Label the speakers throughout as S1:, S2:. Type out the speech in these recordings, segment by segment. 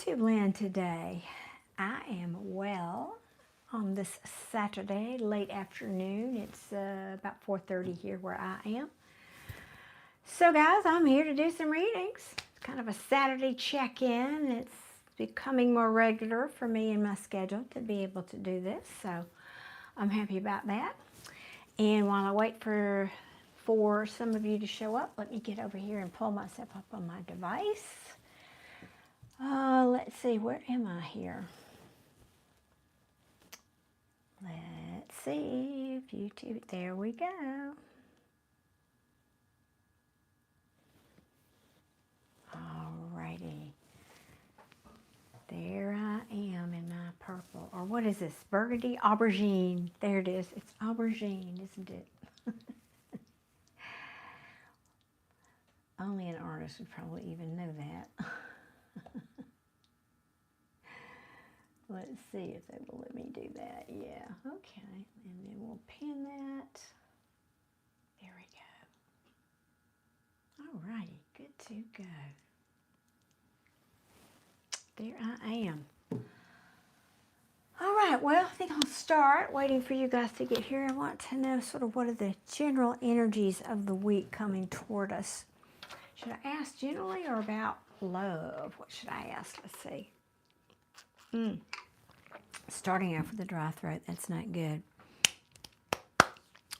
S1: To Lynn today. I am well on this Saturday, late afternoon. It's about 4:30 here where I am. So guys, I'm here to do some readings. It's kind of a Saturday check-in. It's becoming more regular for me in my schedule to be able to do this. So I'm happy about that. And while I wait for some of you to show up, let me get over here and pull myself up on my device. Let's see, where am I here? Let's see, YouTube, there we go. Alrighty. There I am in my purple, or what is this, burgundy aubergine. There it is, it's aubergine, isn't it? Only an artist would probably even know that. Let's see if they will let me do that. Yeah, okay. And then we'll pin that. There we go. All righty, good to go. There I am. All right, well, I think I'll start waiting for you guys to get here. I want to know sort of what are the general energies of the week coming toward us. Should I ask generally or about love? What should I ask? Let's see. Starting off with a dry throat, that's not good.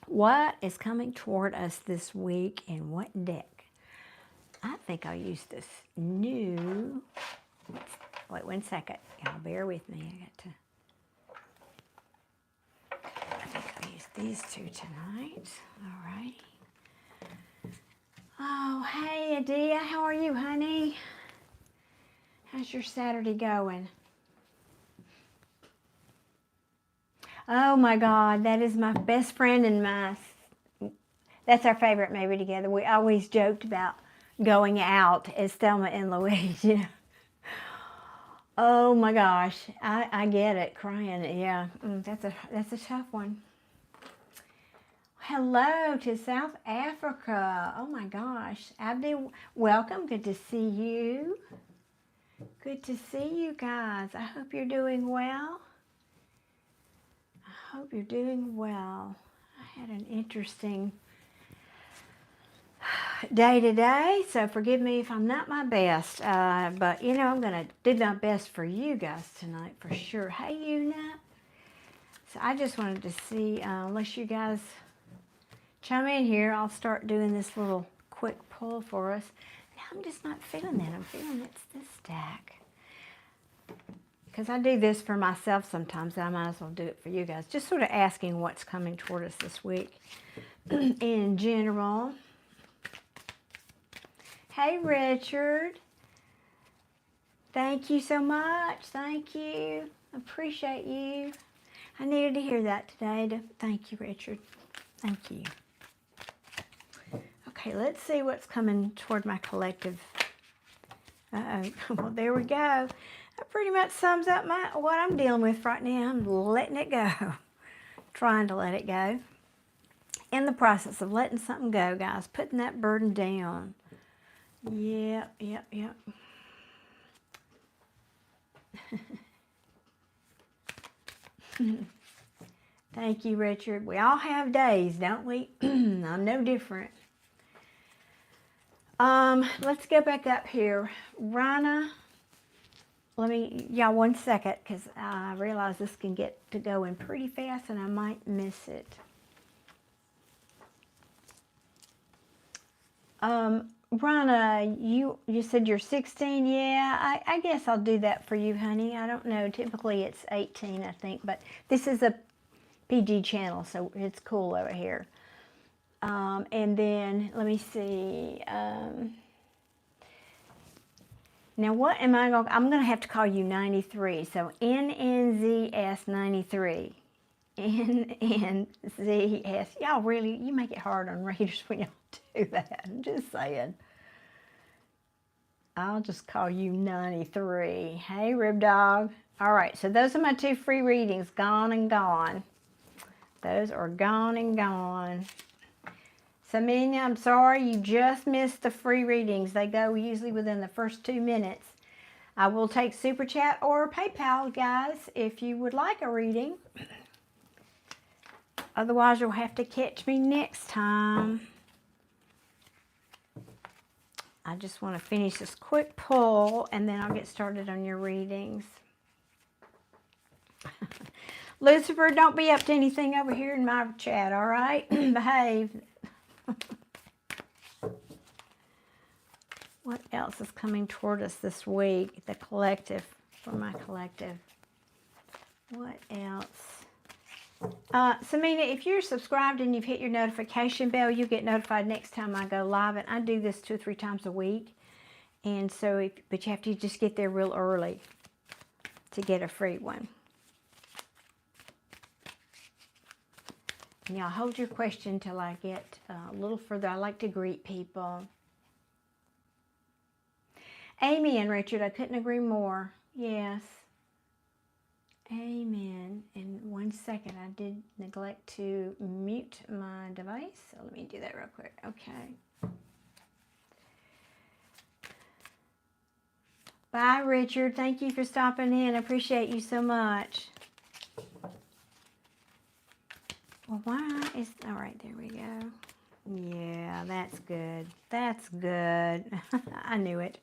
S1: What is coming toward us this week and what deck? I think I'll use this new, wait 1 second, y'all bear with me. I think I'll use these two tonight. All right. Oh, hey Adia, how are you, honey? How's your Saturday going? Oh my God, that is my best friend and that's our favorite movie together. We always joked about going out as Thelma and Louise, you know. Oh my gosh, I get it, crying, yeah, that's a tough one. Hello to South Africa. Oh my gosh, Abdi, welcome, good to see you. Good to see you guys. I hope you're doing well. I hope you're doing well. I had an interesting day today, so forgive me if I'm not my best. But, you know, I'm going to do my best for you guys tonight for sure. Hey, Una. So I just wanted to see, unless you guys chime in here, I'll start doing this little quick pull for us. I'm just not feeling that. I'm feeling it's this stack. Because I do this for myself sometimes, I might as well do it for you guys. Just sort of asking what's coming toward us this week in general. Hey, Richard. Thank you so much. Thank you. Appreciate you. I needed to hear that today. Thank you, Richard. Thank you. Okay, let's see what's coming toward my collective. Uh-oh. Well, there we go. That pretty much sums up what I'm dealing with right now. I'm letting it go. Trying to let it go. In the process of letting something go, guys. Putting that burden down. Yep. Thank you, Richard. We all have days, don't we? I'm no different. Let's go back up here. Rana, y'all 1 second, because I realize this can get to going pretty fast and I might miss it. Rana, you said you're 16. Yeah, I guess I'll do that for you, honey. I don't know. Typically it's 18, I think, but this is a PG channel, so it's cool over here. And then, let me see. Now, what am I going to... I'm going to have to call you 93. So, NNZS 93. NNZS. Y'all really... You make it hard on readers when y'all do that. I'm just saying. I'll just call you 93. Hey, Rib Dog. All right. So, those are my two free readings. Gone and gone. Those are gone and gone. Samina, I'm sorry, you just missed the free readings. They go usually within the first 2 minutes. I will take Super Chat or PayPal, guys, if you would like a reading. Otherwise, you'll have to catch me next time. I just want to finish this quick pull, and then I'll get started on your readings. Lucifer, don't be up to anything over here in my chat, all right? Behave. What else is coming toward us this week? The collective, for my collective. What else? Samina, if you're subscribed and you've hit your notification bell, you get notified next time I go live. And I do this 2 or 3 times a week. And so, but you have to just get there real early to get a free one. And y'all hold your question till I get a little further. I like to greet people. Amy and Richard, I couldn't agree more. Yes. Amen. And 1 second, I did neglect to mute my device. So let me do that real quick. Okay. Bye, Richard. Thank you for stopping in. I appreciate you so much. Well, why is... All right, there we go. Yeah, that's good. That's good. I knew it.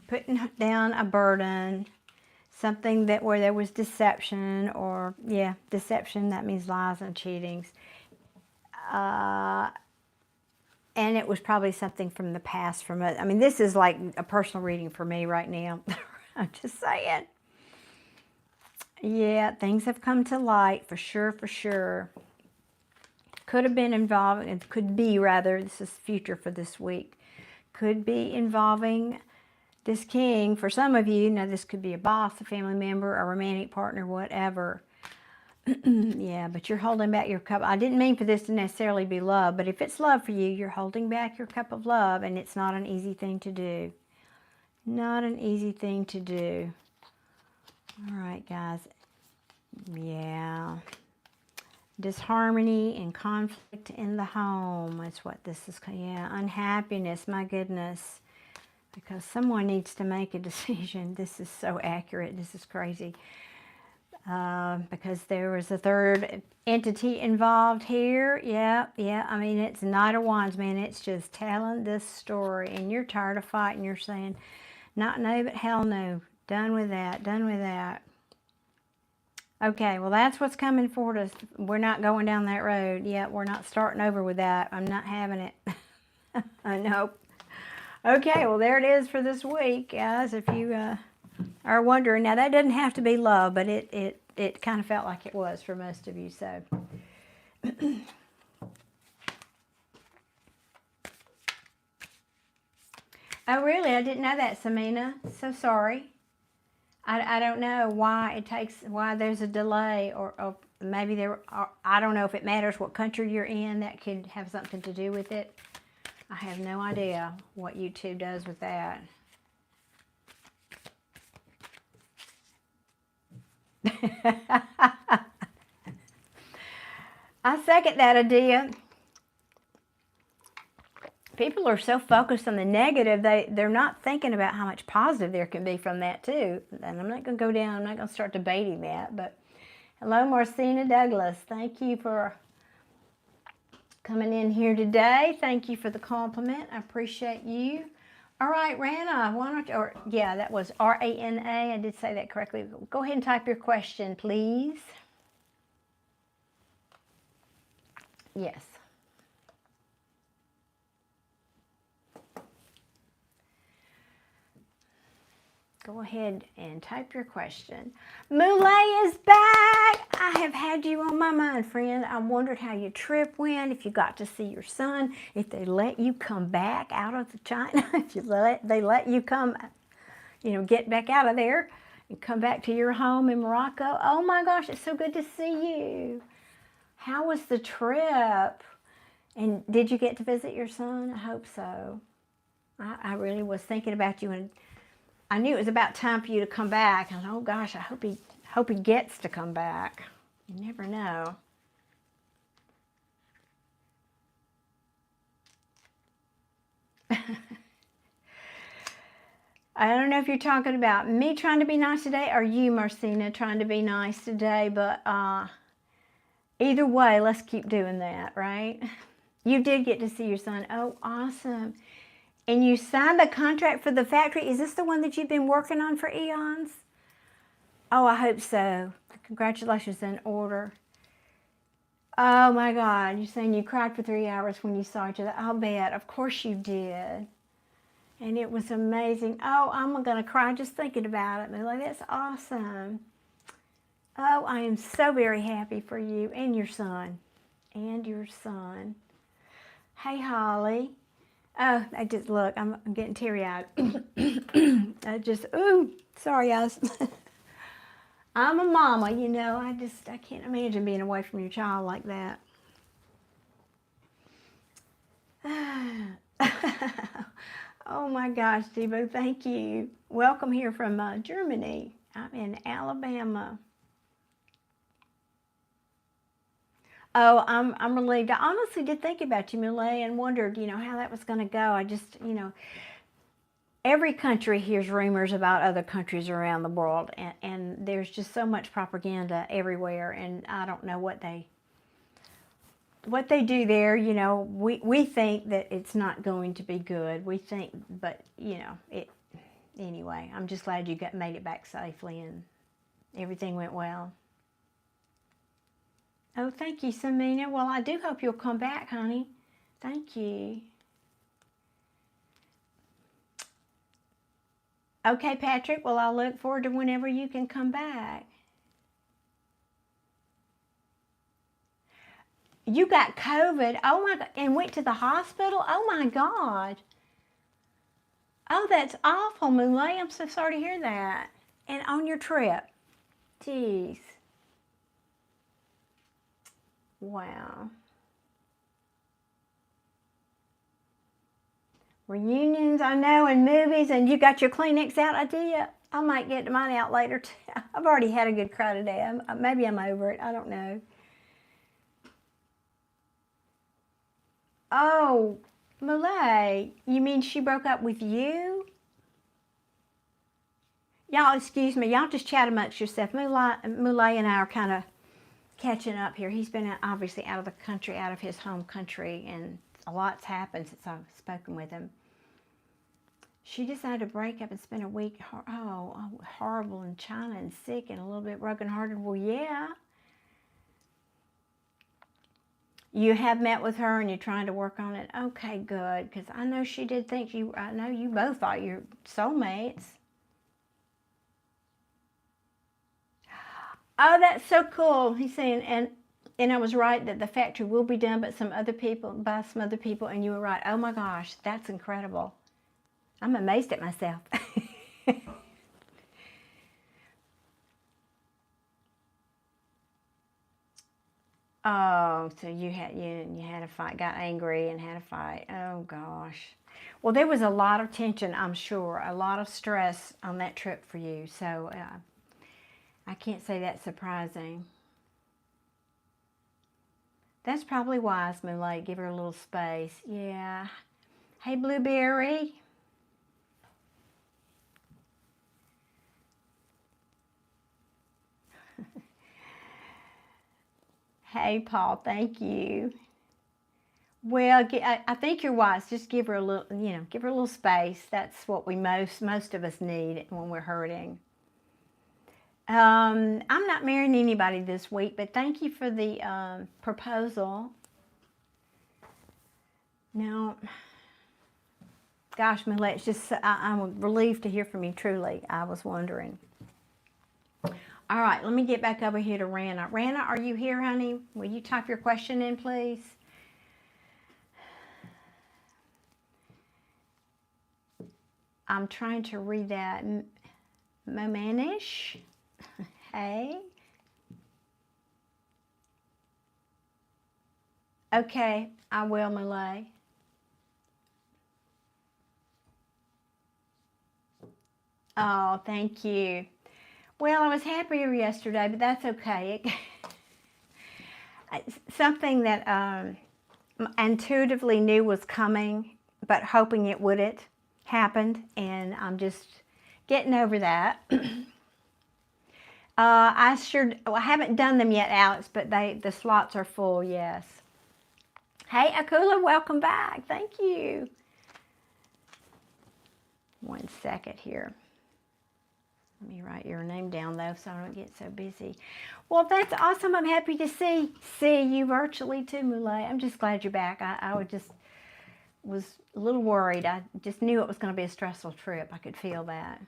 S1: Putting down a burden, something that where there was deception, or yeah, deception, that means lies and cheatings, and it was probably something from the past. I mean, this is like a personal reading for me right now. I'm just saying. Yeah, things have come to light for sure, for sure. Could have been involving, it could be rather, this is future for this week, could be involving this king. For some of you, now this could be a boss, a family member, a romantic partner, whatever. Yeah, but you're holding back your cup. I didn't mean for this to necessarily be love, but if it's love for you, you're holding back your cup of love, and it's not an easy thing to do. Not an easy thing to do. All right, guys. Yeah. Disharmony and conflict in the home is what this is. Yeah, unhappiness, my goodness. Because someone needs to make a decision. This is so accurate. This is crazy. Because there was a third entity involved here. Yeah. I mean, it's Knight of Wands, man. It's just telling this story. And you're tired of fighting. You're saying, not no, but hell no. Done with that. Done with that. Okay, well, that's what's coming for us. We're not going down that road. Yeah, we're not starting over with that. I'm not having it. I know. Okay, well, there it is for this week, guys, if you are wondering. Now, that doesn't have to be love, but it kind of felt like it was for most of you, so. Oh, really? I didn't know that, Samina. So sorry. I don't know why why there's a delay, or maybe I don't know if it matters what country you're in. That could have something to do with it. I have no idea what YouTube does with that. I second that idea. People are so focused on the negative, they're not thinking about how much positive there can be from that too. And I'm not going to go down, I'm not going to start debating that. But hello, Marcina Douglas. Thank you for coming in here today. Thank you for the compliment. I appreciate you. All right, Rana, why don't you, or yeah, that was R-A-N-A. I did say that correctly. Go ahead and type your question, please. Yes. Go ahead and type your question. Moulay is back. I have had you on my mind, friend. I wondered how your trip went, if you got to see your son, if they let you come back out of China, if they let you come, get back out of there and come back to your home in Morocco. Oh my gosh, it's so good to see you. How was the trip? And did you get to visit your son? I hope so. I really was thinking about you, and I knew it was about time for you to come back. And oh gosh, I hope he gets to come back. You never know. I don't know if you're talking about me trying to be nice today or you, Marcina, trying to be nice today, but either way, let's keep doing that, right? You did get to see your son. Oh, awesome. And you signed the contract for the factory. Is this the one that you've been working on for eons? Oh, I hope so. Congratulations in order. Oh my God, you're saying you cried for 3 hours when you saw each other. I'll bet. Of course you did. And it was amazing. Oh, I'm going to cry just thinking about it, Millie. That's awesome. Oh, I am so very happy for you and your son. And your son. Hey, Holly. Oh, I just, look, I'm getting teary-eyed. I just, ooh, sorry, guys. I'm a mama, you know. I can't imagine being away from your child like that. Oh my gosh, Debo, thank you. Welcome here from Germany. I'm in Alabama. Oh, I'm relieved. I honestly did think about you, Millie, and wondered, you know, how that was going to go. I just, you know, every country hears rumors about other countries around the world, and there's just so much propaganda everywhere, and I don't know what they do there. You know, we think that it's not going to be good. We think, but you know, anyway, I'm just glad you made it back safely and everything went well. Oh, thank you, Samina. Well, I do hope you'll come back, honey. Thank you. Okay, Patrick. Well, I'll look forward to whenever you can come back. You got COVID. Oh, my God. And went to the hospital? Oh, my God. Oh, that's awful, Moulay. I'm so sorry to hear that. And on your trip. Jeez. Wow. Reunions, I know, and movies, and you got your Kleenex out, I did. I might get mine out later, too. I've already had a good cry today. Maybe I'm over it. I don't know. Oh, Moulay, you mean she broke up with you? Y'all, excuse me. Y'all just chat amongst yourself. Moulay and I are kind of catching up here. He's been obviously out of the country, out of his home country, and a lot's happened since I've spoken with him. She decided to break up and spend a week, horrible in China and sick and a little bit brokenhearted. Well, yeah. You have met with her and you're trying to work on it. Okay, good, because I know she did think I know you both thought you're soulmates. Oh, that's so cool. He's saying, and I was right that the factory will be done by some other people, and you were right. Oh my gosh, that's incredible. I'm amazed at myself. Oh, so you had a fight, got angry and had a fight. Oh gosh. Well, there was a lot of tension, I'm sure, a lot of stress on that trip for you. So I can't say that's surprising. That's probably wise, Moonlight. Give her a little space. Yeah. Hey, Blueberry. Hey, Paul. Thank you. Well, I think you're wise. Just give her a little, give her a little space. That's what we most of us need when we're hurting. I'm not marrying anybody this week, but thank you for the proposal. No, gosh, Millet, it's just, I'm relieved to hear from you, truly. I was wondering. All right, let me get back over here to Rana. Rana, are you here, honey? Will you type your question in, please? I'm trying to read that. Momanish. Hey. Okay, I will, Malay. Oh, thank you. Well, I was happier yesterday, but that's okay. Something that I intuitively knew was coming, but hoping it wouldn't, happened, and I'm just Getting over that. I haven't done them yet, Alex, but the slots are full, yes. Hey, Akula, welcome back. Thank you. 1 second here. Let me write your name down, though, so I don't get so busy. Well, that's awesome. I'm happy to see you virtually, too, Moulay. I'm just glad you're back. I was a little worried. I just knew it was going to be a stressful trip. I could feel that.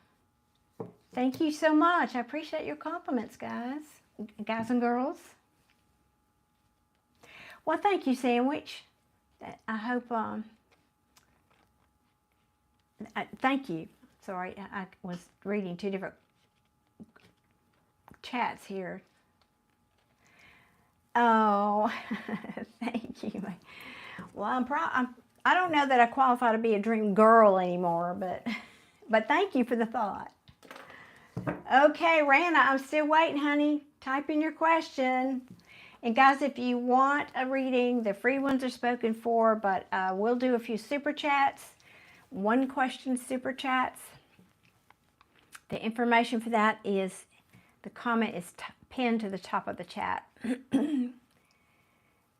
S1: Thank you so much. I appreciate your compliments, guys and girls. Well, thank you, Sandwich. I hope, thank you. Sorry, I was reading 2 different chats here. Oh, thank you. Well, I don't know that I qualify to be a dream girl anymore, but thank you for the thought. Okay, Rana, I'm still waiting, honey. Type in your question. And guys, if you want a reading, the free ones are spoken for, but we'll do a few super chats. 1 question super chats. The information for that is, the comment is pinned to the top of the chat.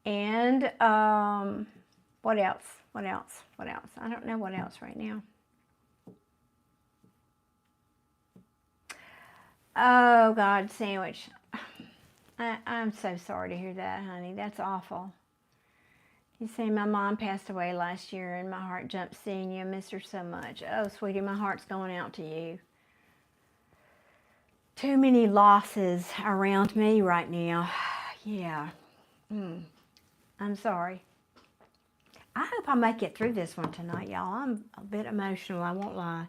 S1: And what else? What else? What else? I don't know what else right now. Oh, God, Sandwich. I'm so sorry to hear that, honey. That's awful. You see, my mom passed away last year, and my heart jumped seeing you. I miss her so much. Oh, sweetie, my heart's going out to you. Too many losses around me right now. Yeah. I'm sorry. I hope I make it through this one tonight, y'all. I'm a bit emotional, I won't lie.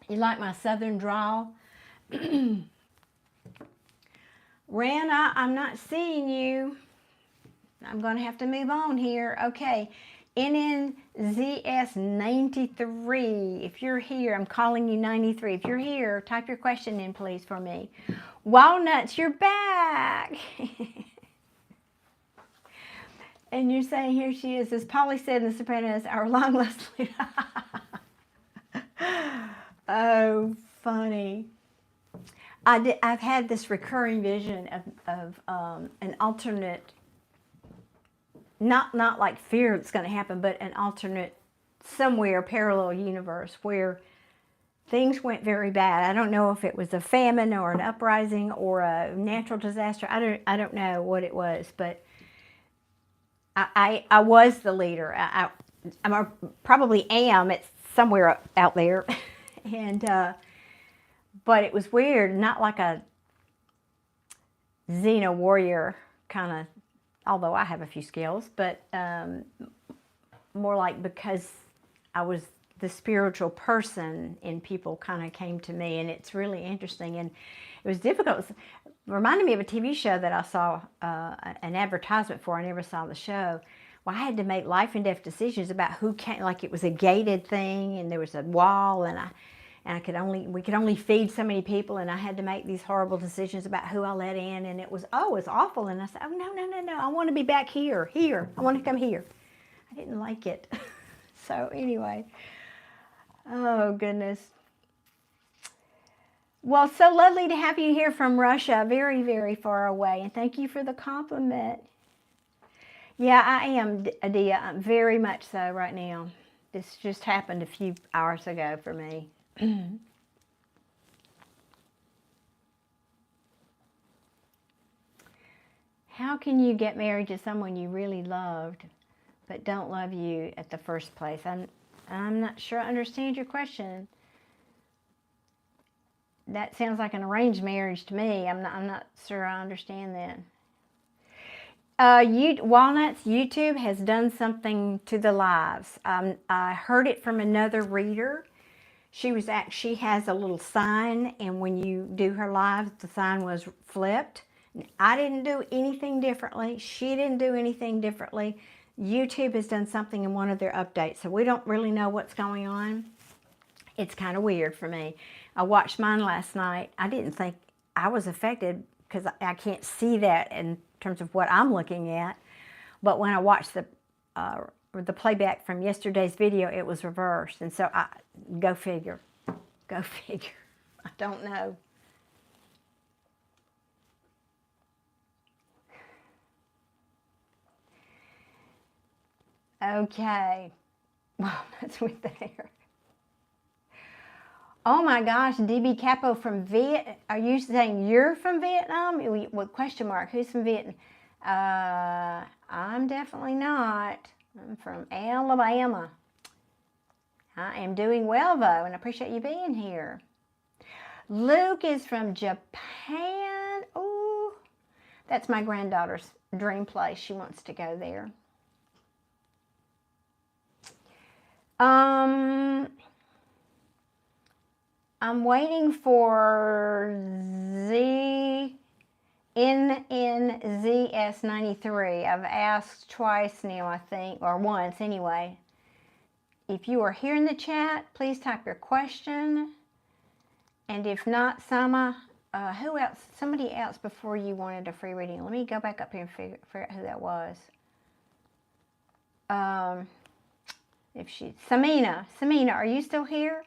S1: You like my southern drawl? Rana, I'm not seeing you. I'm going to have to move on here. Okay. NNZS93. If you're here, I'm calling you 93. If you're here, type your question in, please, for me. Walnuts, you're back. And you're saying, here she is. As Polly said in The Sopranos, our long lost leader. Oh, funny. I've had this recurring vision of an alternate, not like fear that's going to happen, but an alternate somewhere, parallel universe where things went very bad. I don't know if it was a famine or an uprising or a natural disaster. I don't know what it was, but I was the leader. I probably am. It's somewhere out there. And but it was weird, not like a Xena warrior kind of, although I have a few skills, but more like because I was the spiritual person and people kind of came to me, and it's really interesting. And it was difficult. It reminded me of a TV show that I saw an advertisement for. I never saw the show. Well, I had to make life and death decisions about who came, like it was a gated thing and there was a wall, and we could only feed so many people, and I had to make these horrible decisions about who I let in, and it was awful. And I said, oh, no, I want to be back here. I want to come here. I didn't like it. So anyway, oh goodness. Well, so lovely to have you here from Russia, very, very far away, and thank you for the compliment. Yeah, I am, Adia. I'm very much so right now. This just happened a few hours ago for me. How can you get married to someone you really loved but don't love you at the first place? I'm not sure I understand your question. That sounds like an arranged marriage to me. I'm not sure I understand that. Walnuts, YouTube has done something to the lives. I heard it from another reader. She has a little sign, and when you do her lives, the sign was flipped. I didn't do anything differently. She didn't do anything differently. YouTube has done something in one of their updates, so we don't really know what's going on. It's kind of weird for me. I watched mine last night. I didn't think I was affected because I can't see that in terms of what I'm looking at. But when I watched the the playback from yesterday's video, it was reversed. And so, go figure. Go figure. I don't know. Okay. Well, that's with the hair. Oh my gosh, DB Capo from Viet. Are you saying you're from Vietnam? With question mark. Who's from Vietnam? I'm definitely not. I'm from Alabama. I am doing well though, and I appreciate you being here. Luke is from Japan. Ooh, that's my granddaughter's dream place. She wants to go there. I'm waiting for NNZS93. I've asked twice now, I think, or once anyway. If you are here in the chat, please type your question. And if not, Sama, who else? Somebody else before you wanted a free reading. Let me go back up here and figure out who that was. Samina, are you still here?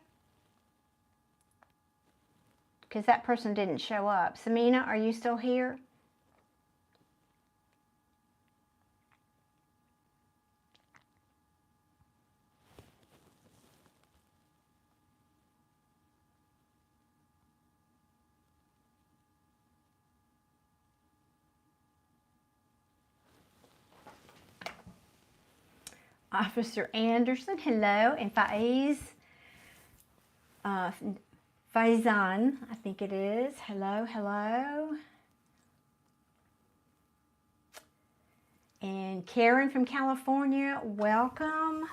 S1: Because that person didn't show up. Samina, are you still here? Officer Anderson, hello, and Faiz, Faizan, I think it is. Hello. And Karen from California, welcome.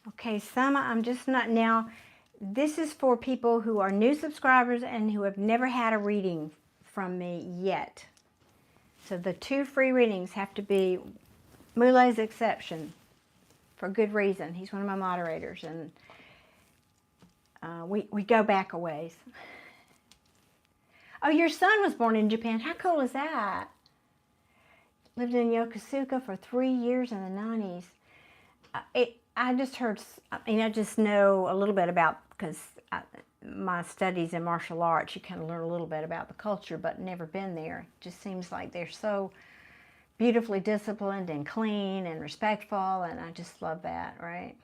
S1: Okay, Sama, I'm just not, now, this is for people who are new subscribers and who have never had a reading from me yet. So the 2 free readings have to be Mule's exception for good reason. He's one of my moderators, and we go back a ways. Oh, your son was born in Japan. How cool is that? Lived in Yokosuka for 3 years in the 90s. I just heard, I just know a little bit about, because my studies in martial arts, you kind of learn a little bit about the culture, but never been there. It just seems like they're so beautifully disciplined and clean and respectful, and I just love that, right?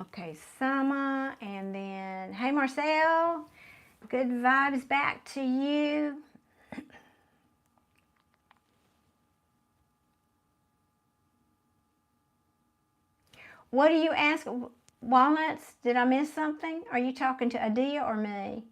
S1: Okay, Sama, and then, hey Marcel, good vibes back to you. What do you ask? Walnuts, did I miss something? Are you talking to Adia or me?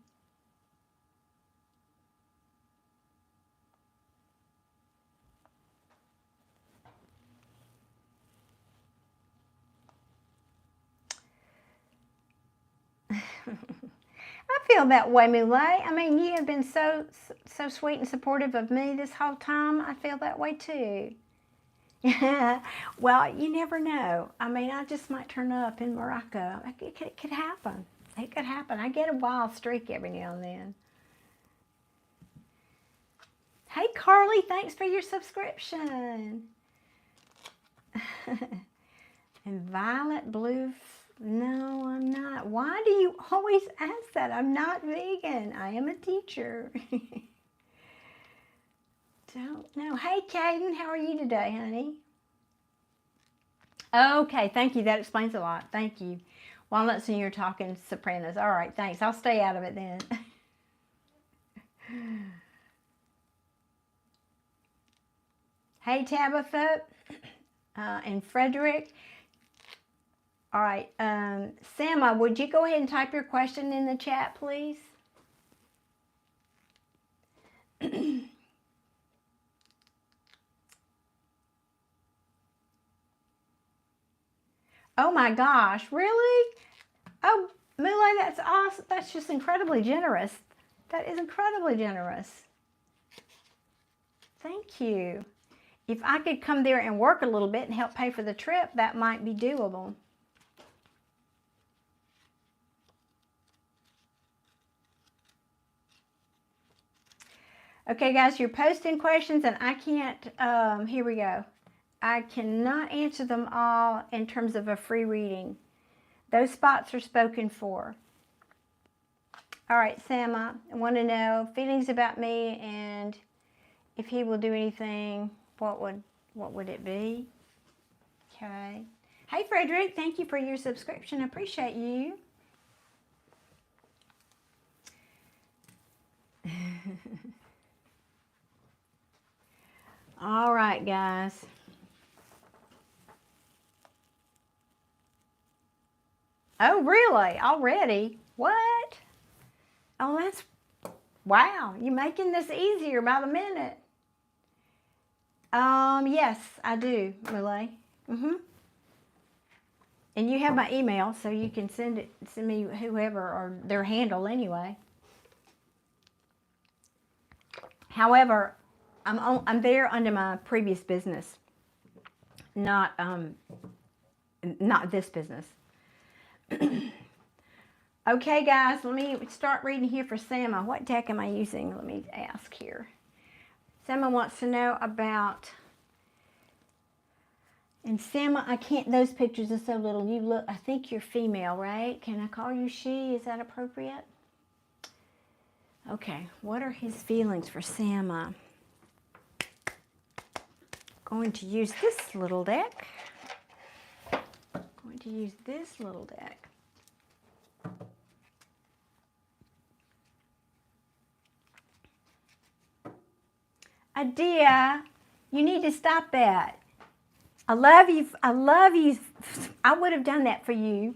S1: I feel that way, Mule. I mean, you have been so sweet and supportive of me this whole time. I feel that way too. Yeah. Well, you never know. I mean, I just might turn up in Morocco. It could happen. It could happen. I get a wild streak every now and then. Hey, Carly, thanks for your subscription. And violet blue. No, I'm not. Why do you always ask that? I'm not vegan. I am a teacher. Don't know. Hey, Caden, how are you today, honey? Okay, thank you. That explains a lot. Thank you. Walnuts and you're talking Sopranos. All right, thanks. I'll stay out of it then. Hey, Tabitha and Frederick. All right, Sama, would you go ahead and type your question in the chat, please? Oh my gosh, really? Oh, Mule, that's awesome. That's just incredibly generous. That is incredibly generous. Thank you. If I could come there and work a little bit and help pay for the trip, that might be doable. Okay, guys, you're posting questions, and I can't, here we go. I cannot answer them all in terms of a free reading. Those spots are spoken for. All right, Sama, I want to know feelings about me, and if he will do anything, what would it be? Okay. Hey, Frederick, thank you for your subscription. I appreciate you. All right, guys. Oh, really? Already? What? Oh, that's, wow. You're making this easier by the minute. Yes, I do, Relay. And you have my email, so you can send me whoever or their handle anyway. However, I'm there under my previous business, not this business. Okay, guys, let me start reading here for Sama. What deck am I using? Let me ask here. Sama wants to know about, and Sama, I can't, those pictures are so little. You look, I think you're female, right? Can I call you she? Is that appropriate? Okay, what are his feelings for Sama? Going to use this little deck. Going to use this little deck. Adia, you need to stop that. I love you. I love you. I would have done that for you.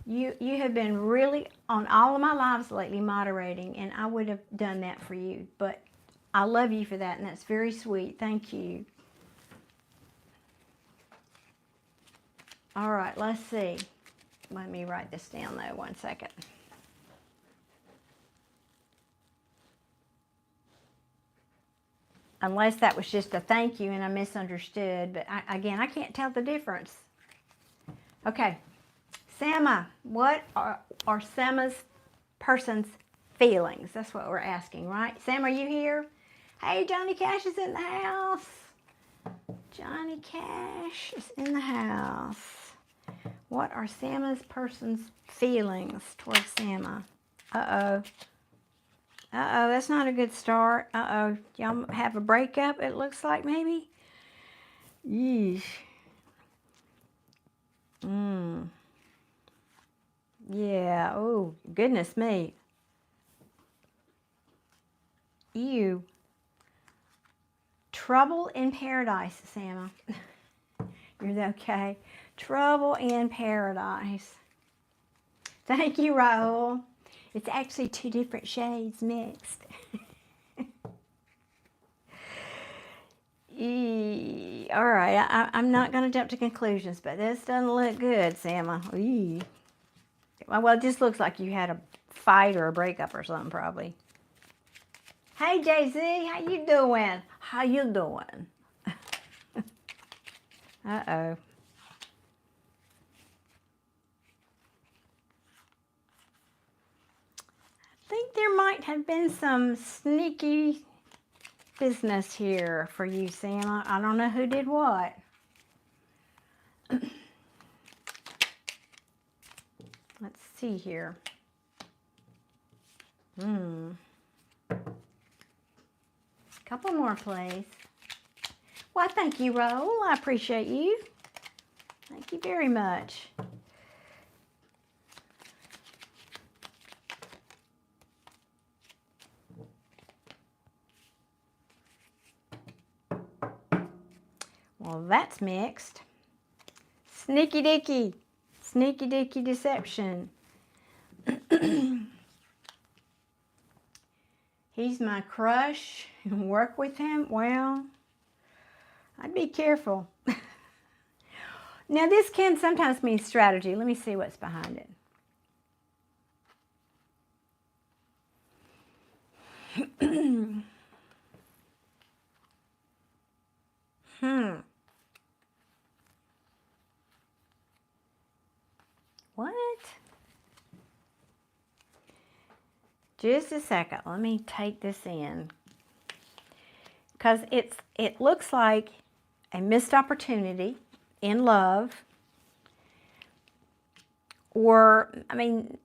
S1: You have been really on all of my lives lately moderating, and I would have done that for you. But I love you for that, and that's very sweet. Thank you. All right, let's see. Let me write this down, though, 1 second. Unless that was just a thank you and I misunderstood. But again, I can't tell the difference. Okay. Sama, what are Sama's person's feelings? That's what we're asking, right? Sam, are you here? Hey, Johnny Cash is in the house. Johnny Cash is in the house. What are Sama's person's feelings towards Sama? Uh-oh. Uh-oh, that's not a good start. Uh-oh, y'all have a breakup, it looks like, maybe? Yeesh. Yeah, oh, goodness me. Ew. Trouble in paradise, Sama. You're okay. Trouble in paradise. Thank you, Raul. It's actually 2 different shades mixed. All right, I'm not going to jump to conclusions, but this doesn't look good, Sama. Well, it just looks like you had a fight or a breakup or something, probably. Hey, Jay-Z, how you doing? How you doing? Uh-oh. I think there might have been some sneaky business here for you, Sama. I don't know who did what. Let's see here. Couple more, please. Well, thank you, Raul. I appreciate you. Thank you very much. Well, that's mixed. Sneaky dicky. Sneaky dicky deception. He's my crush. Work with him? Well, I'd be careful. Now, this can sometimes mean strategy. Let me see what's behind it. What? Just a second. Let me take this in. because it looks like a missed opportunity in love, or, I mean,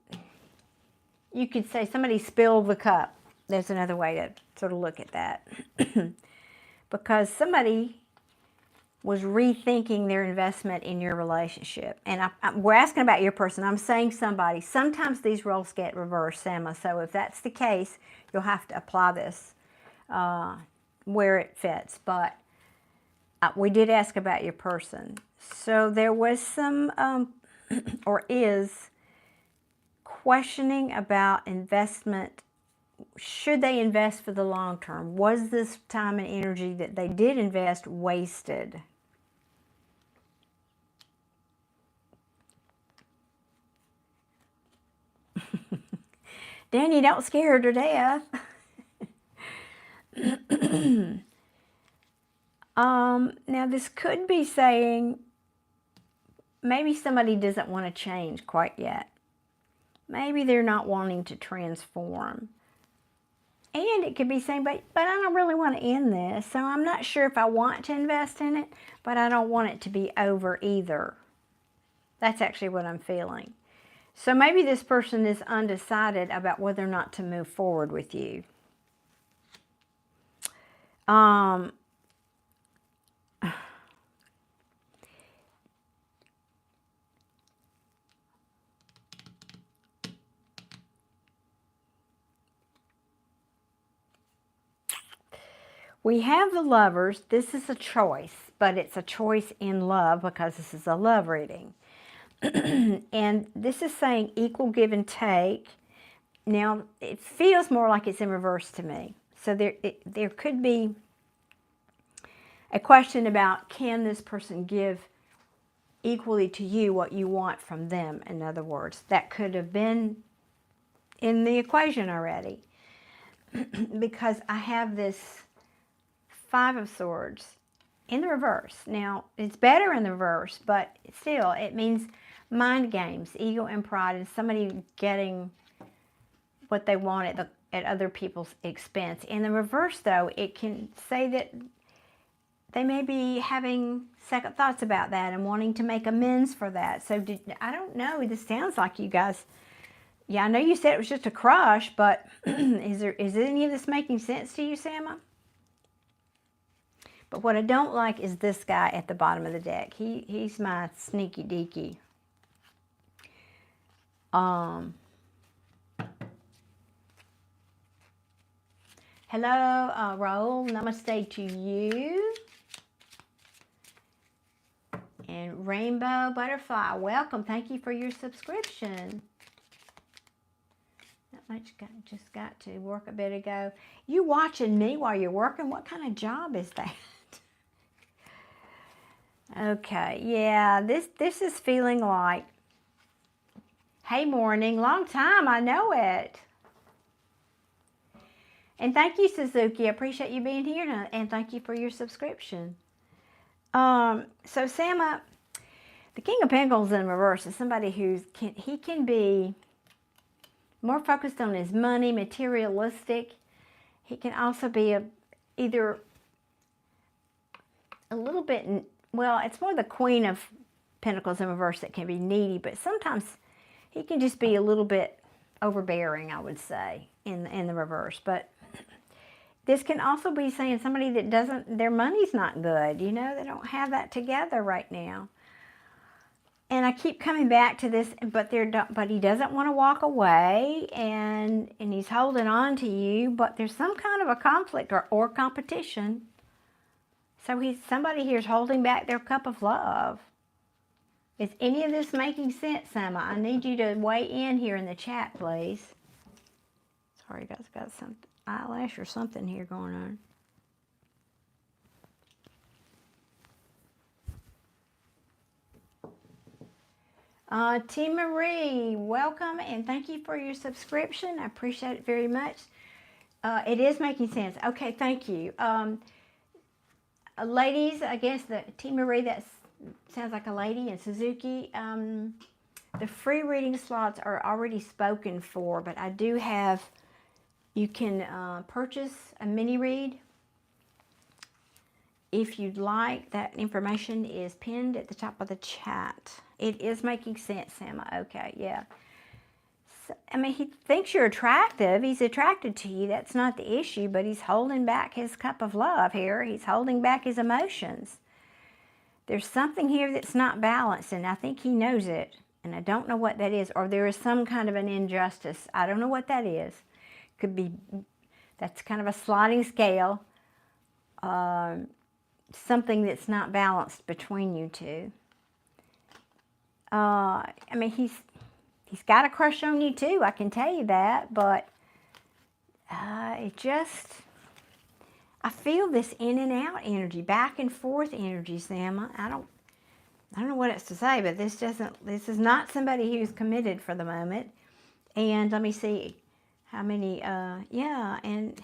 S1: you could say somebody spilled the cup. There's another way to sort of look at that. Because somebody was rethinking their investment in your relationship. And we're asking about your person. I'm saying somebody. Sometimes these roles get reversed, Sama. So if that's the case, you'll have to apply this where it fits. But we did ask about your person. So there was some, or is, questioning about investment. Should they invest for the long term? Was this time and energy that they did invest wasted? Danny, don't scare her to death. Now this could be saying maybe somebody doesn't want to change quite yet. Maybe they're not wanting to transform. And it could be saying, but I don't really want to end this, so I'm not sure if I want to invest in it, but I don't want it to be over either. That's actually what I'm feeling. So maybe this person is undecided about whether or not to move forward with you. We have the Lovers. This is a choice, but it's a choice in love because this is a love reading. And this is saying equal give and take. Now, it feels more like it's in reverse to me. So there could be a question about, can this person give equally to you what you want from them? In other words, that could have been in the equation already. Because I have this Five of Swords in the reverse. Now, it's better in the reverse, but still, it means mind games, ego and pride, and somebody getting what they want at other people's expense. In the reverse, though, it can say that they may be having second thoughts about that and wanting to make amends for that. So, I don't know. This sounds like you guys, yeah, I know you said it was just a crush, but is any of this making sense to you, Sama? But what I don't like is this guy at the bottom of the deck. He's my sneaky deaky. Hello, Raul. Namaste to you. And Rainbow Butterfly, welcome. Thank you for your subscription. Not much, just got to work a bit ago. You watching me while you're working? What kind of job is that? Okay, yeah, this is feeling like, hey, morning, long time, I know it. And thank you, Suzuki. I appreciate you being here, and thank you for your subscription. So Sama, the King of Pentacles in reverse is somebody he can be more focused on his money, materialistic. He can also be either a little bit, well, it's more the Queen of Pentacles in reverse that can be needy, but sometimes he can just be a little bit overbearing, I would say, in the reverse. But this can also be saying somebody that their money's not good, you know, they don't have that together right now. And I keep coming back to this, but he doesn't want to walk away, and he's holding on to you, but there's some kind of a conflict or competition. So somebody here is holding back their cup of love. Is any of this making sense, Sama? I need you to weigh in here in the chat, please. Sorry, guys, got some eyelash or something here going on. T. Marie, welcome, and thank you for your subscription. I appreciate it very much. It is making sense. Okay, thank you. Ladies, I guess T. Marie, that sounds like a lady, and Suzuki, the free reading slots are already spoken for, but I do have, you can purchase a mini read if you'd like, that information is pinned at the top of the chat. It is making sense, Emma. Okay, yeah. So, I mean, he thinks you're attractive. He's attracted to you. That's not the issue, but he's holding back his cup of love here. He's holding back his emotions. There's something here that's not balanced, and I think he knows it, and I don't know what that is, or there is some kind of an injustice. I don't know what that is. Could be, that's kind of a sliding scale. Something that's not balanced between you two. I mean, he's got a crush on you too, I can tell you that, but it just, I feel this in and out energy, back and forth energy, Sam. I don't know what else to say, but this is not somebody who's committed for the moment. And let me see how many, yeah, and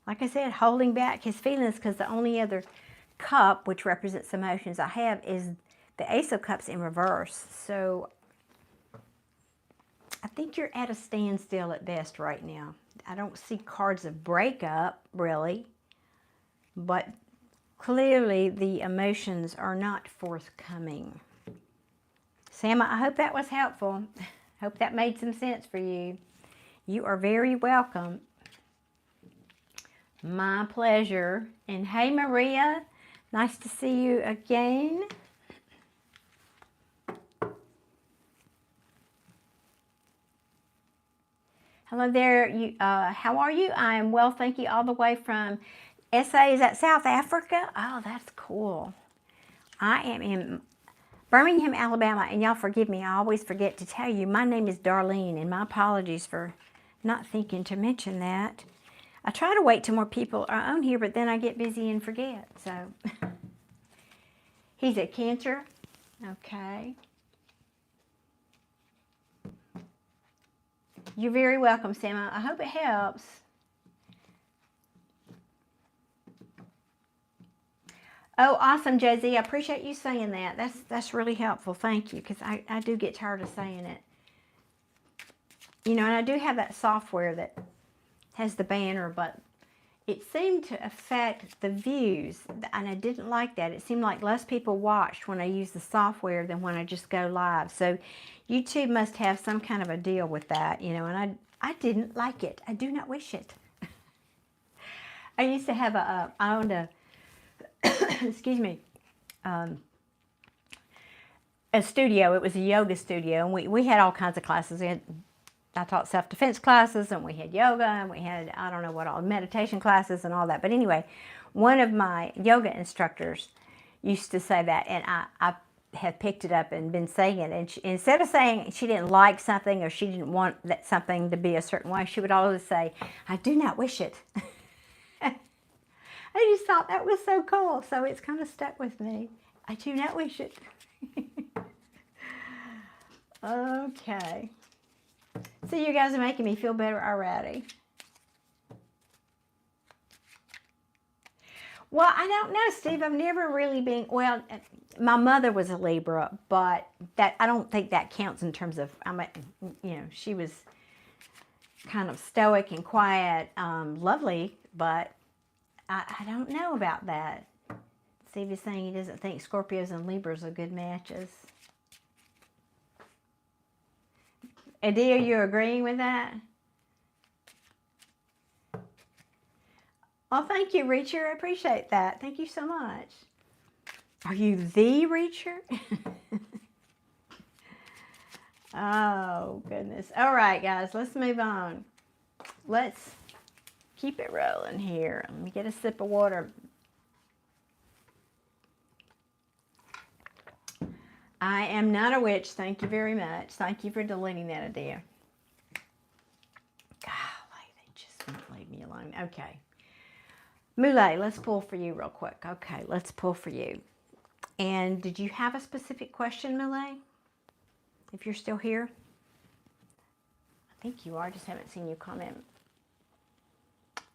S1: like I said, holding back his feelings, because the only other cup, which represents emotions, I have is the Ace of Cups in reverse. So I think you're at a standstill at best right now. I don't see cards of breakup, really, but clearly the emotions are not forthcoming. Sam, I hope that was helpful. Hope that made some sense for you. You are very welcome. My pleasure. And hey, Maria, nice to see you again. Hello there. How are you? I am well, thank you. All the way from SA. Is that South Africa? Oh, that's cool. I am in Birmingham, Alabama, and y'all forgive me. I always forget to tell you. My name is Darlene, and my apologies for not thinking to mention that. I try to wait till more people are on here, but then I get busy and forget. So he's a Cancer. Okay. You're very welcome, Sam. I hope it helps. Oh, awesome, Josie. I appreciate you saying that. That's really helpful. Thank you, because I do get tired of saying it. You know, and I do have that software that has the banner, but it seemed to affect the views, and I didn't like that. It seemed like less people watched when I used the software than when I just go live. So YouTube must have some kind of a deal with that, you know, and I didn't like it. I do not wish it. I used to have I owned a, excuse me, a studio. It was a yoga studio, and we had all kinds of classes. I taught self-defense classes, and we had yoga, and we had, I don't know what all, meditation classes and all that. But anyway, one of my yoga instructors used to say that, and I have picked it up and been saying it. And instead of saying she didn't like something or she didn't want that something to be a certain way, she would always say, I do not wish it. I just thought that was so cool. So it's kind of stuck with me. I do not wish it. Okay. So you guys are making me feel better already. Well, I don't know, Steve. I've never really been, well, my mother was a Libra, but that, I don't think that counts in terms of, you know, she was kind of stoic and quiet, lovely, but I don't know about that. Steve is saying he doesn't think Scorpios and Libras are good matches. Adia, you're agreeing with that? Oh, thank you, Reacher. I appreciate that. Thank you so much. Are you the Reacher? Oh, goodness. All right, guys, let's move on. Let's keep it rolling here. Let me get a sip of water. I am not a witch. Thank you very much. Thank you for deleting that idea. Golly, they just won't leave me alone. Okay. Moulay, let's pull for you real quick. Okay, let's pull for you. And did you have a specific question, Moulay? If you're still here? I think you are. I just haven't seen you comment.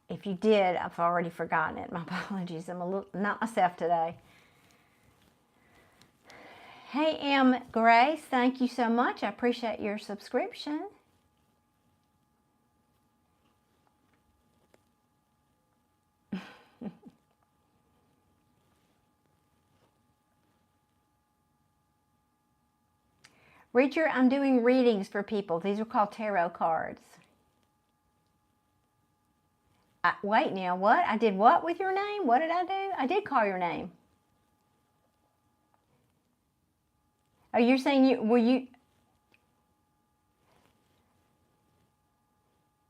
S1: If you did, I've already forgotten it. My apologies. I'm a little not myself today. Hey, M. Grace, thank you so much. I appreciate your subscription. Reacher, I'm doing readings for people. These are called tarot cards. Wait now, what? I did what with your name? What did I do? I did call your name. Oh, you're saying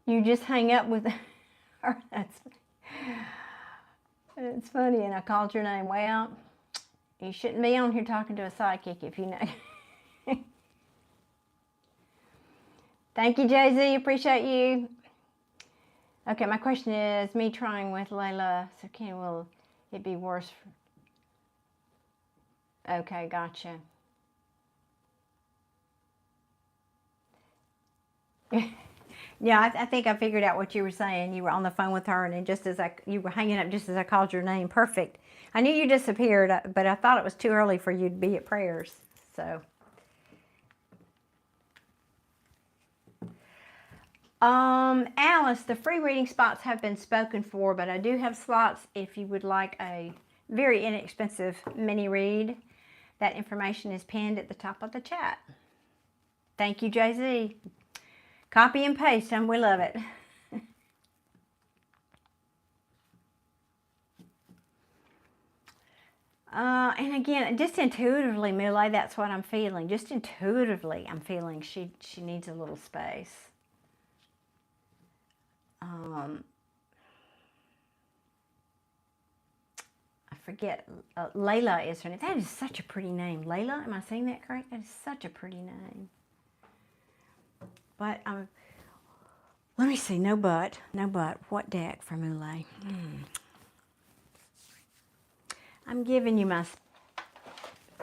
S1: you just hang up with her? It's funny, and I called your name. Well, you shouldn't be on here talking to a psychic if you know. Thank you, Jay-Z. Appreciate you. Okay, my question is, me trying with Layla, so will it be worse? Okay, gotcha. Yeah, I think I figured out what you were saying. You were on the phone with her, and then just as you were hanging up just as I called your name. Perfect. I knew you disappeared, but I thought it was too early for you to be at prayers. So, Alice, the free reading spots have been spoken for, but I do have slots if you would like a very inexpensive mini read. That information is pinned at the top of the chat. Thank you, Jay-Z. Copy and paste, and we love it. And again, just intuitively, Muley, that's what I'm feeling. Just intuitively, I'm feeling she needs a little space. I forget, Layla is her name. That is such a pretty name. Layla, am I saying that correct? That is such a pretty name. But let me see. No but. What deck for Muley? I'm giving you my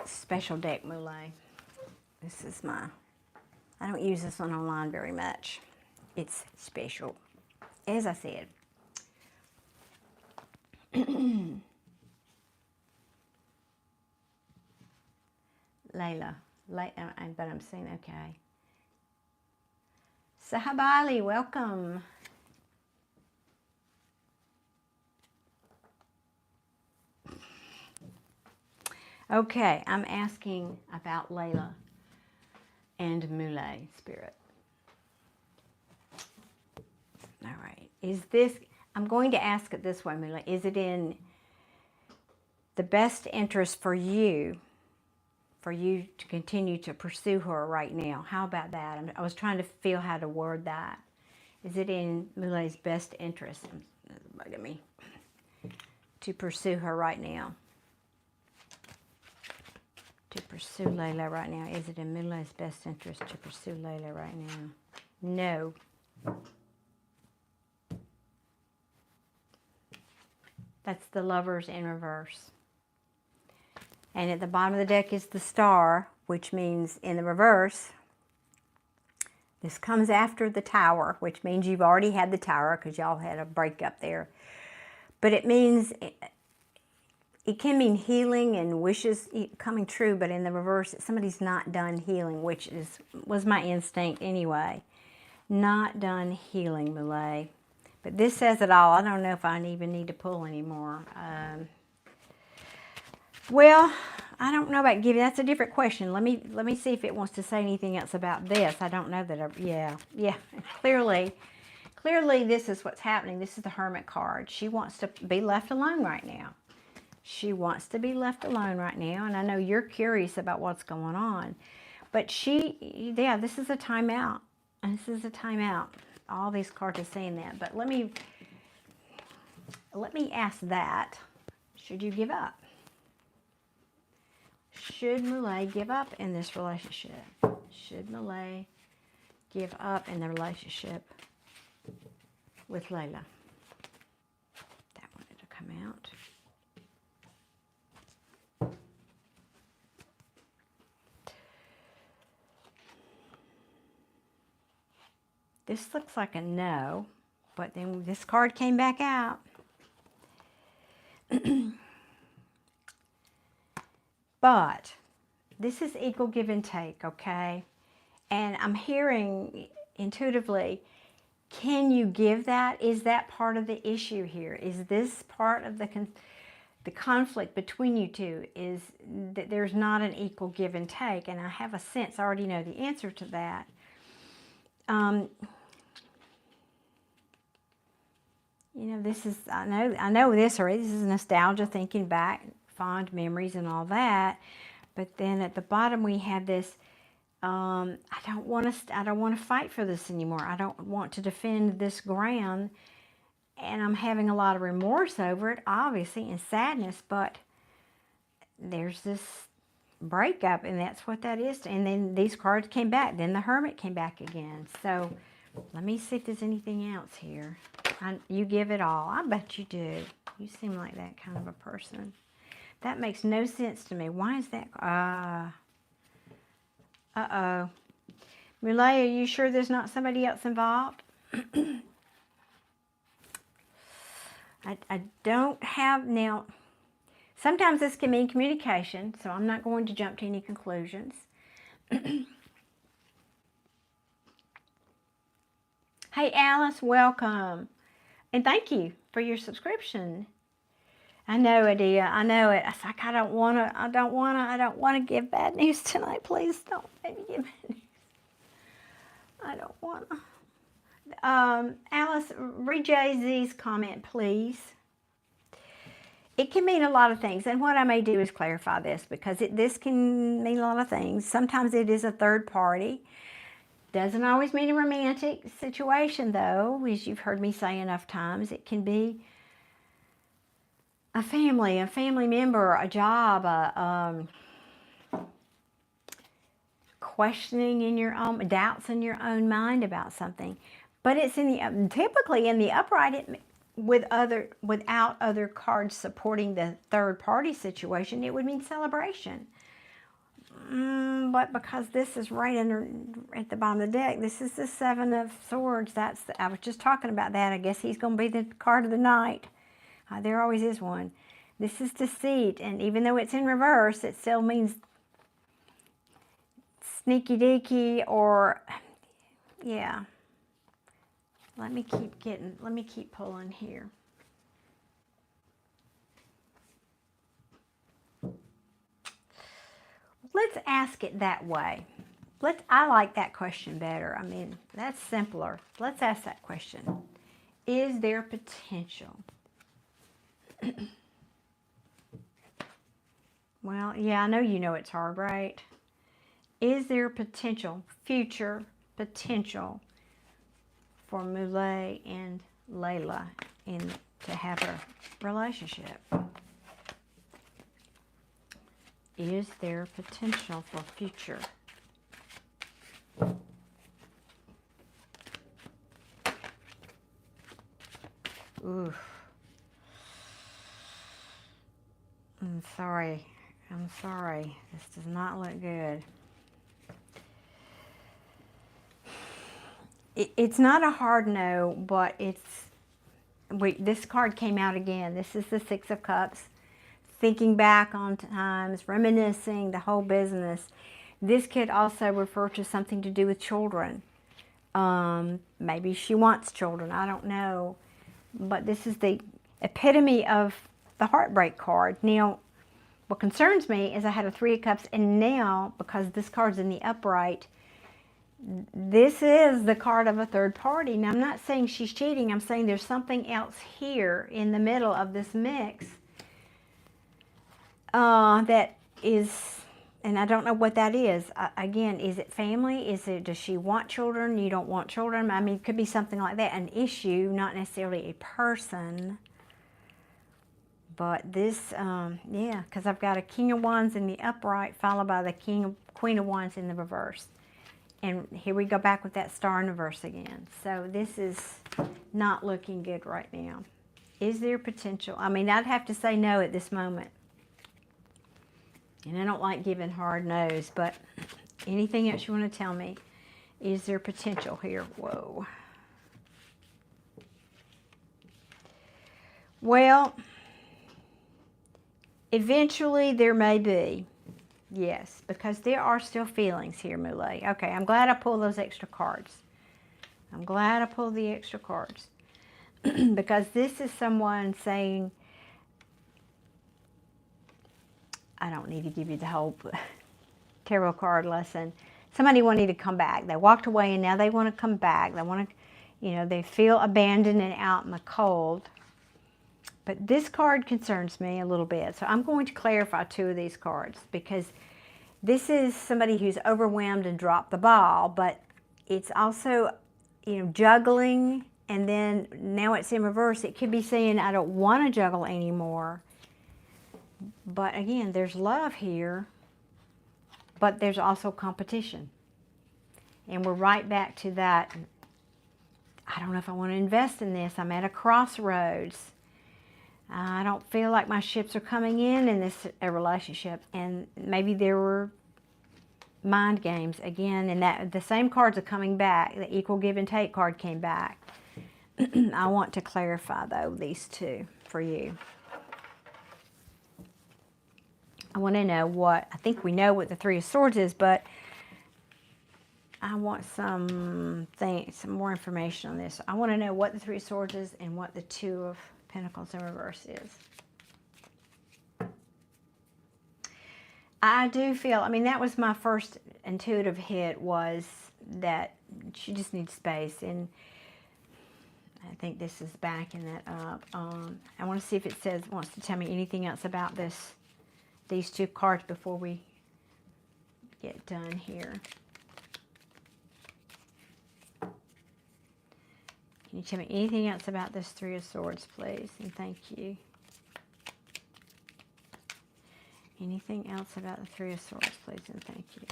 S1: special deck, Muley. This is I don't use this one online very much. It's special, as I said. Layla, but I'm saying okay. Sahabali, welcome. Okay, I'm asking about Layla and Muley, Spirit. All right, I'm going to ask it this way, Muley. Is it in the best interest for you to continue to pursue her right now? How about that? I was trying to feel how to word that. Is it in Muley's best interest, bugging me, to pursue her right now? To pursue Layla right now. Is it in Muley's best interest to pursue Layla right now? No. That's the Lovers in reverse. And at the bottom of the deck is the Star, which means in the reverse, this comes after the Tower, which means you've already had the Tower because y'all had a breakup there. But it means, it can mean healing and wishes coming true, but in the reverse, somebody's not done healing, which was my instinct anyway. Not done healing, Muley. But this says it all. I don't know if I even need to pull anymore. Well, I don't know about giving. That's a different question. Let me see if it wants to say anything else about this. I don't know that. Yeah. Clearly, this is what's happening. This is the Hermit card. She wants to be left alone right now. She wants to be left alone right now, and I know you're curious about what's going on. But this is a timeout. This is a timeout. All these cards are saying that. But let me ask that. Should you give up? Should Muley give up in this relationship? Should Muley give up in the relationship with Layla? That wanted to come out. This looks like a no, but then this card came back out. But this is equal give and take, okay? And I'm hearing intuitively, can you give that? Is that part of the issue here? Is this part of the the conflict between you two is that there's not an equal give and take, and I have a sense, I already know the answer to that. You know, this is, I know this already, this is nostalgia, thinking back, fond memories and all that. But then at the bottom we have this, I don't want to fight for this anymore. I don't want to defend this ground. And I'm having a lot of remorse over it, obviously, and sadness, but there's this breakup, and that's what that is. And then these cards came back. Then the Hermit came back again. So let me see if there's anything else here. You give it all. I bet you do. You seem like that kind of a person. That makes no sense to me. Why is that? Uh-oh. Muley, are you sure there's not somebody else involved? I don't have, now, sometimes this can mean communication, so I'm not going to jump to any conclusions. Hey, Alice, welcome. And thank you for your subscription. I know, Adia, I know it. It's like, I don't want to give bad news tonight. Please don't maybe give bad news. I don't want to. Alice, read Jay-Z's comment, please. It can mean a lot of things, and what I may do is clarify this, because this can mean a lot of things. Sometimes it is a third party. Doesn't always mean a romantic situation, though, as you've heard me say enough times. It can be a family member, a job, questioning in your own, doubts in your own mind about something. But it's in the, typically in the upright, without other cards supporting the third party situation, it would mean celebration. But because this is right under at the bottom of the deck, this is the Seven of Swords. I was just talking about that. I guess he's going to be the card of the night. There always is one. This is deceit, and even though it's in reverse, it still means sneaky deaky, or yeah. Let me keep pulling here. Let's ask it that way. I like that question better. I mean, that's simpler. Let's ask that question. Is there potential? Well, yeah, I know you know it's hard, right? Is there potential, future potential, for Muley and Layla to have a relationship? Is there potential for future? Ooh. I'm sorry. This does not look good. It's not a hard no, but this card came out again. This is the Six of Cups. Thinking back on times, reminiscing, the whole business. This could also refer to something to do with children. Maybe she wants children, I don't know. But this is the epitome of the heartbreak card. Now, what concerns me is I had a Three of Cups, and now, because this card's in the upright, this is the card of a third party. Now, I'm not saying she's cheating. I'm saying there's something else here in the middle of this mix that is, and I don't know what that is. Again, is it family? Does she want children? You don't want children? I mean, it could be something like that. An issue, not necessarily a person. But this, yeah, because I've got a King of Wands in the upright, followed by the Queen of Wands in the reverse. And here we go back with that star in reverse again. So this is not looking good right now. Is there potential? I mean, I'd have to say no at this moment. And I don't like giving hard no's, but anything else you want to tell me? Is there potential here? Whoa. Well, eventually there may be. Yes, because there are still feelings here, Muley. Okay, I'm glad I pulled those extra cards. I'm glad I pulled the extra cards. Because this is someone saying, I don't need to give you the whole tarot card lesson. Somebody wanted to come back. They walked away and now they want to come back. They want to, you know, they feel abandoned and out in the cold. But this card concerns me a little bit. So I'm going to clarify 2 of these cards because this is somebody who's overwhelmed and dropped the ball, but it's also, you know, juggling, and then now it's in reverse. It could be saying, I don't want to juggle anymore. But again, there's love here, but there's also competition. And we're right back to that. I don't know if I want to invest in this. I'm at a crossroads. I don't feel like my ships are coming in this relationship. And maybe there were mind games again, and that the same cards are coming back. The equal give and take card came back. I want to clarify, though, these 2 for you. I want to know what, I think we know what the 3 of Swords is, but I want some more information on this. I want to know what the 3 of Swords is and what the 2 of Pentacles in reverse is. I do feel, I mean, that was my first intuitive hit, was that she just needs space, and I think this is backing that up. I want to see if it wants to tell me anything else about these 2 cards before we get done here. Can you tell me anything else about this 3 of Swords, please? And thank you. Anything else about the 3 of Swords, please? And thank you.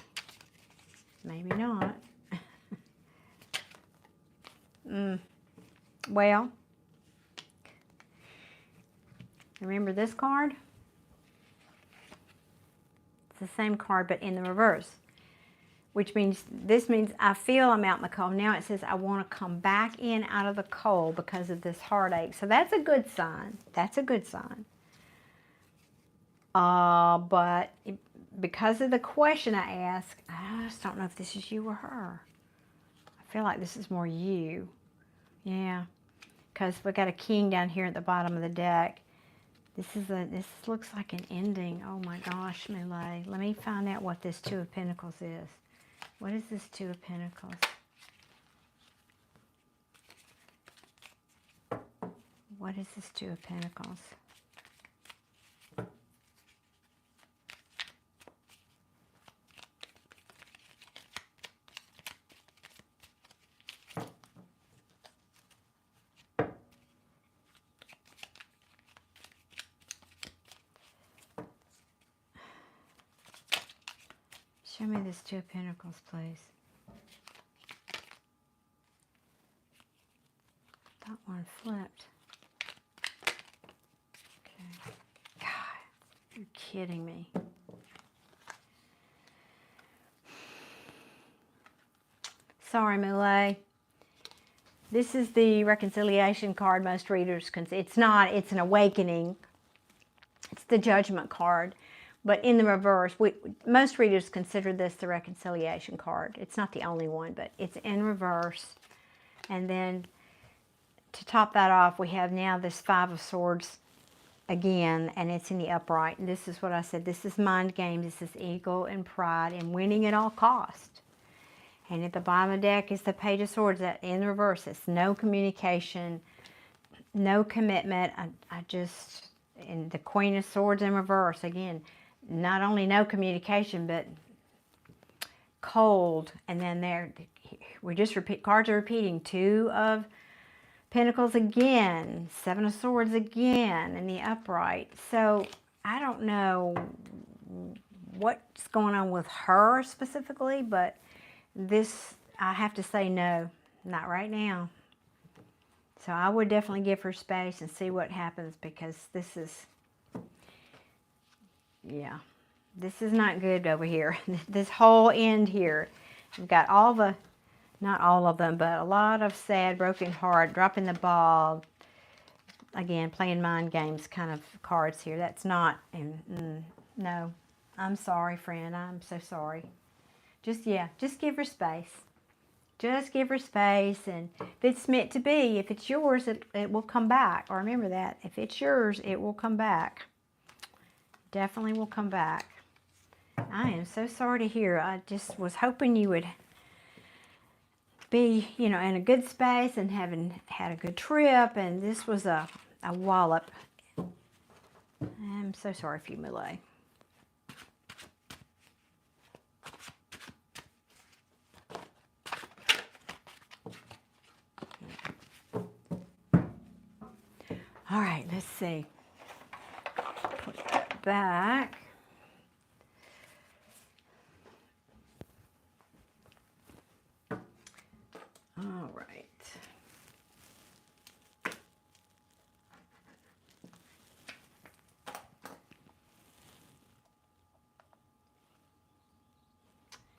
S1: Maybe not. Well, remember this card? It's the same card, but in the reverse. Which means, this means I feel I'm out in the cold. Now it says I want to come back in out of the cold because of this heartache. So that's a good sign. That's a good sign. But because of the question I ask, I just don't know if this is you or her. I feel like this is more you. Yeah. Because we got a king down here at the bottom of the deck. This looks like an ending. Oh my gosh, Millet. Let me find out what this 2 of Pentacles is. What is this 2 of Pentacles? What is this 2 of Pentacles? Show me this 2 of Pentacles, please. That one flipped. Okay. God, you're kidding me. Sorry, Millet. This is the reconciliation card most readers can see. It's not, it's an awakening. It's the judgment card. But in the reverse, most readers consider this the reconciliation card. It's not the only one, but it's in reverse. And then to top that off, we have now this 5 of Swords again, and it's in the upright. And this is what I said. This is mind games. This is ego and pride and winning at all cost. And at the bottom of the deck is the Page of Swords. That in reverse, it's no communication, no commitment. And the Queen of Swords in reverse again. Not only no communication, but cold. And then cards are repeating. 2 of Pentacles again. 7 of Swords again in the upright. So I don't know what's going on with her specifically, but this, I have to say no, not right now. So I would definitely give her space and see what happens, because this is, yeah, this is not good over here. This whole end here, we've got all the, not all of them, but a lot of sad, broken heart, dropping the ball. Again, playing mind games kind of cards here. That's not, no, I'm sorry, friend. I'm so sorry. Just give her space. Just give her space, and if it's meant to be, if it's yours, it will come back. Or remember that. If it's yours, it will come back. Definitely will come back. I am so sorry to hear. I just was hoping you would be, you know, in a good space and having had a good trip, and this was a wallop. I'm so sorry for you, Millie. All right, let's see. Put that back. All right.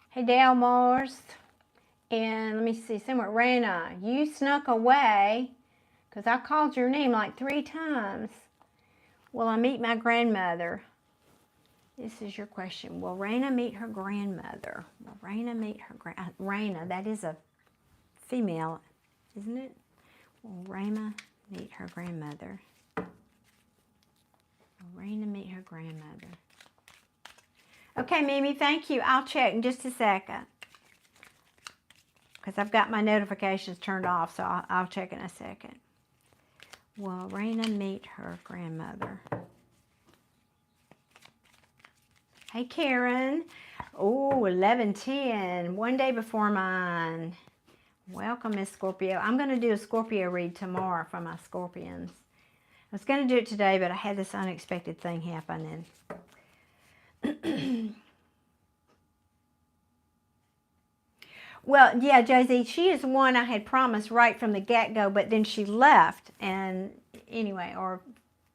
S1: Hey, Dale Mars. And let me see, somewhere, Rana, you snuck away because I called your name like 3 times. Will I meet my grandmother? This is your question. Will Raina meet her grandmother? Will Raina meet her Raina, that is a female, isn't it? Will Raina meet her grandmother? Will Raina meet her grandmother? Okay, Mimi, thank you. I'll check in just a second. Because I've got my notifications turned off, so I'll check in a second. Will Raina meet her grandmother? Hey, Karen. Oh, 11:10, one day before mine. Welcome, Miss Scorpio. I'm going to do a Scorpio read tomorrow for my Scorpions. I was going to do it today, but I had this unexpected thing happen. Well, yeah, Jay-Z, she is one I had promised right from the get-go, but then she left, and anyway, or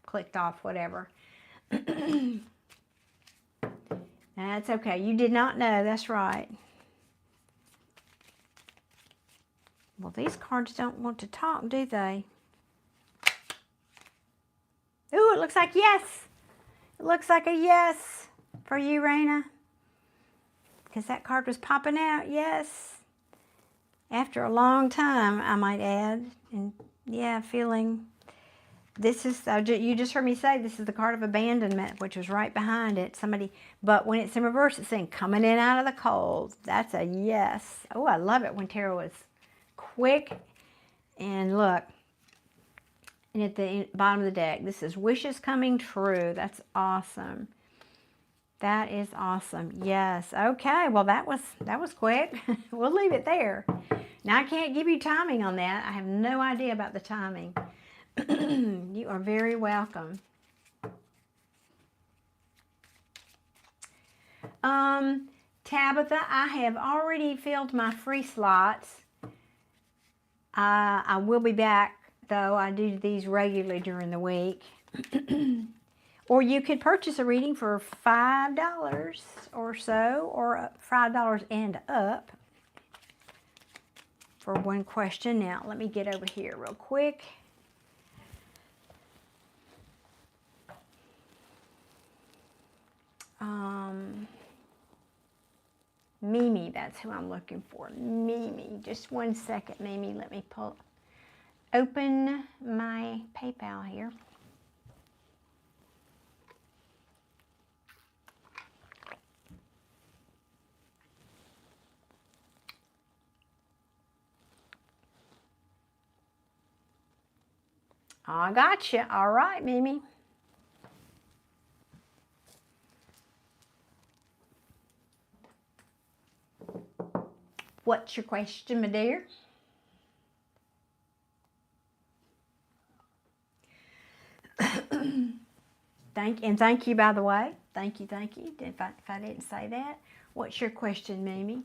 S1: clicked off, whatever. That's okay. You did not know. That's right. Well, these cards don't want to talk, do they? Ooh, it looks like yes. It looks like a yes for you, Raina. Because that card was popping out. Yes. After a long time, I might add. And yeah, feeling this is, you just heard me say this is the card of abandonment, which was right behind it. Somebody, but when it's in reverse, it's saying coming in out of the cold. That's a yes. Oh, I love it when tarot is quick. And look, and at the bottom of the deck, this is wishes coming true. That's awesome. That is awesome. Yes. Okay. Well, that was quick. We'll leave it there. Now, I can't give you timing on that. I have no idea about the timing. You are very welcome. Tabitha, I have already filled my free slots. I will be back, though. I do these regularly during the week. Or you could purchase a reading for $5 or so, or $5 and up for one question. Now, let me get over here real quick. Mimi, that's who I'm looking for. Mimi, just one second, Mimi. Let me open my PayPal here. I got you. All right, Mimi. What's your question, my dear? Thank you, by the way. Thank you. If I didn't say that. What's your question, Mimi?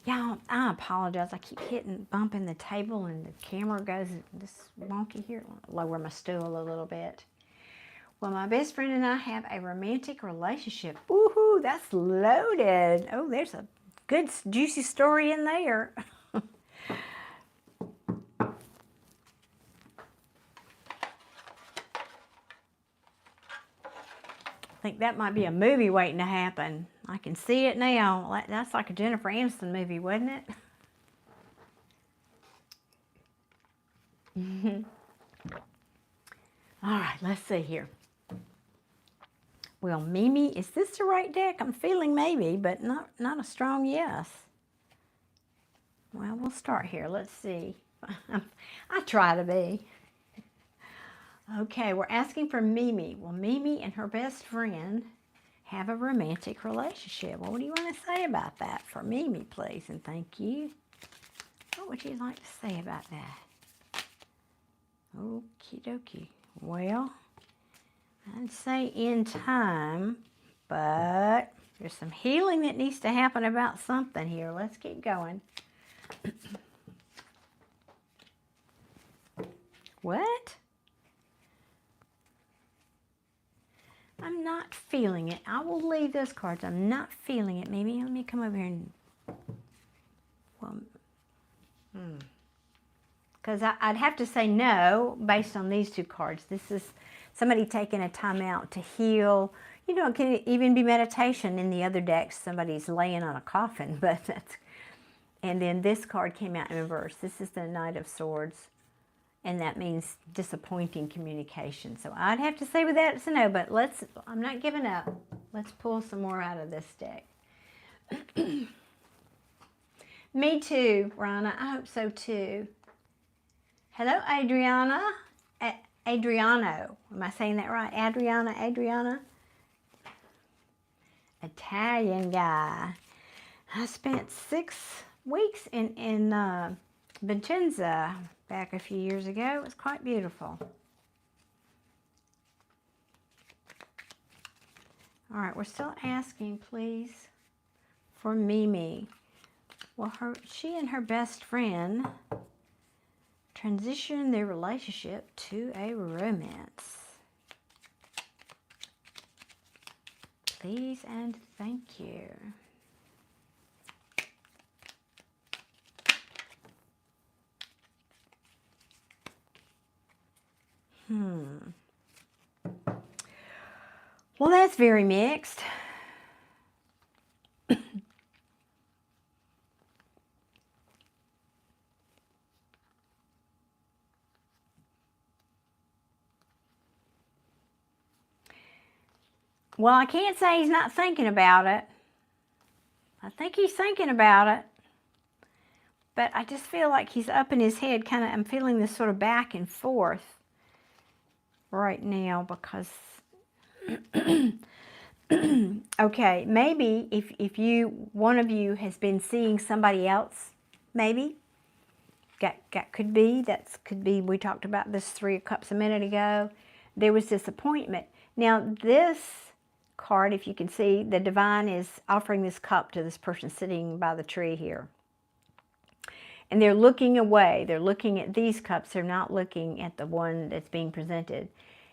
S1: Y'all, I apologize. I keep bumping the table, and the camera goes this wonky here. I'll lower my stool a little bit. Well, my best friend and I have a romantic relationship. Woohoo, that's loaded. Oh, there's a good, juicy story in there. I think that might be a movie waiting to happen. I can see it now. That's like a Jennifer Aniston movie, wasn't it? All right, let's see here. Well, Mimi, is this the right deck? I'm feeling maybe, but not a strong yes. Well, we'll start here. Let's see. I try to be. Okay, we're asking for Mimi. Will Mimi and her best friend have a romantic relationship? Well, what do you want to say about that for Mimi, please? And thank you. What would you like to say about that? Okie dokie. Well, I'd say in time, but there's some healing that needs to happen about something here. Let's keep going. What? I'm not feeling it. I will leave those cards. I'm not feeling it. Maybe let me come over here and, well, because I'd have to say no based on these two cards. This is somebody taking a time out to heal. You know, it can even be meditation. In the other decks, somebody's laying on a coffin, but that's, and then this card came out in reverse. This is the Knight of Swords, and that means disappointing communication. So I'd have to say with that it's a no, but I'm not giving up. Let's pull some more out of this deck. Me too, Rana. I hope so too. Hello, Adriana. Adriano. Am I saying that right? Adriana? Italian guy. I spent 6 weeks in Vicenza back a few years ago. It was quite beautiful. All right, we're still asking, please, for Mimi. Well, she and her best friend transition their relationship to a romance. Please and thank you. Well, that's very mixed. Well, I can't say he's not thinking about it. I think he's thinking about it. But I just feel like he's up in his head, kind of, I'm feeling this sort of back and forth right now because, okay, maybe if one of you has been seeing somebody else, maybe, could be, we talked about this 3 of Cups a minute ago, there was disappointment. Now this card, if you can see, the Divine is offering this cup to this person sitting by the tree here. And they're looking away. They're looking at these cups. They're not looking at the one that's being presented.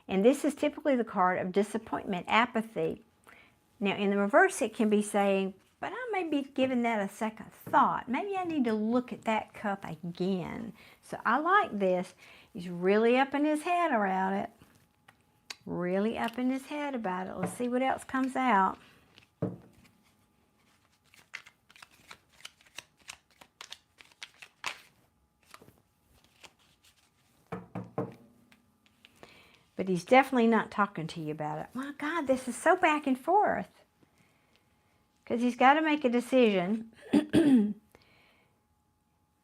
S1: And this is typically the card of disappointment, apathy. Now, in the reverse, it can be saying, but I may be giving that a second thought. Maybe I need to look at that cup again. So I like this. He's really up in his head around it. Really up in his head about it. Let's see what else comes out. But he's definitely not talking to you about it. My God, this is so back and forth. Because he's got to make a decision in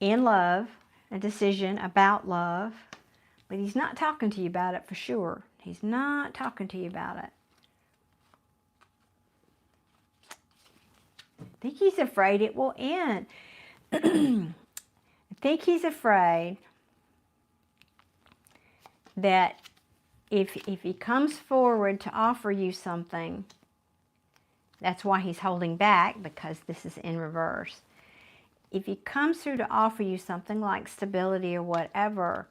S1: love, a decision about love. But he's not talking to you about it for sure. He's not talking to you about it. I think he's afraid it will end. I think he's afraid that if he comes forward to offer you something, that's why he's holding back, because this is in reverse. If he comes through to offer you something like stability or whatever,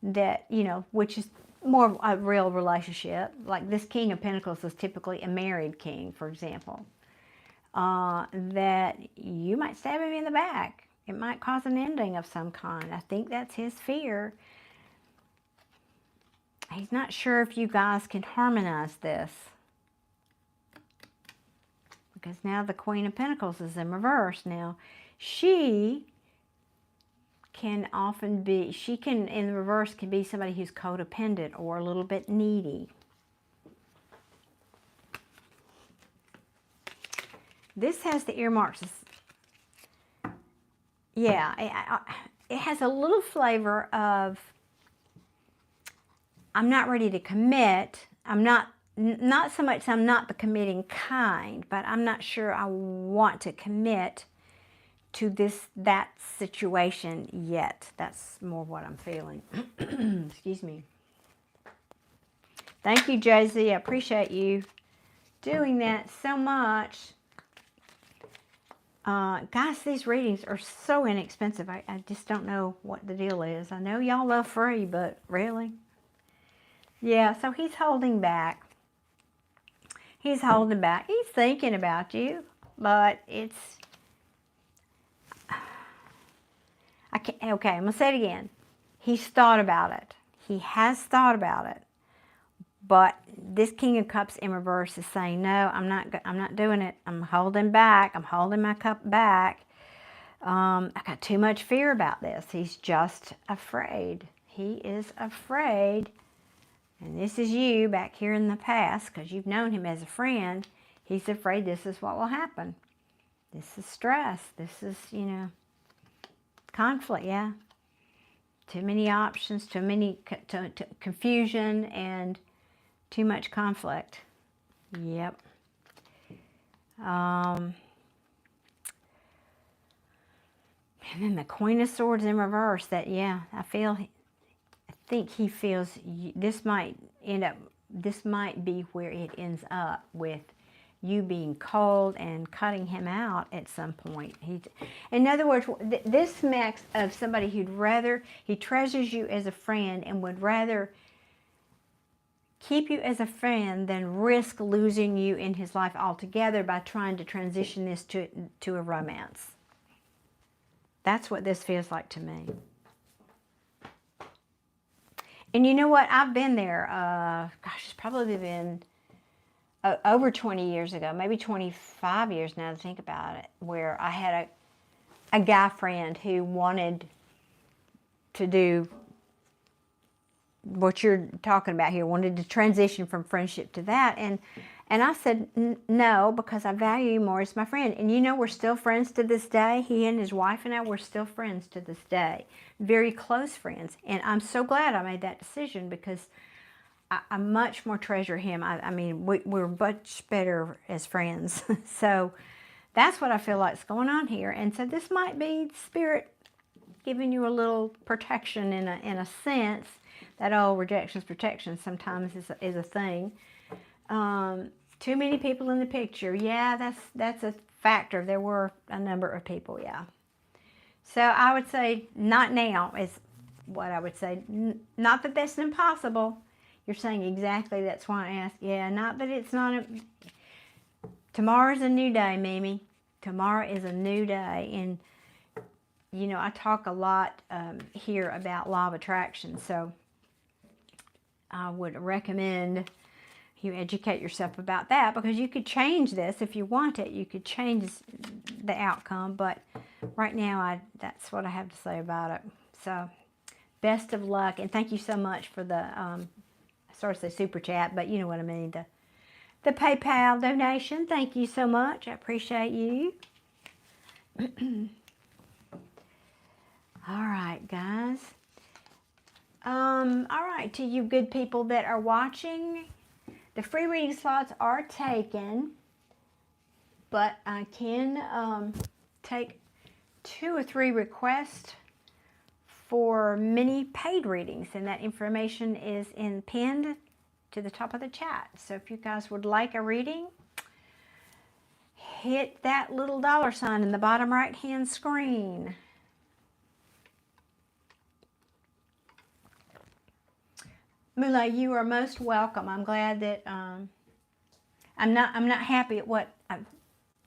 S1: that, you know, which is more a real relationship, like this King of Pentacles is typically a married king, for example, that you might stab him in the back. It might cause an ending of some kind. I think that's his fear. He's not sure if you guys can harmonize this. Because now the Queen of Pentacles is in reverse. Now, she can often be, she can, in the reverse, can be somebody who's codependent or a little bit needy. This has the earmarks. Yeah, it has a little flavor of, I'm not ready to commit. I'm not so much I'm not the committing kind, but I'm not sure I want to commit to that situation yet. That's more what I'm feeling. Excuse me. Thank you, Josie. I appreciate you doing that so much. Guys, these readings are so inexpensive. I just don't know what the deal is. I know y'all love free, but really? Yeah, so he's holding back. He's holding back. He's thinking about you, but it's... Okay, I'm going to say it again. He's thought about it. He has thought about it. But this King of Cups in reverse is saying, no, I'm not doing it. I'm holding back. I'm holding my cup back. I got too much fear about this. He's just afraid. He is afraid. And this is you back here in the past, because you've known him as a friend. He's afraid this is what will happen. This is stress. This is, you know, conflict, yeah. Too many options, too many confusion, and too much conflict. Yep. And then the Queen of Swords in reverse. That, yeah, I think he feels this might be where it ends up, with you being cold and cutting him out at some point. In other words, this smacks of somebody he treasures you as a friend and would rather keep you as a friend than risk losing you in his life altogether by trying to transition this to a romance. That's what this feels like to me. And you know what? I've been there, gosh, it's probably been over 20 years ago, maybe 25 years now to think about it, where I had a guy friend who wanted to do what you're talking about here, wanted to transition from friendship to that. And I said, no, because I value you more as my friend. And you know, we're still friends to this day. He and his wife and I, we're still friends to this day. Very close friends. And I'm so glad I made that decision, because I much more treasure him. I mean, we're much better as friends. So that's what I feel like is going on here. And so this might be Spirit giving you a little protection in a sense. That old rejection's protection sometimes is a thing. Too many people in the picture. Yeah, that's a factor. There were a number of people, yeah. So I would say not now is what I would say. Not that that's impossible. You're saying exactly, that's why I asked. Yeah, not that it's not. Tomorrow's a new day, Mimi. Tomorrow is a new day. And, you know, I talk a lot here about law of attraction. So I would recommend you educate yourself about that, because you could change this if you want it. You could change the outcome. But right now, that's what I have to say about it. So best of luck. And thank you so much for the... I started to say super chat, but you know what I mean, the PayPal donation. Thank you so much. I appreciate you. All right, guys. All right, to you good people that are watching, the free reading slots are taken, but I can take 2 or 3 requests for mini paid readings, and that information is pinned to the top of the chat. So if you guys would like a reading, hit that little $sign in the bottom right hand screen. Mula, you are most welcome. I'm glad that I'm not happy at what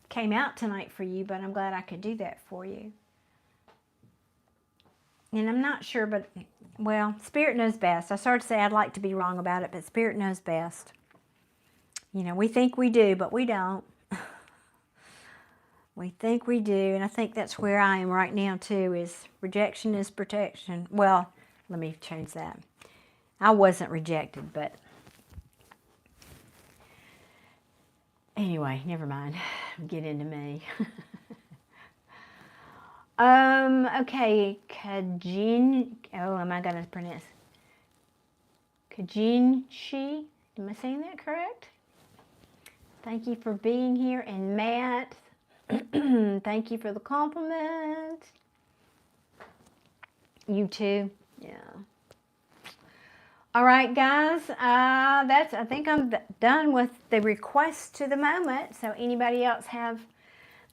S1: came out tonight for you, but I'm glad I could do that for you. And I'm not sure, but, well, Spirit knows best. I started to say I'd like to be wrong about it, but Spirit knows best. You know, we think we do, but we don't. We think we do, and I think that's where I am right now too, is rejection is protection. Well, let me change that. I wasn't rejected, but anyway, never mind. Get into me. Okay, am I going to pronounce Kajinshi? Am I saying that correct? Thank you for being here. And Matt, thank you for the compliment. You too. Yeah. All right, guys. I think I'm done with the requests to the moment. So anybody else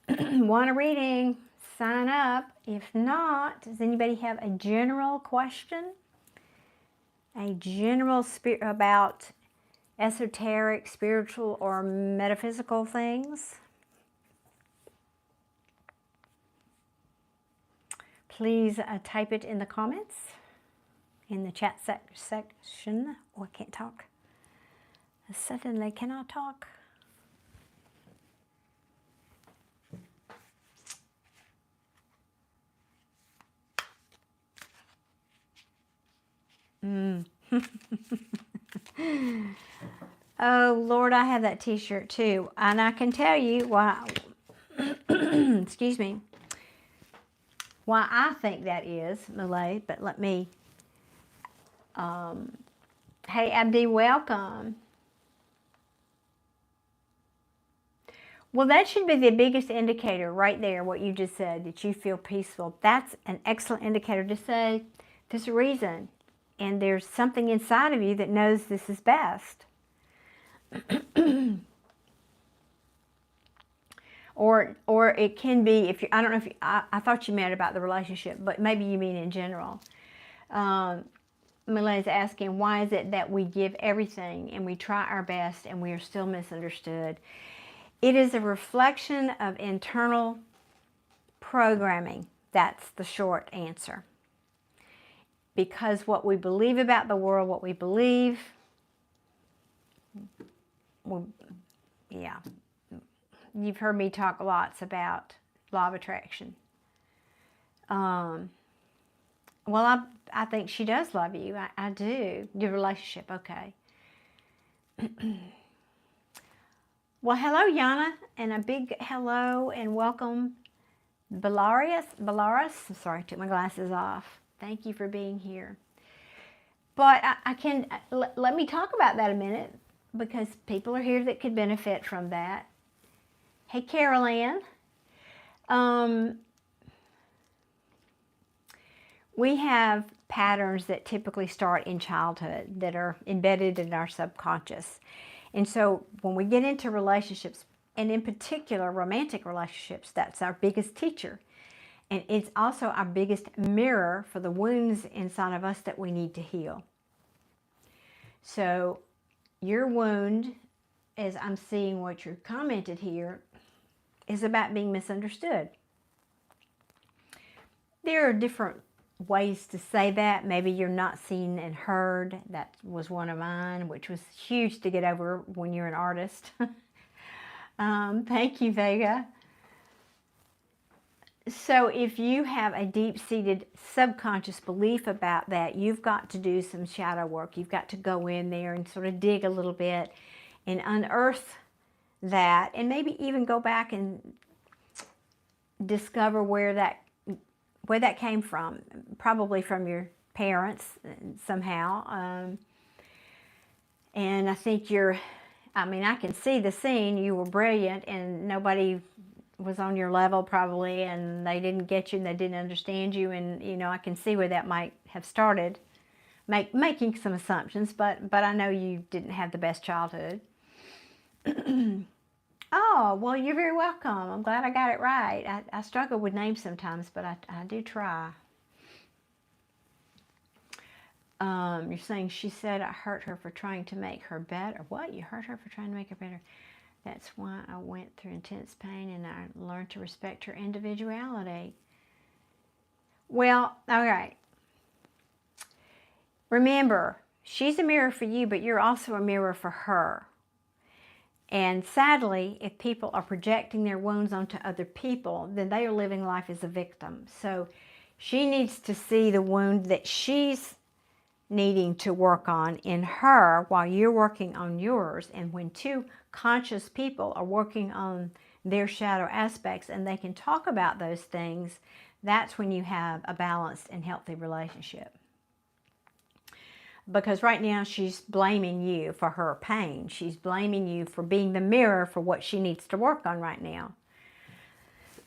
S1: want a reading? Sign up. If not, does anybody have a general question? A general about esoteric, spiritual, or metaphysical things? Please type it in the comments, in the chat section. Oh, I can't talk. I suddenly cannot talk. Oh, Lord, I have that t-shirt too. And I can tell you why, excuse me, why I think that is, Malay, but let me, hey, Abdi, welcome. Well, that should be the biggest indicator right there, what you just said, that you feel peaceful. That's an excellent indicator to say there's a reason. And there's something inside of you that knows this is best. or it can be, if you, I don't know if you, I thought you meant about the relationship, but maybe you mean in general. Milay's asking, why is it that we give everything and we try our best and we are still misunderstood? It is a reflection of internal programming. That's the short answer. Because what we believe about the world, what we believe, yeah, you've heard me talk lots about law of attraction. Well, I think she does love you. I do. Your relationship, okay. Well, hello, Yana, and a big hello and welcome, Belarus. I'm sorry, I took my glasses off. Thank you for being here. But let me talk about that a minute, because people are here that could benefit from that. Hey, Carol Ann. We have patterns that typically start in childhood that are embedded in our subconscious. And so when we get into relationships, and in particular romantic relationships, that's our biggest teacher. And it's also our biggest mirror for the wounds inside of us that we need to heal. So your wound, as I'm seeing what you commented here, is about being misunderstood. There are different ways to say that. Maybe you're not seen and heard. That was one of mine, which was huge to get over when you're an artist. Thank you, Vega. So if you have a deep-seated subconscious belief about that, you've got to do some shadow work. You've got to go in there and sort of dig a little bit and unearth that, and maybe even go back and discover where that came from. Probably from your parents somehow. And I think I can see the scene. You were brilliant and nobody was on your level probably, and they didn't get you and they didn't understand you, and I can see where that might have started, making some assumptions, but I know you didn't have the best childhood. Oh, well, you're very welcome. I'm glad I got it right. I struggle with names sometimes, but I do try. You're saying she said I hurt her for trying to make her better. What? You hurt her for trying to make her better? That's why I went through intense pain and I learned to respect her individuality. Well, all right. Remember, she's a mirror for you, but you're also a mirror for her. And sadly, if people are projecting their wounds onto other people, then they are living life as a victim. So she needs to see the wound that she's needing to work on in her while you're working on yours. And when two conscious people are working on their shadow aspects and they can talk about those things, that's when you have a balanced and healthy relationship. Because right now she's blaming you for her pain. She's blaming you for being the mirror for what she needs to work on right now.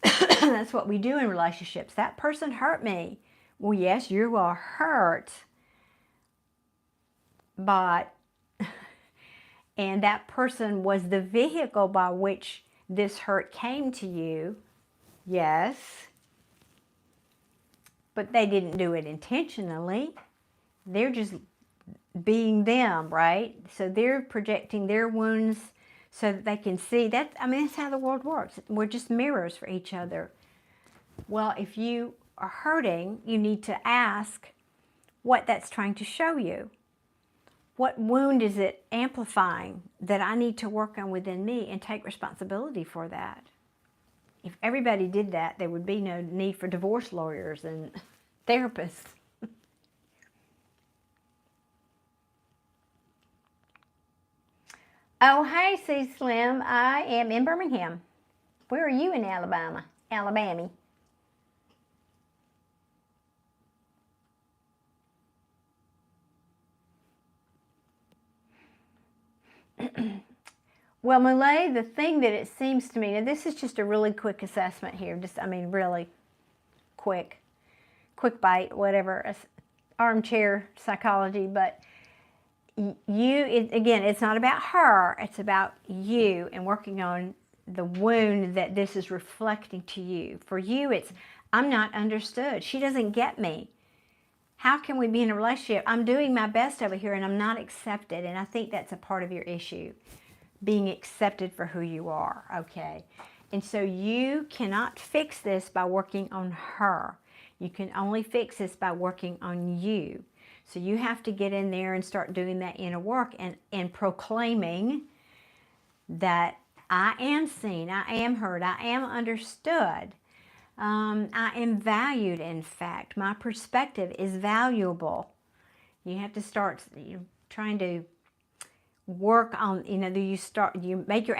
S1: That's what we do in relationships. That person hurt me. Well, yes, you are hurt, but and that person was the vehicle by which this hurt came to you. Yes, but they didn't do it intentionally. They're just being them, right? So they're projecting their wounds so that they can see that. I mean, that's how the world works. We're just mirrors for each other. Well, if you are hurting, you need to ask what that's trying to show you. What wound is it amplifying that I need to work on within me, and take responsibility for that? If everybody did that, there would be no need for divorce lawyers and therapists. Oh, hey, C. Slim. I am in Birmingham. Where are you in Alabama? Alabama. Well, Malay, the thing that it seems to me, now this is just a really quick assessment here, really quick bite, whatever, armchair psychology, but again, it's not about her, it's about you and working on the wound that this is reflecting to you. For you, it's, I'm not understood. She doesn't get me. How can we be in a relationship? I'm doing my best over here and I'm not accepted. And I think that's a part of your issue, being accepted for who you are, okay? And so you cannot fix this by working on her. You can only fix this by working on you. So you have to get in there and start doing that inner work and proclaiming that I am seen, I am heard, I am understood. I am valued, in fact. My perspective is valuable. You have to start trying to work on, you make your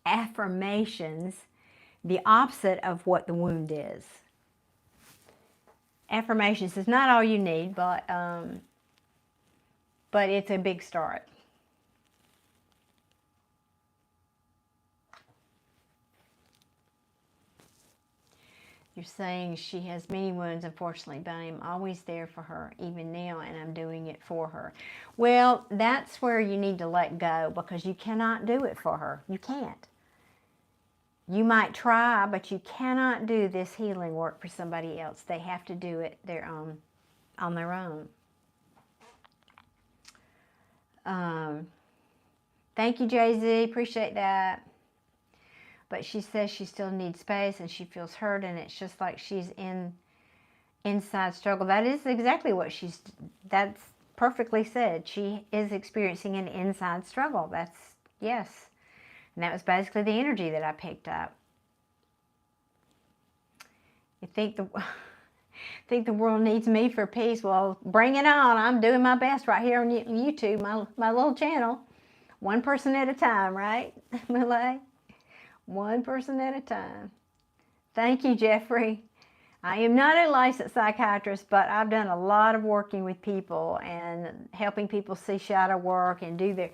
S1: affirmations the opposite of what the wound is. Affirmations is not all you need, but it's a big start. You're saying she has many wounds, unfortunately, but I'm always there for her, even now, and I'm doing it for her. Well, that's where you need to let go, because you cannot do it for her. You can't. You might try, but you cannot do this healing work for somebody else. They have to do it on their own. Thank you, Jay-Z. Appreciate that. But she says she still needs space and she feels hurt, and it's just like she's inside struggle. That is exactly what that's perfectly said. She is experiencing an inside struggle. Yes. And that was basically the energy that I picked up. You think the world needs me for peace? Well, bring it on. I'm doing my best right here on YouTube, my little channel. One person at a time, right, Malay? One person at a time. Thank you, Jeffrey. I am not a licensed psychiatrist, but I've done a lot of working with people and helping people see shadow work and do their...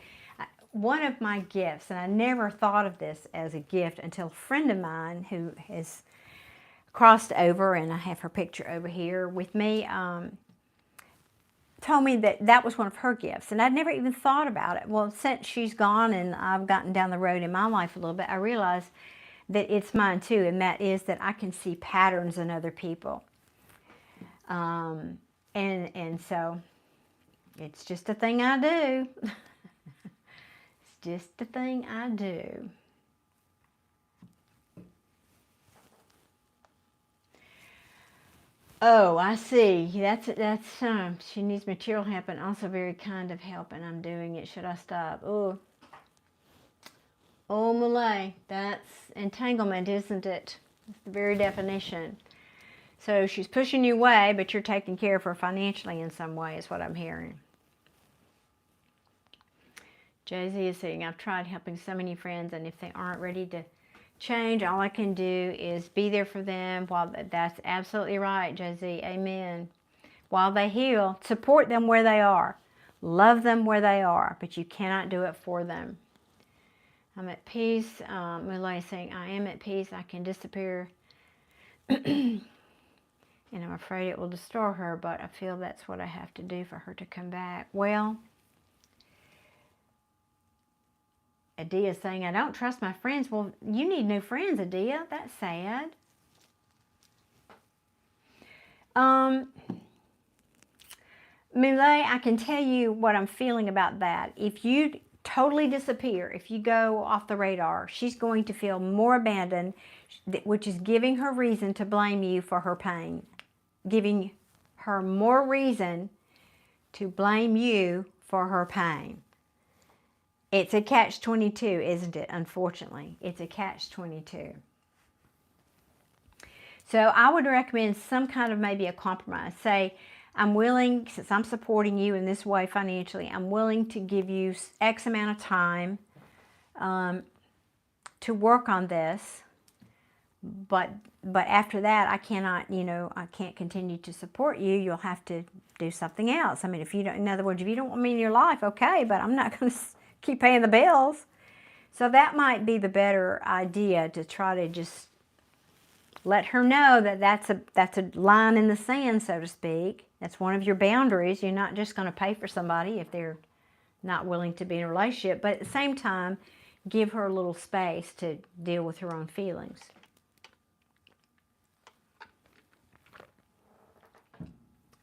S1: One of my gifts, and I never thought of this as a gift until a friend of mine who has crossed over, and I have her picture over here with me, told me that was one of her gifts, and I'd never even thought about it. Well, since she's gone and I've gotten down the road in my life a little bit, I realized that it's mine too, and that is that I can see patterns in other people. And so it's just a thing I do. It's just a thing I do. Oh, I see. That's she needs material help and also very kind of help, and I'm doing it. Should I stop? Oh, Oh, Malay, that's entanglement, isn't it? That's the very definition. So she's pushing you away, but you're taking care of her financially in some way, is what I'm hearing. Jay-Z is saying, I've tried helping so many friends, and if they aren't ready to change, all I can do is be there for them. While that's absolutely right, Jay-Z. Amen. While they heal, support them where they are. Love them where they are, but you cannot do it for them. I'm at peace. Mulay is saying, I am at peace. I can disappear. And I'm afraid it will destroy her, but I feel that's what I have to do for her to come back. Well, Adia is saying, I don't trust my friends. Well, you need new friends, Adia. That's sad. Mulay, I can tell you what I'm feeling about that. If you totally disappear, if you go off the radar, she's going to feel more abandoned, which is giving her reason to blame you for her pain. Giving her more reason to blame you for her pain. It's a catch-22, isn't it? Unfortunately, it's a catch-22. So I would recommend some kind of maybe a compromise. Say, I'm willing, since I'm supporting you in this way financially, I'm willing to give you X amount of time to work on this. But after that, I cannot, I can't continue to support you. You'll have to do something else. I mean, if you don't, in other words, if you don't want me in your life, okay, but I'm not going to keep paying the bills. So that might be the better idea, to try to just let her know that that's a line in the sand, so to speak. That's one of your boundaries. You're not just going to pay for somebody if they're not willing to be in a relationship. But at the same time, give her a little space to deal with her own feelings.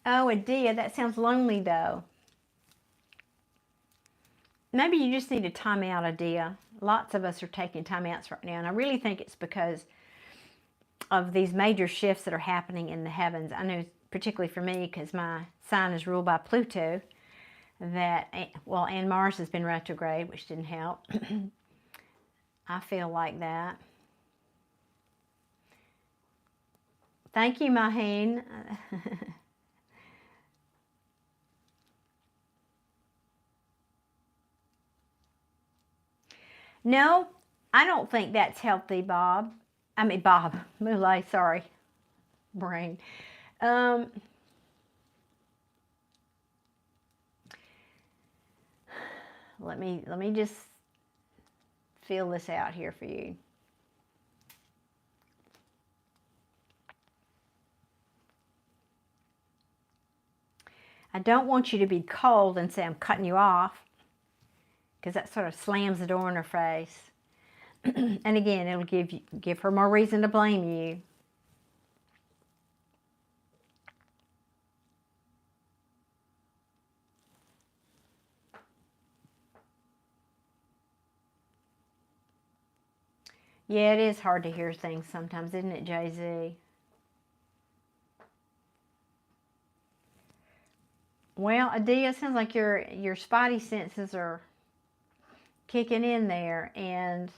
S1: Oh, Adia, that sounds lonely, though. Maybe you just need a timeout, Adia. Lots of us are taking timeouts right now, and I really think it's because of these major shifts that are happening in the heavens. I know, particularly for me, because my sign is ruled by Pluto, and Mars has been retrograde, which didn't help. I feel like that. Thank you, Maheen. No, I don't think that's healthy, Bob. Mulay, sorry. Brain. Let me just feel this out here for you. I don't want you to be cold and say I'm cutting you off, because that sort of slams the door in her face. And again, it'll give her more reason to blame you. Yeah, it is hard to hear things sometimes, isn't it, Jay-Z? Well, Adia, it sounds like your spidey senses are kicking in there, and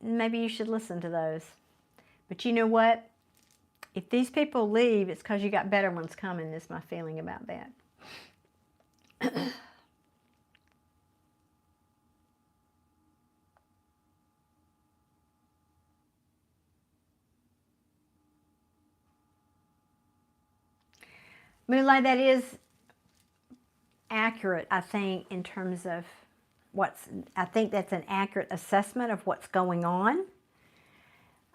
S1: maybe you should listen to those. But you know what? If these people leave, it's because you got better ones coming, is my feeling about that. Moonlight, that is accurate, I think, in terms of I think that's an accurate assessment of what's going on.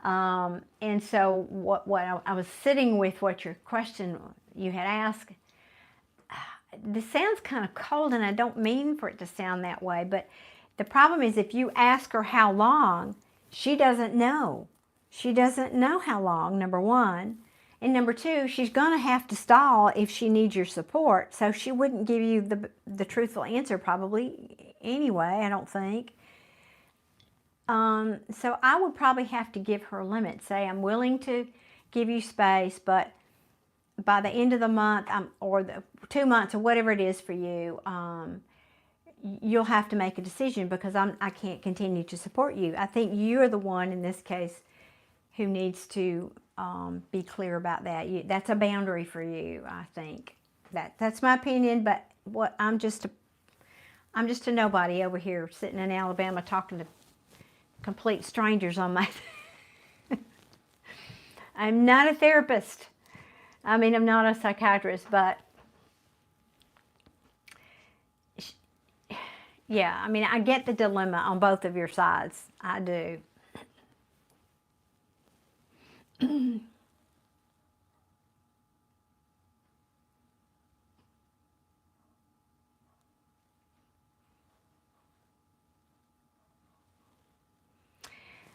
S1: And so what I was sitting with, what your question you had asked, this sounds kind of cold, and I don't mean for it to sound that way, but the problem is if you ask her how long, she doesn't know. She doesn't know how long, number one. And number two, she's going to have to stall if she needs your support. So she wouldn't give you the truthful answer probably anyway, I don't think. So I would probably have to give her a limit. Say, I'm willing to give you space, but by the end of the month, or the 2 months, or whatever it is for you, you'll have to make a decision, because I can't continue to support you. I think you're the one in this case who needs to be clear about that. That's a boundary for you, I think. That's my opinion, but I'm just a nobody over here sitting in Alabama talking to complete strangers on my... I'm not a therapist. I mean, I'm not a psychiatrist, but yeah, I mean, I get the dilemma on both of your sides. I do.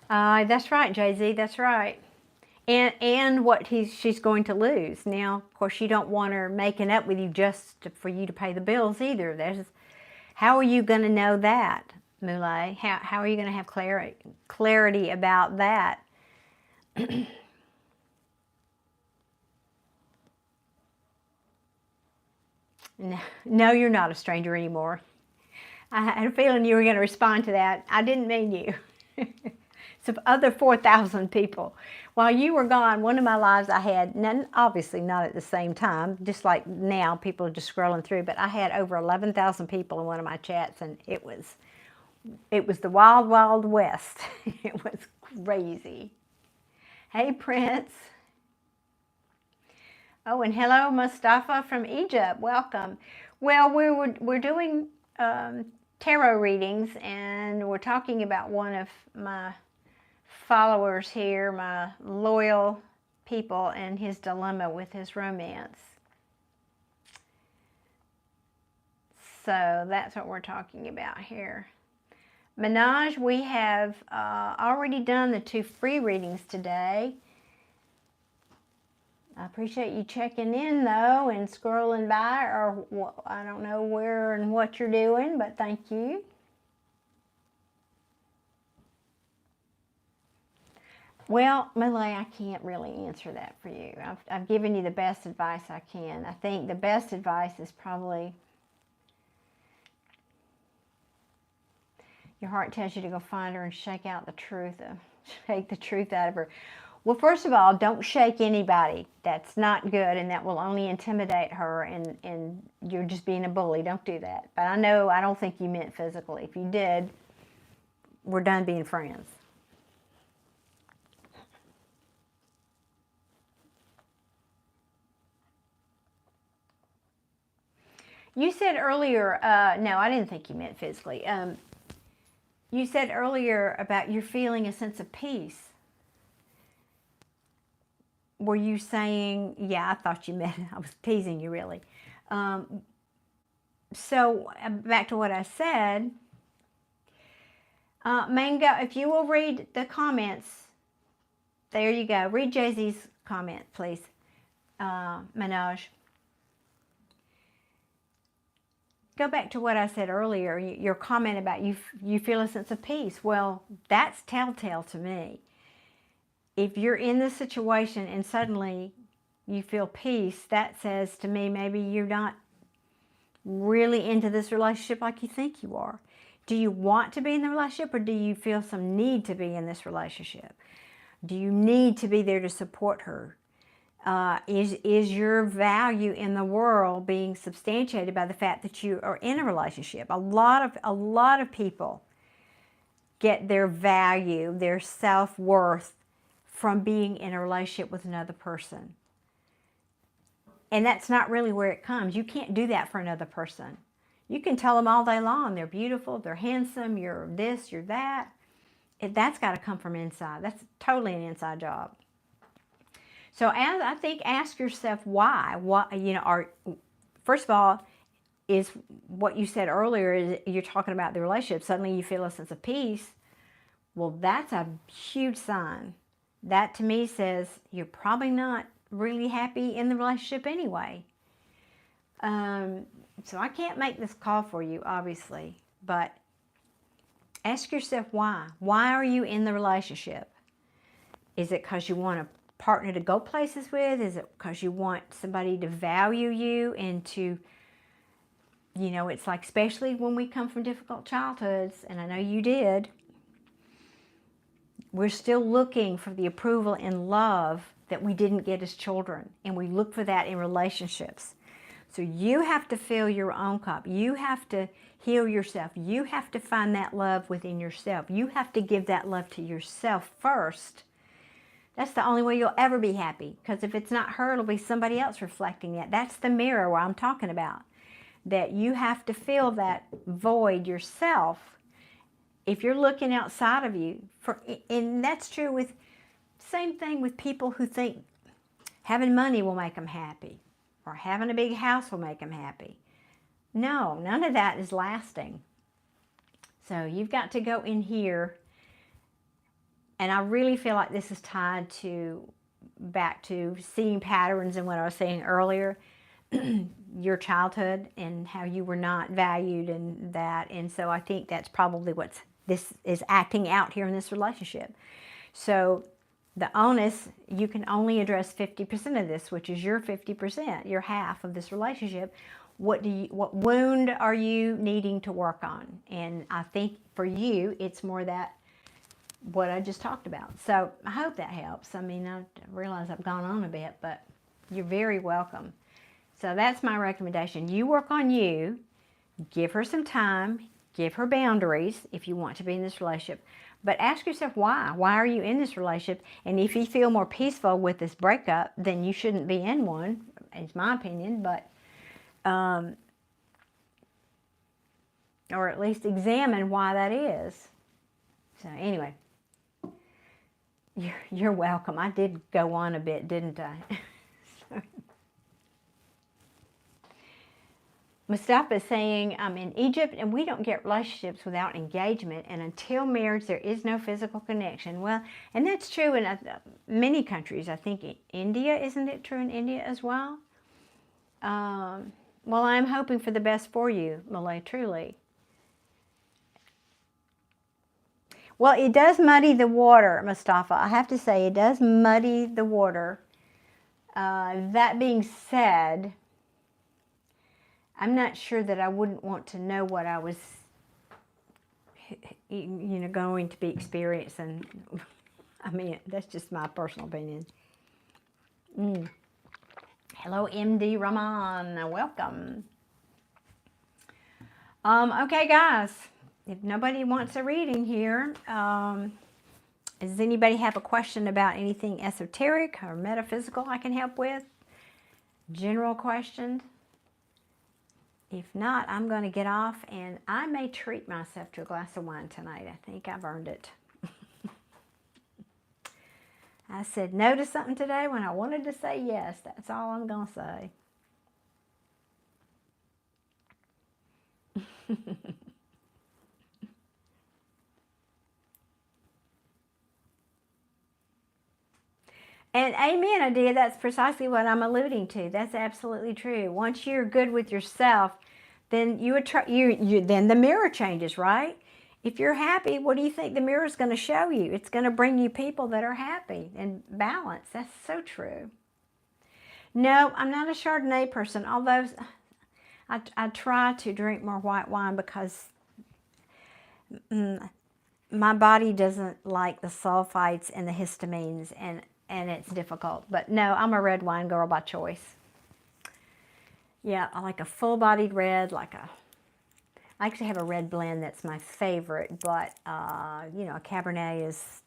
S1: That's right, Jay-Z, that's right. And what she's going to lose. Now, of course, you don't want her making up with you just for you to pay the bills either. How are you going to know that, Muley? How are you going to have clarity about that? No, you're not a stranger anymore. I had a feeling you were going to respond to that. I didn't mean you. Some other 4,000 people. While you were gone, one of my lives I had, obviously not at the same time, just like now, people are just scrolling through, but I had over 11,000 people in one of my chats, and it was the wild, wild west. It was crazy. Hey, Prince. Oh, and hello, Mustafa from Egypt. Welcome. Well, we're doing tarot readings, and we're talking about one of my followers here, my loyal people, and his dilemma with his romance. So that's what we're talking about here. Minaj, we have already done the 2 free readings today. I appreciate you checking in, though, and scrolling by, or I don't know where and what you're doing, but thank you. Well, Millie, I can't really answer that for you. I've given you the best advice I can. I think the best advice is probably your heart tells you to go find her and shake out the truth, shake the truth out of her. Well, first of all, don't shake anybody. That's not good, and that will only intimidate her, and you're just being a bully. Don't do that. But I don't think you meant physically. If you did, we're done being friends. You said earlier, no, I didn't think you meant physically. You said earlier about you feeling a sense of peace. Were you saying, yeah, I thought you meant, I was teasing you really. So back to what I said, Mango, if you will read the comments, there you go. Read Jay-Z's comment, please, Minaj. Go back to what I said earlier, your comment about you feel a sense of peace. Well, that's telltale to me. If you're in this situation and suddenly you feel peace, that says to me maybe you're not really into this relationship like you think you are. Do you want to be in the relationship, or do you feel some need to be in this relationship? Do you need to be there to support her? Is your value in the world being substantiated by the fact that you are in a relationship? A lot of people get their value, their self-worth from being in a relationship with another person. And that's not really where it comes. You can't do that for another person. You can tell them all day long they're beautiful, they're handsome, you're this, you're that. That's got to come from inside. That's totally an inside job. So I think ask yourself why. First of all, is what you said earlier, is you're talking about the relationship. Suddenly you feel a sense of peace. Well, that's a huge sign. That to me says you're probably not really happy in the relationship anyway. So I can't make this call for you, obviously, but ask yourself why. Why are you in the relationship? Is it because you want a partner to go places with? Is it because you want somebody to value you and to You know, it's like, especially when we come from difficult childhoods, and I know you did, we're still looking for the approval and love that we didn't get as children. And we look for that in relationships. So you have to fill your own cup. You have to heal yourself. You have to find that love within yourself. You have to give that love to yourself first. That's the only way you'll ever be happy. Because if it's not her, it'll be somebody else reflecting that. That's the mirror where I'm talking about. That you have to fill that void yourself. If you're looking outside of you, and that's true with, same thing with people who think having money will make them happy, or having a big house will make them happy. No, none of that is lasting. So you've got to go in here, and I really feel like this is tied to, back to seeing patterns in what I was saying earlier, your childhood and how you were not valued and that. And so I think that's probably what's this is acting out here in this relationship. So the onus, you can only address 50% of this, which is your 50%, your half of this relationship. What wound are you needing to work on? And I think for you, it's more that what I just talked about. So I hope that helps. I mean, I realize I've gone on a bit, but you're very welcome. So that's my recommendation. You work on you, give her some time, give her boundaries if you want to be in this relationship. But ask yourself why. Why are you in this relationship? And if you feel more peaceful with this breakup, then you shouldn't be in one, is my opinion. But, or at least examine why that is. So anyway, you're welcome. I did go on a bit, didn't I? Mustafa is saying, I'm in Egypt and we don't get relationships without engagement, and until marriage there is no physical connection. Well, and that's true in many countries. I think India, isn't it true in India as well? Well, I'm hoping for the best for you, Malay, truly. Well, it does muddy the water, Mustafa. I have to say, it does muddy the water. That being said, I'm not sure that I wouldn't want to know what I was, going to be experiencing. I mean, that's just my personal opinion. Hello, MD Rahman. Welcome. Okay, guys. If nobody wants a reading here, does anybody have a question about anything esoteric or metaphysical I can help with? General questions? If not, I'm going to get off, and I may treat myself to a glass of wine tonight. I think I've earned it. I said no to something today when I wanted to say yes. That's all I'm going to say. And amen, I did. That's precisely what I'm alluding to. That's absolutely true. Once you're good with yourself, then then the mirror changes, right? If you're happy, what do you think the mirror is going to show you? It's going to bring you people that are happy and balanced. That's so true. No, I'm not a Chardonnay person, although I try to drink more white wine because my body doesn't like the sulfites and the histamines, and it's difficult. But no, I'm a red wine girl by choice. Yeah, I like a full-bodied red, I actually have a red blend that's my favorite, but, a Cabernet is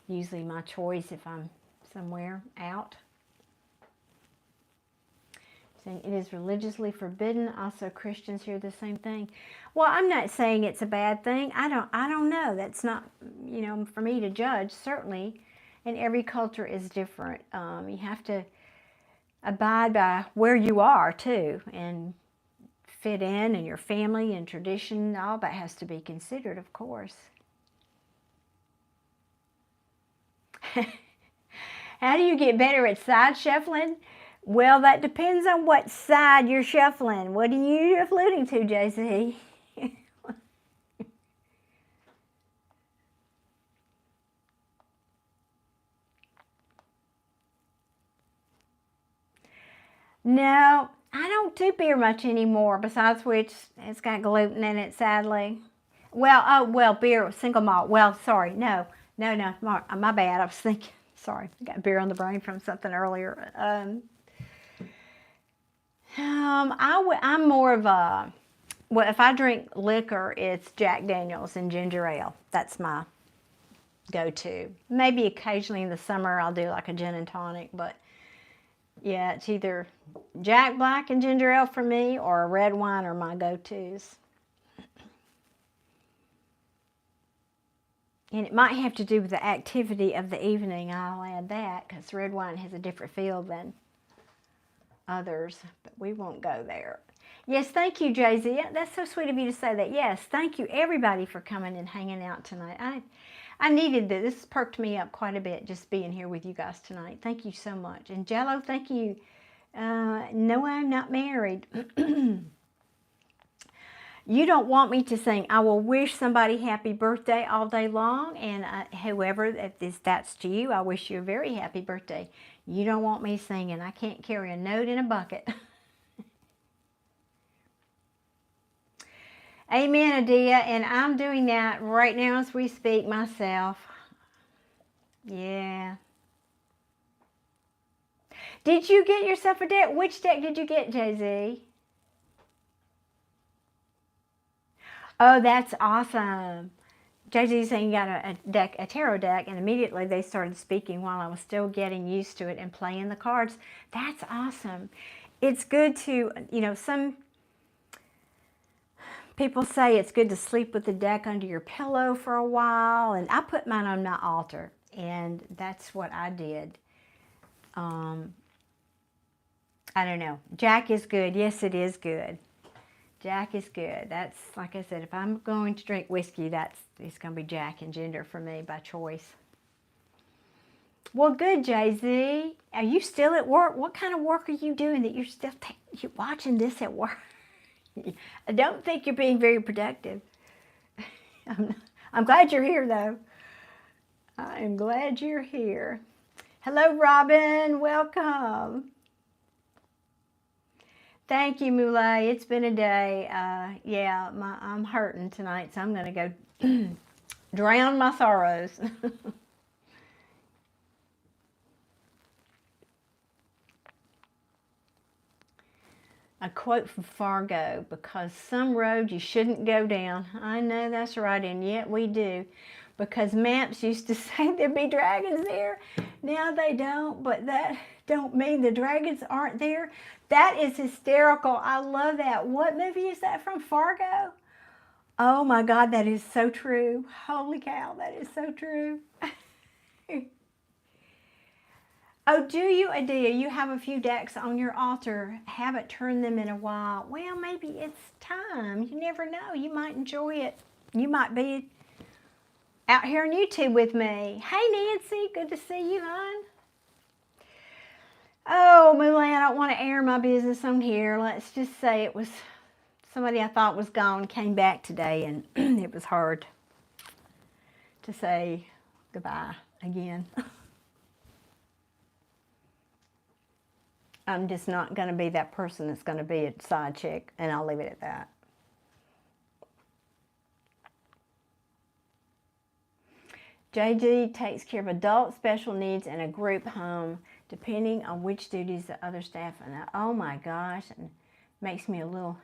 S1: usually my choice if I'm somewhere out. Saying it is religiously forbidden. Also, Christians hear the same thing. Well, I'm not saying it's a bad thing. I don't know. That's not, for me to judge, certainly. And every culture is different. You have to abide by where you are, too, and fit in, and your family and tradition. All that has to be considered, of course. How do you get better at side shuffling? Well, that depends on what side you're shuffling. What are you alluding to, JC? No, I don't do beer much anymore, besides which it's got gluten in it, sadly. Well, oh, well, beer, single malt. Well, sorry, no, my bad. I was thinking, sorry, I got beer on the brain from something earlier. I'm more of a, well, if I drink liquor, it's Jack Daniels and ginger ale. That's my go-to. Maybe occasionally in the summer I'll do like a gin and tonic, but yeah, it's either Jack Black and ginger ale for me or a red wine are my go-tos. And it might have to do with the activity of the evening. I'll add that because red wine has a different feel than others, but we won't go there. Yes, thank you, Jay-Z. That's so sweet of you to say that. Yes, thank you, everybody, for coming and hanging out tonight. I needed this. This perked me up quite a bit, just being here with you guys tonight. Thank you so much. And Jello, thank you. No, I'm not married. You don't want me to sing. I will wish somebody happy birthday all day long, and whoever, if that's to you, I wish you a very happy birthday. You don't want me singing. I can't carry a note in a bucket. Amen, Adia, and I'm doing that right now as we speak myself. Yeah. Did you get yourself a deck? Which deck did you get, Jay-Z? Oh, that's awesome. Jay-Z saying he got a tarot deck, and immediately they started speaking while I was still getting used to it and playing the cards. That's awesome. It's good to, you know, some people say it's good to sleep with the deck under your pillow for a while, and I put mine on my altar, and that's what I did. I don't know. Jack is good. Yes, it is good. Jack is good. That's, like I said, if I'm going to drink whiskey, it's going to be Jack and ginger for me by choice. Well, good, Jay-Z. Are you still at work? What kind of work are you doing that you're still you're watching this at work? I don't think you're being very productive. I'm glad you're here, though. I am glad you're here. Hello, Robin. Welcome. Thank you, Moulay. It's been a day. Yeah, I'm hurting tonight, so I'm going to go drown my sorrows. A quote from Fargo, because some road you shouldn't go down. I know that's right, and yet we do. Because maps used to say there'd be dragons there. Now they don't, but that don't mean the dragons aren't there. That is hysterical. I love that. What movie is that from? Fargo? Oh my God, that is so true. Holy cow, that is so true. Oh, do you, Adia? You have a few decks on your altar. Haven't turned them in a while. Well, maybe it's time. You never know. You might enjoy it. You might be out here on YouTube with me. Hey, Nancy. Good to see you, hon. Oh, Moulay, I don't want to air my business on here. Let's just say it was somebody I thought was gone came back today, and it was hard to say goodbye again. I'm just not going to be that person that's going to be a side chick, and I'll leave it at that. JG takes care of adult special needs in a group home, depending on which duties the other staff. And oh my gosh, and makes me a little,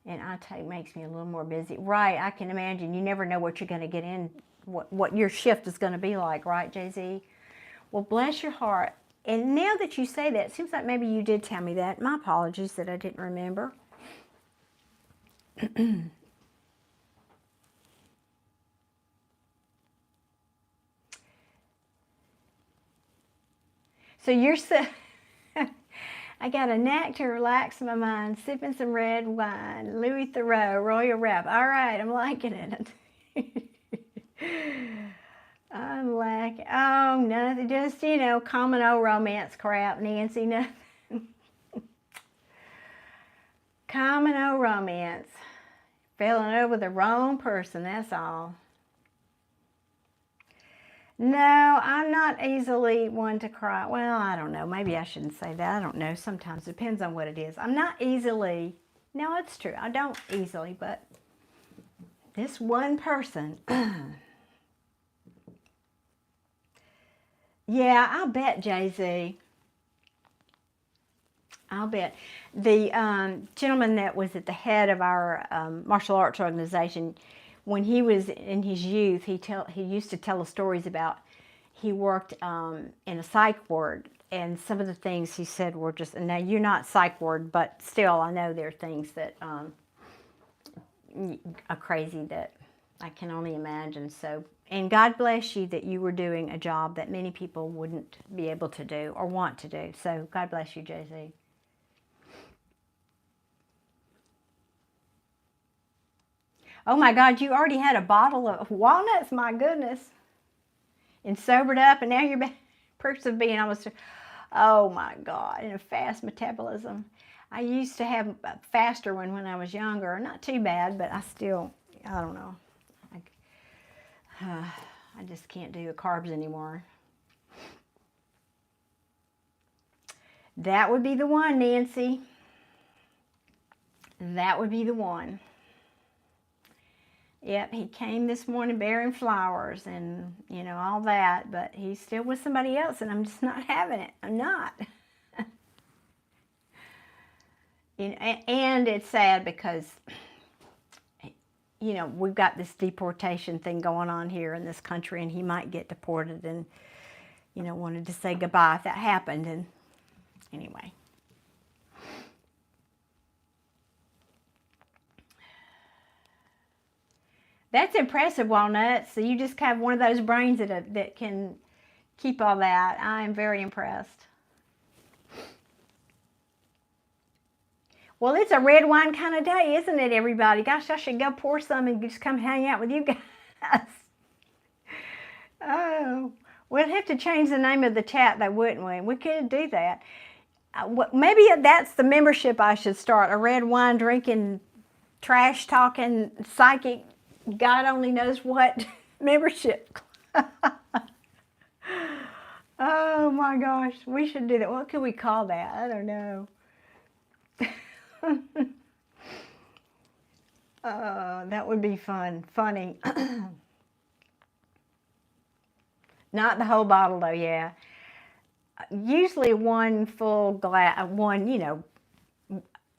S1: makes me a little more busy. Right, I can imagine. You never know what you're going to get in, what your shift is going to be like, right, JZ? Well, bless your heart. And now that you say that, it seems like maybe you did tell me that. My apologies that I didn't remember. So you're so... I got a knack to relax my mind, sipping some red wine, Louis Theroux, Royal Wrap. All right, I'm liking it. I'm like, oh, nothing, just, you know, common old romance crap, Nancy, nothing. Common old romance. Fell in love with the wrong person, that's all. No, I'm not easily one to cry. Well, I don't know. Maybe I shouldn't say that. I don't know. Sometimes it depends on what it is. I'm not easily, no, it's true. I don't easily, but this one person, yeah, I'll bet, Jay-Z. I'll bet. The gentleman that was at the head of our martial arts organization, when he was in his youth, he used to tell us stories about he worked in a psych ward, and some of the things he said were just, and now you're not psych ward, but still I know there are things that are crazy that I can only imagine. So, and God bless you that you were doing a job that many people wouldn't be able to do or want to do. So God bless you, Jay-Z. Oh my God, you already had a bottle of walnuts, my goodness. And sobered up, and now you're back. Persevering almost, oh my God, in a fast metabolism. I used to have a faster one when I was younger. Not too bad, but I still, I don't know. I just can't do the carbs anymore. That would be the one, Nancy. That would be the one. Yep, he came this morning bearing flowers and, you know, all that, but he's still with somebody else, and I'm just not having it. I'm not. And it's sad because, you know, we've got this deportation thing going on here in this country, and he might get deported, and, you know, wanted to say goodbye if that happened. And anyway. That's impressive, Walnuts. So you just have one of those brains that can keep all that. I am very impressed. Well, it's a red wine kind of day, isn't it, everybody? Gosh, I should go pour some and just come hang out with you guys. Oh, we'll have to change the name of the chat, though, wouldn't we? We could do that. Maybe that's the membership I should start, a red wine drinking, trash talking, psychic, God only knows what membership. Oh my gosh, we should do that. What could we call that? I don't know. That would be fun, funny. Not the whole bottle though, yeah. Usually one full glass, one, you know,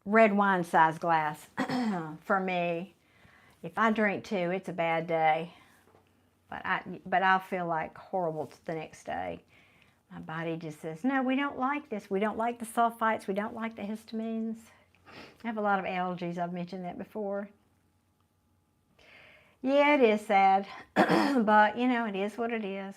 S1: red wine size glass for me. If I drink two, it's a bad day. But I'll feel like horrible the next day. My body just says, no, we don't like this. We don't like the sulfites. We don't like the histamines. I have a lot of allergies. I've mentioned that before. Yeah, it is sad. But, you know, it is what it is.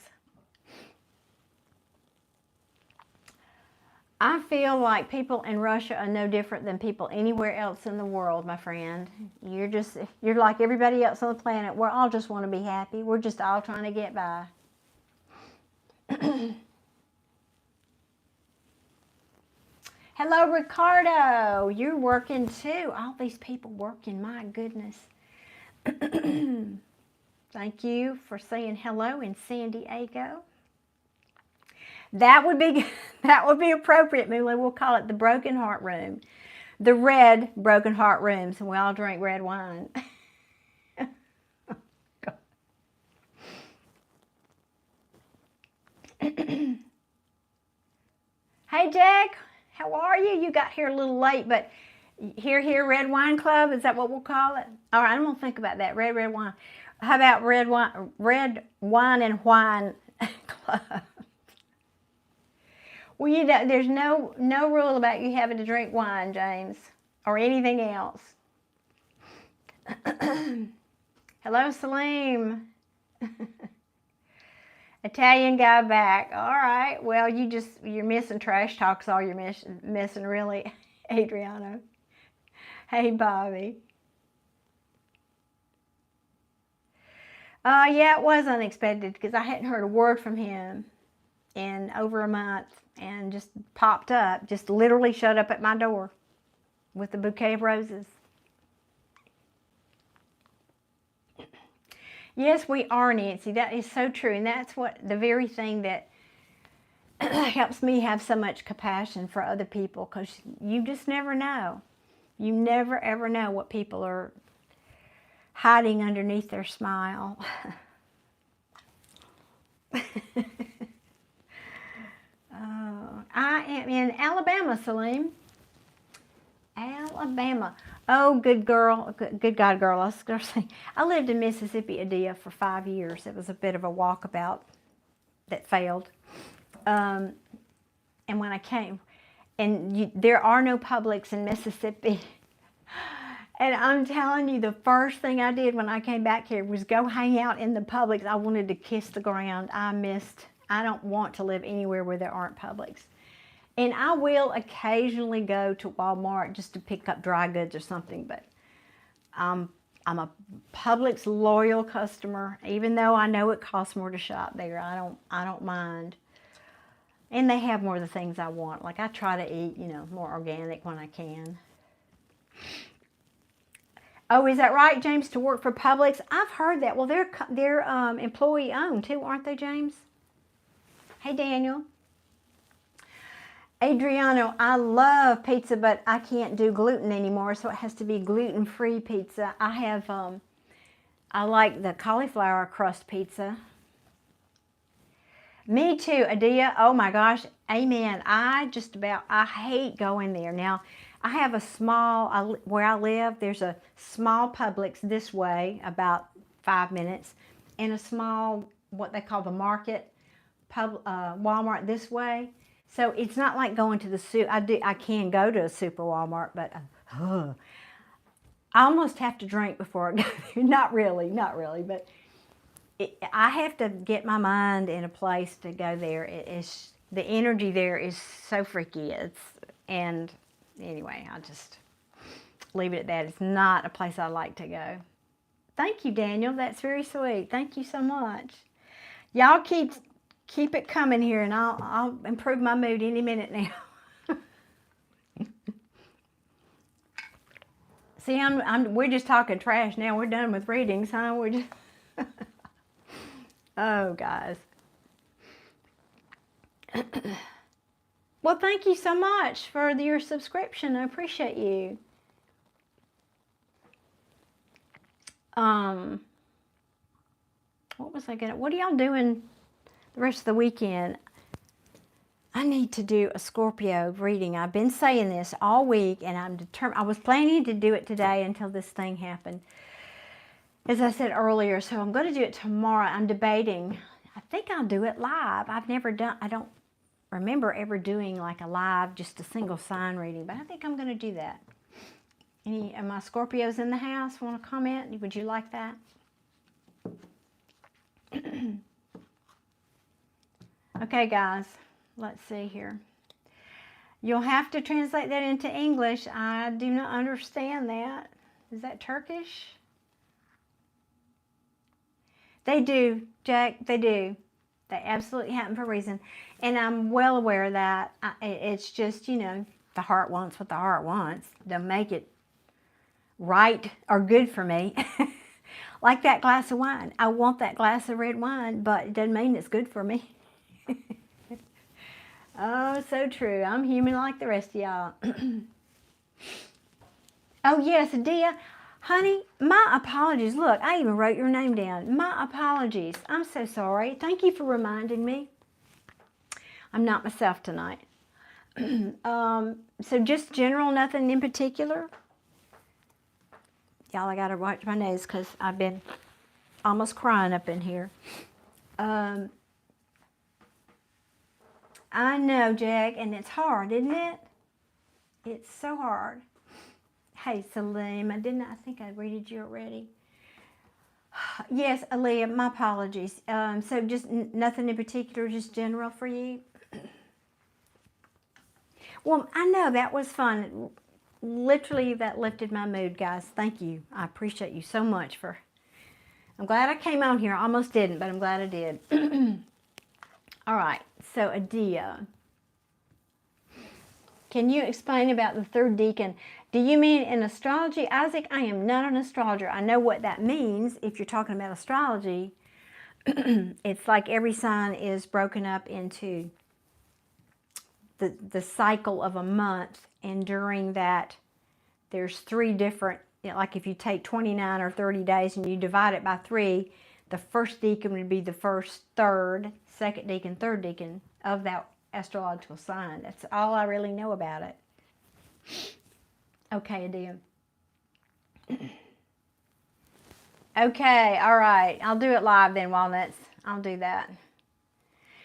S1: I feel like people in Russia are no different than people anywhere else in the world, my friend. You're like everybody else on the planet. We all just want to be happy. We're just all trying to get by. Hello, Ricardo. You're working too. All these people working, my goodness. Thank you for saying hello in San Diego. That would be appropriate, Mooley. We'll call it the Broken Heart Room. The red Broken Heart Rooms, and we all drink red wine. Hey, Jack. How are you? You got here a little late, but here, Red Wine Club. Is that what we'll call it? All right, I'm going to think about that. Red wine. How about red wine and wine club? Well, you know, there's no rule about you having to drink wine, James, or anything else. Hello, Salim. Italian guy back. All right. Well, you're missing trash talks. All you're missing, really, Adriano. Hey, Bobby. Yeah, it was unexpected because I hadn't heard a word from him in over a month, and just popped up, just literally showed up at my door with a bouquet of roses. Yes, we are, Nancy. That is so true. And that's what the very thing that helps me have so much compassion for other people, because you just never know. You never, ever know what people are hiding underneath their smile. I am in Alabama, Salim. Alabama. Oh, good girl. Good God, girl. I was going to say, I lived in Mississippi, Adia, for 5 years. It was a bit of a walkabout that failed. And when I came, and there are no Publix in Mississippi. And I'm telling you, the first thing I did when I came back here was go hang out in the Publix. I wanted to kiss the ground. I don't want to live anywhere where there aren't Publix. And I will occasionally go to Walmart just to pick up dry goods or something, but I'm a Publix loyal customer, even though I know it costs more to shop there. I don't mind. And they have more of the things I want. Like, I try to eat, more organic when I can. Oh, is that right, James, to work for Publix? I've heard that. Well, they're employee owned too, aren't they, James? Hey, Daniel. Adriano, I love pizza, but I can't do gluten anymore, so it has to be gluten-free pizza. I like the cauliflower crust pizza. Me too, Adia. Oh my gosh, amen. I hate going there. Now, I have a small, where I live, there's a small Publix this way, about 5 minutes, and a small, what they call the market, Walmart this way. So it's not like going to the I can go to a super Walmart, but I almost have to drink before I go there. Not really, but I have to get my mind in a place to go there. The energy there is so freaky. And anyway, I'll just leave it at that. It's not a place I like to go. Thank you, Daniel. That's very sweet. Thank you so much. Y'all keep it coming here, and I'll improve my mood any minute now. See, we're just talking trash now. We're done with readings, huh? We're just oh, guys. Well, thank you so much for your subscription. I appreciate you. What are y'all doing the rest of the weekend? I need to do a Scorpio reading. I've been saying this all week, and I'm determined. I was planning to do it today until this thing happened, as I said earlier, so I'm going to do it tomorrow. I'm debating. I think I'll do it live. I don't remember ever doing like a live, just a single sign reading, but I think I'm going to do that. Any of my Scorpios in the house want to comment? Would you like that? Okay, guys, let's see here. You'll have to translate that into English. I do not understand that. Is that Turkish? They do, Jack, they do. They absolutely happen for a reason. And I'm well aware of that. It's just, the heart wants what the heart wants. Don't make it right or good for me. Like that glass of wine. I want that glass of red wine, but it doesn't mean it's good for me. Oh, so true. I'm human like the rest of y'all. Oh, yes, Adia. Honey, my apologies. Look, I even wrote your name down. My apologies. I'm so sorry. Thank you for reminding me. I'm not myself tonight. So just general, nothing in particular? Y'all, I got to watch my nose because I've been almost crying up in here. I know, Jack, and it's hard, isn't it? It's so hard. Hey, Salim, I think I greeted you already. Yes, Aaliyah, my apologies. So just nothing in particular, just general for you? Well, I know, that was fun. Literally, that lifted my mood, guys. Thank you. I appreciate you so much I'm glad I came on here. I almost didn't, but I'm glad I did. All right, so Adia. Can you explain about the third deacon? Do you mean in astrology, Isaac? I am not an astrologer. I know what that means if you're talking about astrology. It's like every sign is broken up into the cycle of a month, and during that there's 3 different, like if you take 29 or 30 days and you divide it by 3, the first decan would be the first third, second decan, third decan of that astrological sign. That's all I really know about it. Okay, Adia. Okay, all right. I'll do it live then, Walnuts. I'll do that.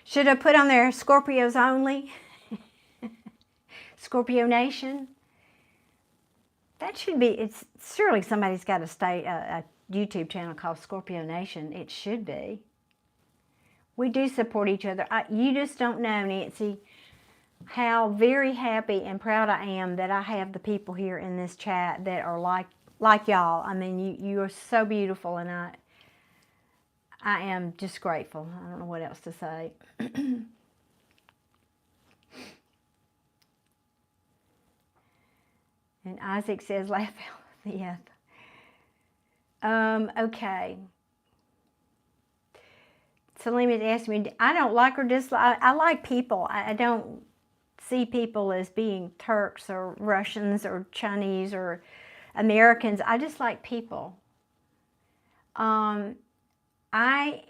S1: Should I put on there Scorpios only? Scorpio Nation? That should be, it's surely somebody's got a YouTube channel called Scorpio Nation. It should be. We do support each other. You just don't know, Nancy, how very happy and proud I am that I have the people here in this chat that are like y'all. I mean, you are so beautiful, and I am just grateful. I don't know what else to say. And Isaac says, laugh out. Yeah. Okay. Salim is asking me, I don't like or dislike. I like people. I don't see people as being Turks or Russians or Chinese or Americans. I just like people. I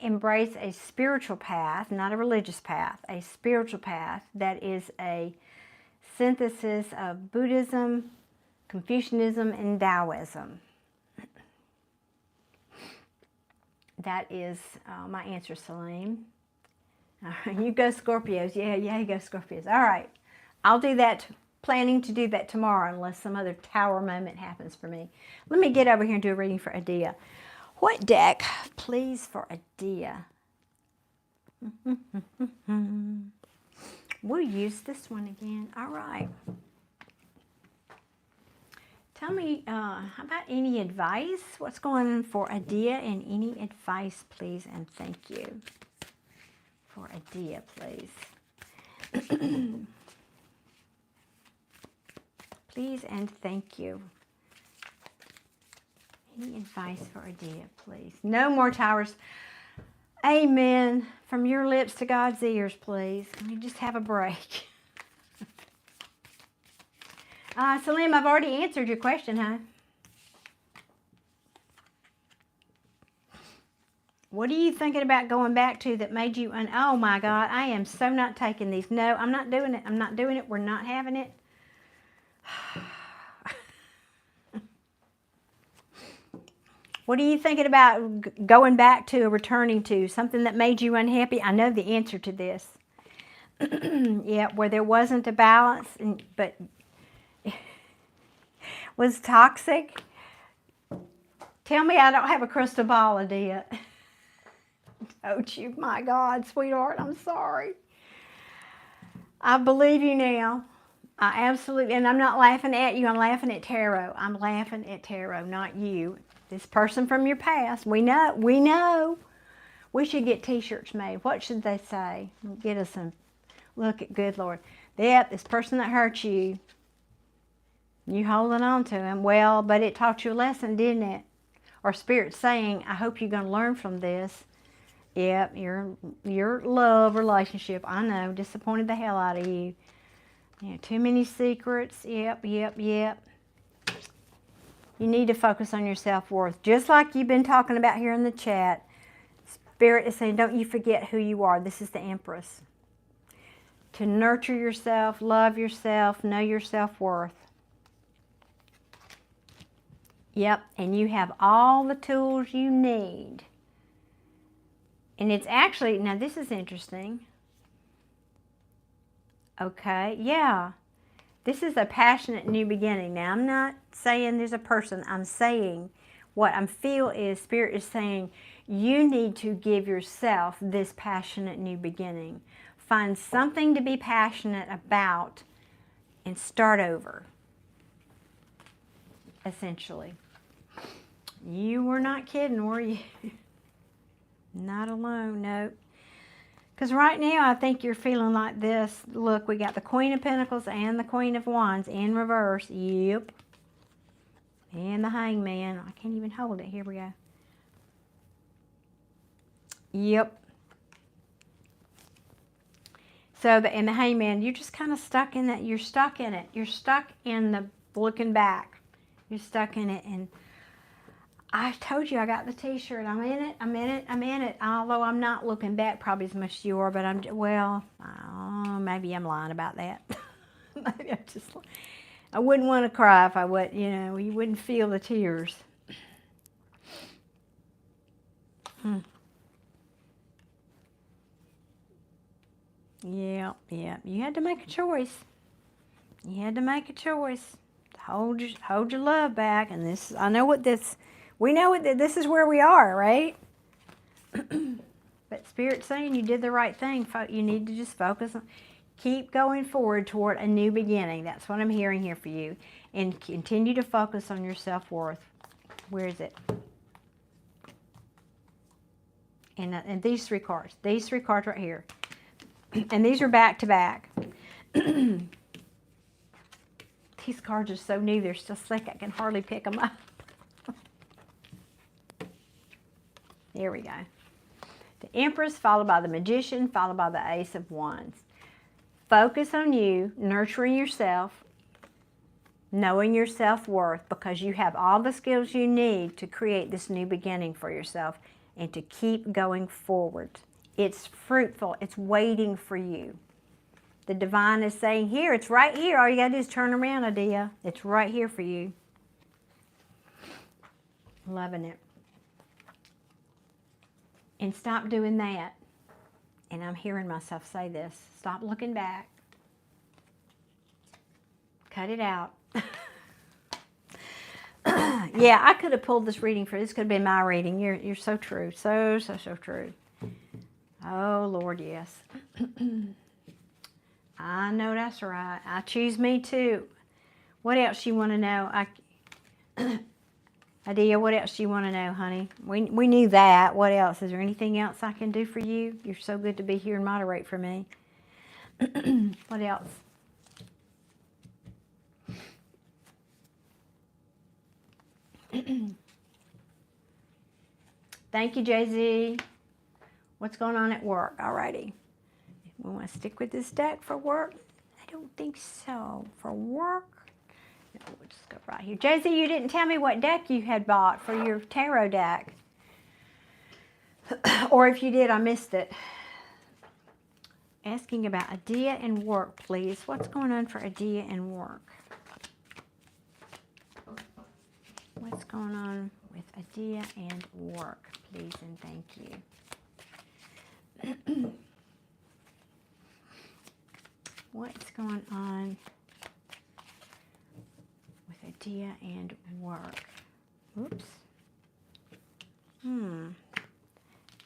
S1: embrace a spiritual path, not a religious path, a spiritual path that is a synthesis of Buddhism, Confucianism, and Taoism. That is my answer, Salim. You go Scorpios. Yeah, you go Scorpios. All right. I'll do that, planning to do that tomorrow unless some other tower moment happens for me. Let me get over here and do a reading for Adia. What deck, please, for Adia? We'll use this one again. All right. Tell me, how about any advice? What's going on for Adia, and any advice, please, and thank you. For Adia, please. Please and thank you. Any advice for Adia, please? No more towers. Amen. From your lips to God's ears, please. Can we just have a break? Salim, I've already answered your question, huh? What are you thinking about going back to that made you, oh my God, I am so not taking these. No, I'm not doing it. I'm not doing it. We're not having it. What are you thinking about going back to or returning to? Something that made you unhappy? I know the answer to this. Yeah, where there wasn't a balance, but was toxic. Tell me I don't have a crystal ball, Adia. Don't you? My God, sweetheart, I'm sorry. I believe you now. I absolutely, and I'm not laughing at you. I'm laughing at tarot. I'm laughing at tarot, not you. This person from your past. We know. We know. We should get t-shirts made. What should they say? Get us some. Look at, good Lord. Yep, this person that hurt you. You holding on to him. Well, but it taught you a lesson, didn't it? Or Spirit saying, I hope you're going to learn from this. Yep, your love relationship, I know, disappointed the hell out of you. Yeah, too many secrets. Yep. You need to focus on your self-worth. Just like you've been talking about here in the chat. Spirit is saying, don't you forget who you are. This is the Empress. To nurture yourself, love yourself, know your self-worth. Yep, and you have all the tools you need. And it's actually, now this is interesting. Okay, yeah. This is a passionate new beginning. Now, I'm not saying there's a person. I'm saying what I feel is Spirit is saying you need to give yourself this passionate new beginning. Find something to be passionate about and start over, essentially. You were not kidding, were you? Not alone, nope. Because right now, I think you're feeling like this. Look, we got the Queen of Pentacles and the Queen of Wands in reverse. Yep. And the Hangman. I can't even hold it. Here we go. Yep. So, and the Hangman, you're just kind of stuck in that. You're stuck in it. You're stuck in the looking back. You're stuck in it. And I told you I got the t-shirt. I'm in it. I'm in it. I'm in it. Although I'm not looking back probably as much as you are, but I'm, well, maybe I'm lying about that. Maybe I wouldn't want to cry if I would, you know, you wouldn't feel the tears. Yeah, yeah. You had to make a choice. You had to make a choice. Hold your love back. And this, I know what this, we know that this is where we are, right? But Spirit's saying you did the right thing. You need to just focus on, keep going forward toward a new beginning. That's what I'm hearing here for you. And continue to focus on your self-worth. Where is it? And these three cards right here. And these are back to back. These cards are so new, they're so slick I can hardly pick them up. There we go. The Empress, followed by the Magician, followed by the Ace of Wands. Focus on you, nurturing yourself, knowing your self-worth, because you have all the skills you need to create this new beginning for yourself and to keep going forward. It's fruitful. It's waiting for you. The divine is saying, here, it's right here. All you got to do is turn around, Adia. It's right here for you. Loving it. And stop doing that. And I'm hearing myself say this. Stop looking back. Cut it out. Yeah, I could have pulled this reading for this. Could have been my reading. You're so true. So true. Oh, Lord, yes. I know that's right. I choose me too. What else you want to know? Adia, what else you want to know, honey? We knew that. What else? Is there anything else I can do for you? You're so good to be here and moderate for me. What else? Thank you, Jay-Z. What's going on at work? Alrighty. We want to stick with this deck for work? I don't think so. For work? No, we'll just go right here. Jay-Z, you didn't tell me what deck you had bought for your tarot deck. Or if you did, I missed it. Asking about Adia and work, please. What's going on for Adia and work? What's going on with Adia and work, please and thank you. What's going on with Adia and work? Oops.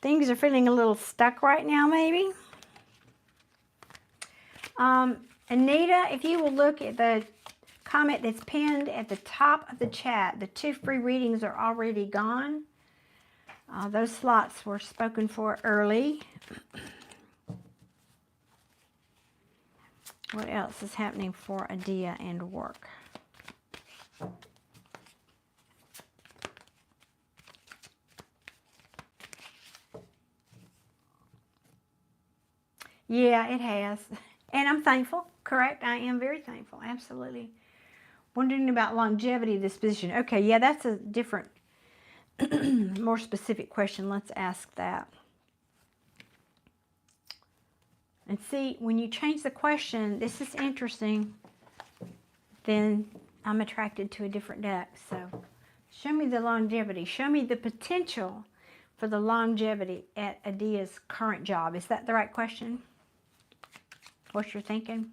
S1: Things are feeling a little stuck right now, maybe. Anita, if you will look at the comment that's pinned at the top of the chat, the 2 free readings are already gone. Those slots were spoken for early. What else is happening for Adia and work? Yeah, it has. And I'm thankful, correct? I am very thankful, absolutely. Wondering about longevity of this position. Okay, yeah, that's a different, more specific question. Let's ask that. And see, when you change the question, this is interesting, then I'm attracted to a different deck. So show me the longevity. Show me the potential for the longevity at Adia's current job. Is that the right question? What you're thinking?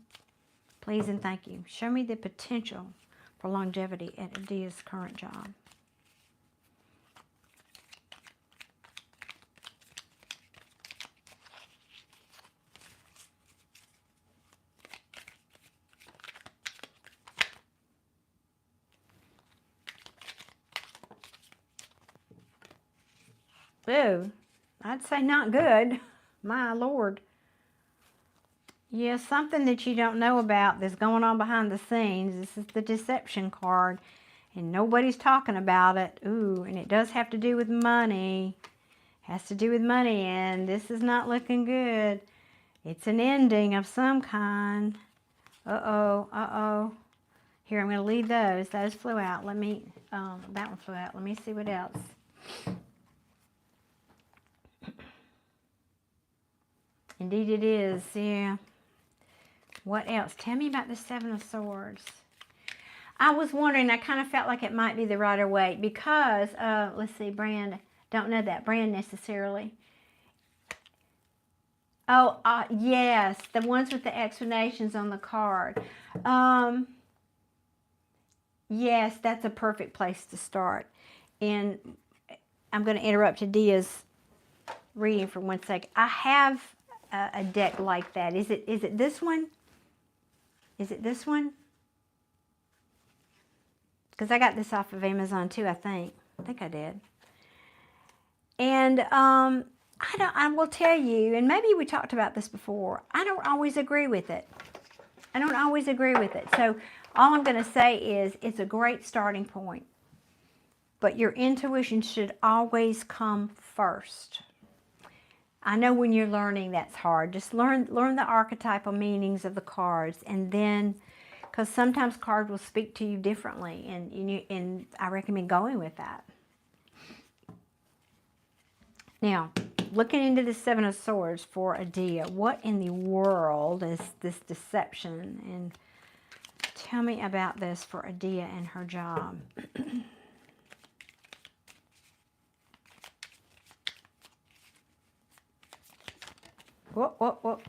S1: Please and thank you. Show me the potential for longevity at Adia's current job. Ooh, I'd say not good. My Lord. Yeah, something that you don't know about that's going on behind the scenes. This is the deception card. and nobody's talking about it. Ooh, and it does have to do with money. Has to do with money, and this is not looking good. It's an ending of some kind. Uh-oh, uh-oh. Here, I'm going to leave those. Those flew out. Let me, that one flew out. Let me see what else. Indeed it is, yeah. What else? Tell me about the Seven of Swords. I was wondering, I kind of felt like it might be the Rider-Waite because, let's see, brand, don't know that brand necessarily. Oh, yes, the ones with the explanations on the card. Yes, that's a perfect place to start. And I'm going to interrupt Adia's reading for 1 second. I have a deck like that. Is it this one? Is it this one? Because I got this off of Amazon too, I think. I think I did. And I will tell you, and maybe we talked about this before, I don't always agree with it. I don't always agree with it. So all I'm going to say is it's a great starting point. But your intuition should always come first. I know when you're learning that's hard. Just learn the archetypal meanings of the cards, and then, because sometimes cards will speak to you differently, and I recommend going with that. Now, looking into the Seven of Swords for Adia, what in the world is this deception? And tell me about this for Adia and her job. Whoop, whoop, whoop.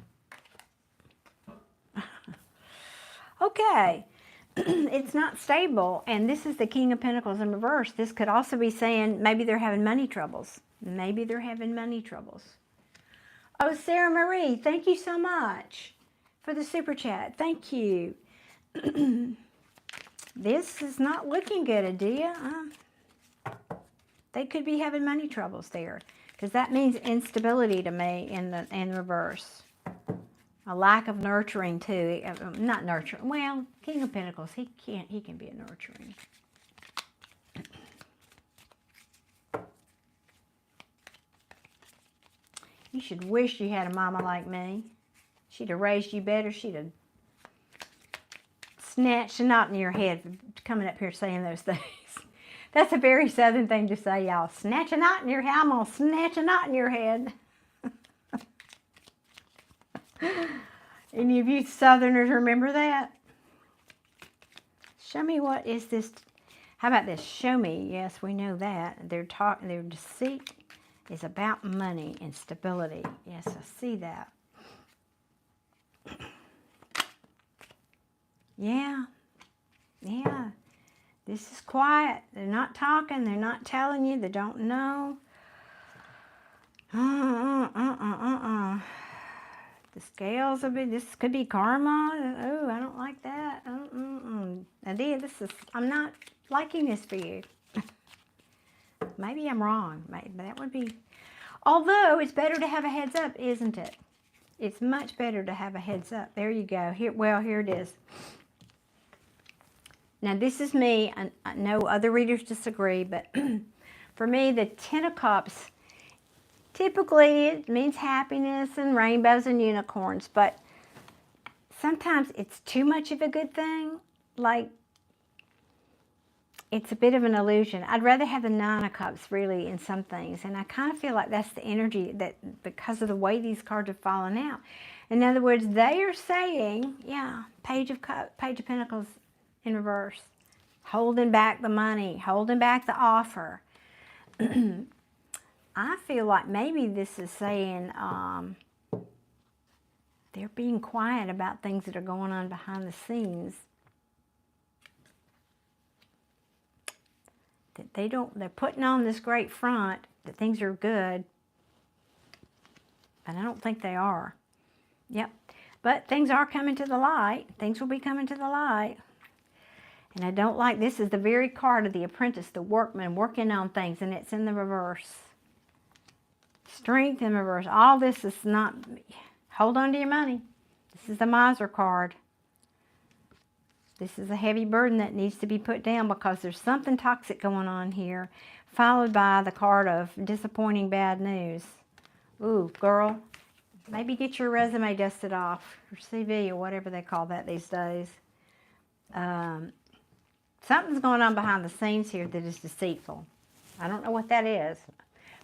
S1: Okay. It's not stable, and this is the King of Pentacles in reverse. This could also be saying maybe they're having money troubles. Maybe they're having money troubles. Oh, Sarah Marie, thank you so much for the super chat. Thank you. This is not looking good, Adia. They could be having money troubles there, because that means instability to me in reverse. A lack of nurturing too. Not nurturing. Well, King of Pentacles, he can be a nurturing. You should wish you had a mama like me. She'd have raised you better. She'd have snatched a knot in your head for coming up here saying those things. That's a very Southern thing to say, y'all. Snatch a knot in your head. I'm going to snatch a knot in your head. Any of you Southerners remember that? Show me what is this. How about this? Show me. Yes, we know that. Their deceit is about money and stability. Yes, I see that. Yeah. Yeah. This is quiet. They're not talking. They're not telling you. They don't know. The scales will be, this could be karma. Oh, I don't like that. Adia, I'm not liking this for you. Maybe I'm wrong. Maybe that would be, although it's better to have a heads up, isn't it? It's much better to have a heads up. There you go. Here it is. Now this is me. I know other readers disagree, but for me, the Ten of Cups, typically it means happiness and rainbows and unicorns, but sometimes it's too much of a good thing. Like, it's a bit of an illusion. I'd rather have the Nine of Cups really in some things, and I kind of feel like that's the energy that, because of the way these cards have fallen out. In other words, they are saying, yeah, Page of Pentacles in reverse, holding back the money, holding back the offer. I feel like maybe this is saying they're being quiet about things that are going on behind the scenes. That they're putting on this great front that things are good, but I don't think they are. Yep. But things are coming to the light. Things will be coming to the light. And I don't like, this is the very card of the apprentice, the workman, working on things, and it's in the reverse. Strength in reverse. All this is not, hold on to your money. This is the miser card. This is a heavy burden that needs to be put down because there's something toxic going on here, followed by the card of disappointing bad news. Ooh, girl, maybe get your resume dusted off, or CV, or whatever they call that these days. Something's going on behind the scenes here that is deceitful. I don't know what that is,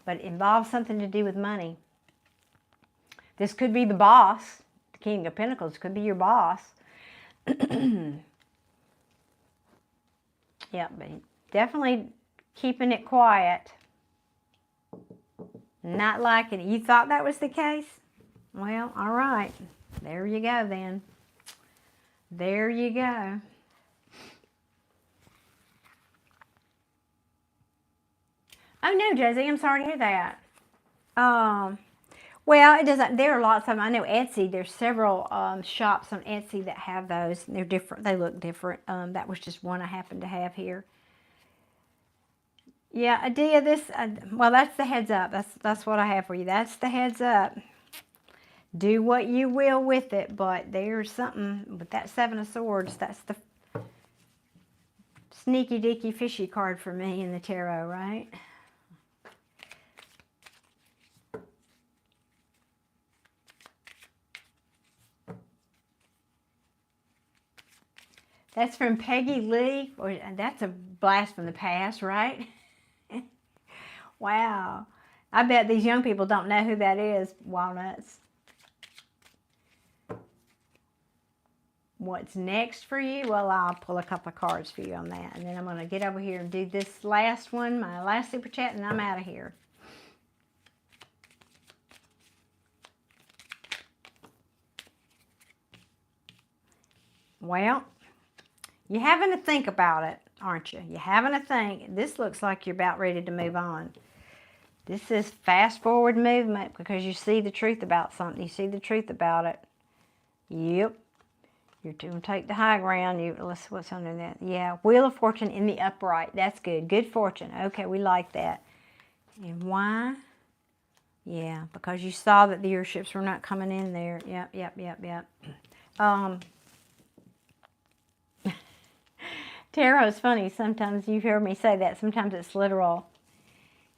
S1: but it involves something to do with money. This could be the boss. The King of Pentacles could be your boss. Yeah, but definitely keeping it quiet. Not liking it. You thought that was the case? Well, all right. There you go then. There you go. Oh no, Josie, I'm sorry to hear that. Well, it doesn't. There are lots of them. I know Etsy. There's several shops on Etsy that have those. They're different. They look different. That was just one I happened to have here. Yeah, Adia, this. Well, that's the heads up. That's what I have for you. That's the heads up. Do what you will with it, but there's something with that Seven of Swords. That's the sneaky deaky fishy card for me in the tarot, right? That's from Peggy Lee. That's a blast from the past, right? Wow. I bet these young people don't know who that is, Walnuts. What's next for you? Well, I'll pull a couple of cards for you on that. And then I'm going to get over here and do this last one, my last super chat, and I'm out of here. Well, you're having to think about it, aren't you? You're having to think. This looks like you're about ready to move on. This is fast forward movement because you see the truth about something. You see the truth about it. Yep. You're going to take the high ground. Let's see what's under that. Yeah, Wheel of Fortune in the upright. That's good. Good fortune. Okay, we like that. And why? Yeah, because you saw that the airships were not coming in there. Yep. Tarot is funny. Sometimes you hear me say that. Sometimes it's literal.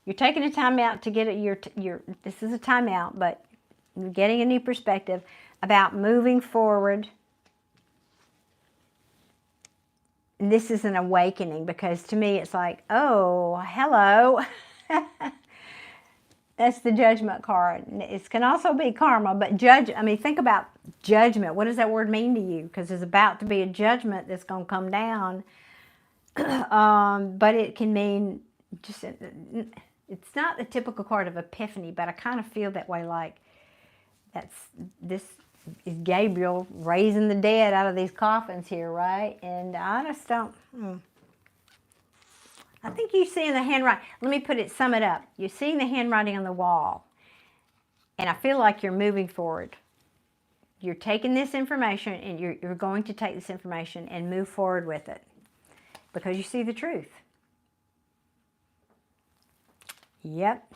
S1: You're taking a time out to get it. This is a timeout, but you're getting a new perspective about moving forward. And this is an awakening because to me it's like, oh, hello. That's the Judgment card. It can also be karma, but think about judgment. What does that word mean to you? Because there's about to be a judgment that's going to come down. But it can mean just, it's not the typical card of epiphany, but I kind of feel that way, like this is Gabriel raising the dead out of these coffins here, right? And I just don't, I think you're seeing the handwriting. Let me sum it up. You're seeing the handwriting on the wall. And I feel like you're moving forward. You're taking this information and you're going to take this information and move forward with it. Because you see the truth. Yep.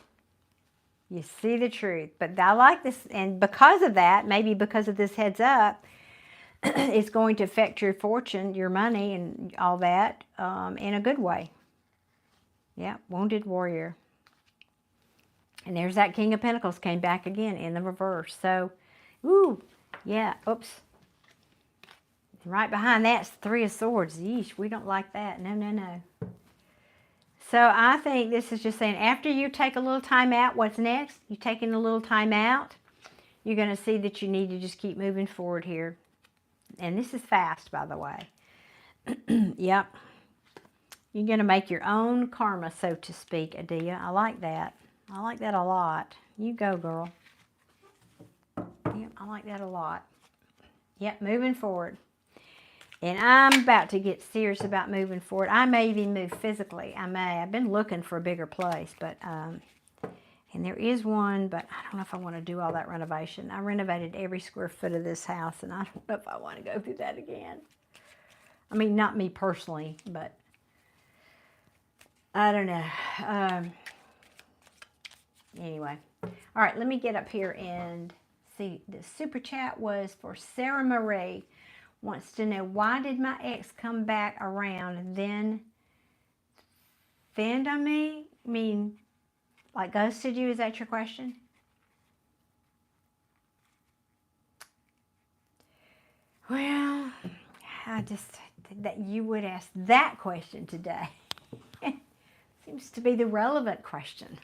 S1: You see the truth. But I like this, and because of that, maybe because of this heads up, it's going to affect your fortune, your money, and all that in a good way. Yeah, Wounded Warrior. And there's that King of Pentacles came back again in the reverse. So, ooh, yeah, oops. Right behind that's Three of Swords. Yeesh, we don't like that. No. So I think this is just saying after you take a little time out, what's next? You're taking a little time out. You're going to see that you need to just keep moving forward here. And this is fast, by the way. Yep. You're going to make your own karma, so to speak, Adia. I like that. I like that a lot. You go, girl. Yep, I like that a lot. Yep, moving forward. And I'm about to get serious about moving forward. I may even move physically. I've been looking for a bigger place, but and there is one, but I don't know if I want to do all that renovation. I renovated every square foot of this house, and I don't know if I want to go through that again. I mean, not me personally, but I don't know. Anyway, all right, let me get up here and see. The super chat was for Sarah Marie. wants to know, why did my ex come back around and then fend on me? I mean, like ghosted you? Is that your question? Well, I just, that you would ask that question today. Seems to be the relevant question.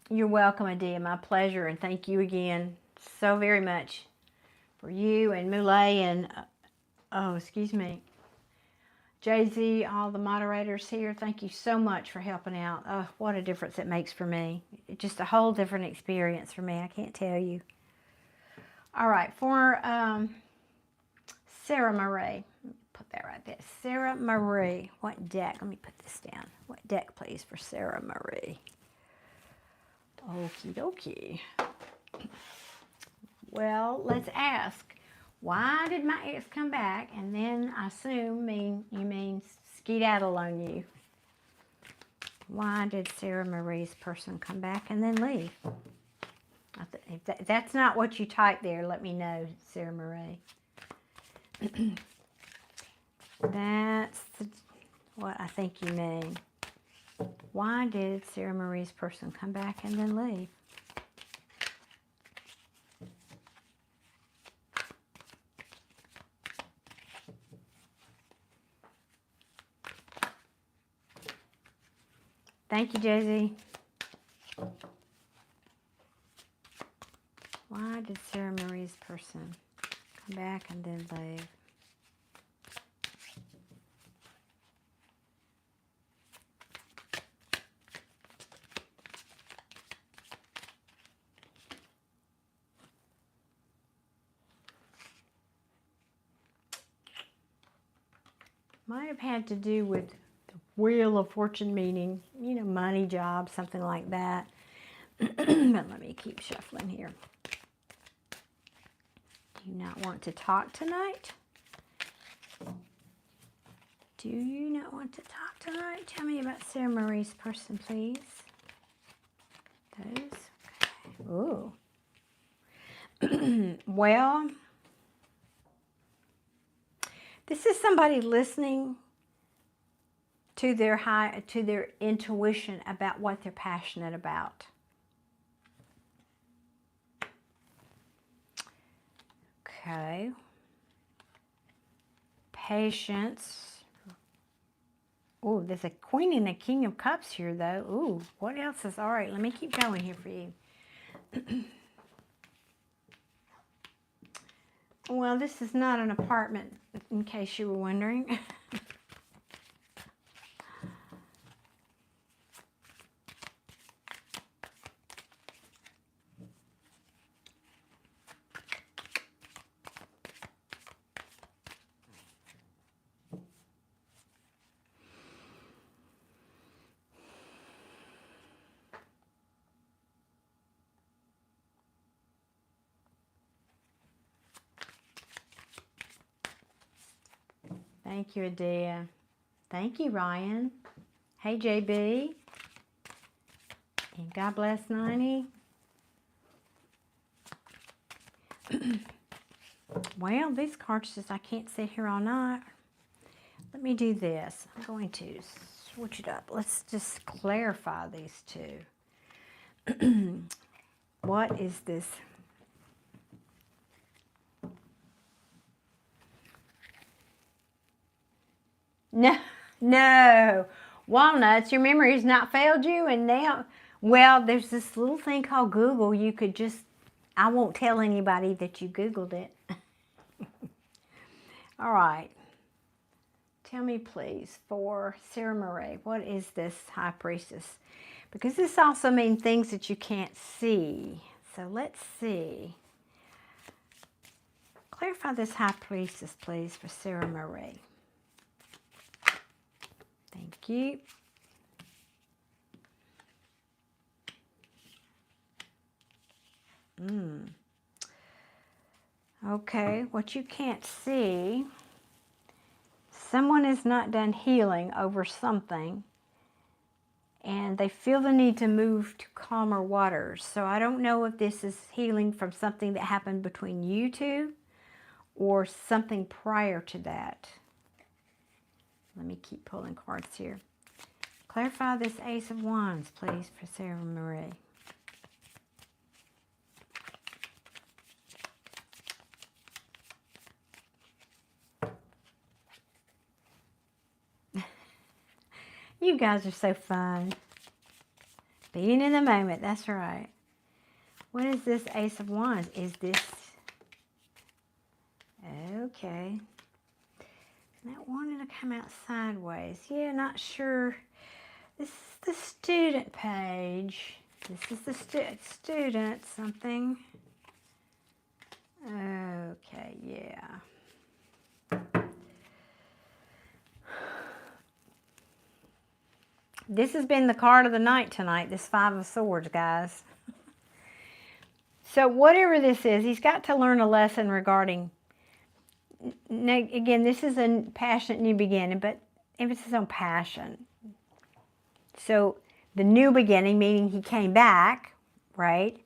S1: You're welcome, Adia. My pleasure, and thank you again so very much for you and Moulay and, excuse me, Jay-Z, all the moderators here. Thank you so much for helping out. Oh, what a difference it makes for me. It's just a whole different experience for me. I can't tell you. All right, for Sarah Marie. Put that right there. Sarah Marie. What deck? Let me put this down. What deck, please, for Sarah Marie? Okie dokie. Well, let's ask, why did my ex come back? And then I assume you mean skedaddle on you. Why did Sarah Marie's person come back and then leave? If that's not what you typed there, let me know, Sarah Marie. That's what I think you mean. Why did Sarah Marie's person come back and then leave? Thank you, Jay-Z. Why did Sarah Marie's person come back and then leave? Might have had to do with the Wheel of Fortune, meaning, money, job, something like that. But let me keep shuffling here. Do you not want to talk tonight? Do you not want to talk tonight? Tell me about Sarah Marie's person, please. Those? Okay. Ooh. Well, this is somebody listening to their intuition about what they're passionate about. Okay. Patience. Oh, there's a Queen and a King of Cups here, though. Ooh, what else is... All right, let me keep going here for you. Well, this is not an apartment, in case you were wondering. Thank you, Adia. Thank you, Ryan. Hey, JB. And God bless 90. Well, these cards just, I can't sit here all night. Let me do this. I'm going to switch it up. Let's just clarify these two. What is this? No. Walnuts, your memory has not failed you, and now, well, there's this little thing called Google. You could just, I won't tell anybody that you Googled it. All right. Tell me, please, for Sarah Marie, what is this High Priestess? Because this also means things that you can't see. So let's see. Clarify this High Priestess, please, for Sarah Marie. Thank you. Okay, what you can't see, someone is not done healing over something, and they feel the need to move to calmer waters. So I don't know if this is healing from something that happened between you two or something prior to that. Let me keep pulling cards here. Clarify this Ace of Wands, please, for Sarah Marie. You guys are so fun. Being in the moment, that's right. What is this Ace of Wands? Is this... Okay. That wanted to come out sideways. Yeah, not sure. This is the student page. This is the student something. Okay, yeah. This has been the card of the night tonight, this Five of Swords, guys. So whatever this is, he's got to learn a lesson regarding... Now, again, this is a passionate new beginning, but emphasis on passion. So the new beginning, meaning he came back, right?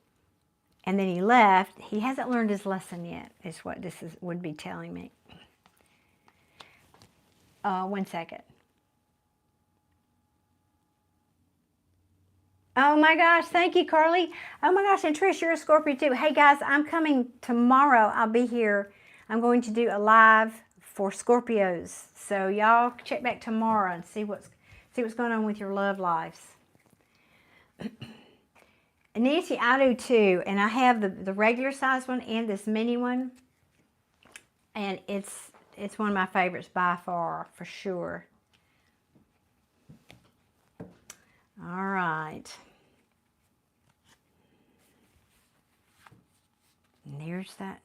S1: And then he left. He hasn't learned his lesson yet, is what this would be telling me. 1 second. Oh my gosh, thank you, Carly. Oh my gosh, and Trish, you're a Scorpio too. Hey guys, I'm coming tomorrow. I'll be here. I'm going to do a live for Scorpios. So y'all check back tomorrow and see what's going on with your love lives. Nancy, I do too. And I have the regular size one and this mini one. And it's one of my favorites by far, for sure. All right. And there's that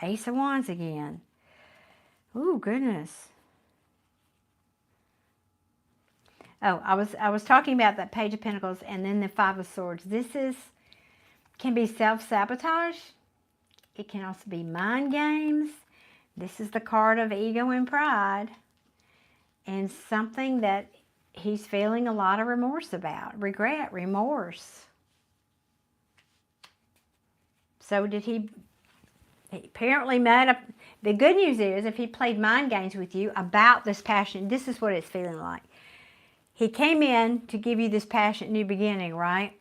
S1: Ace of Wands again. Ooh, goodness. Oh, I was talking about that Page of Pentacles and then the Five of Swords. This can be self-sabotage. It can also be mind games. This is the card of ego and pride. And something that he's feeling a lot of remorse about. Regret, remorse. So did he apparently made up. The good news is if he played mind games with you about this passion, this is what it's feeling like. He came in to give you this passionate new beginning, right?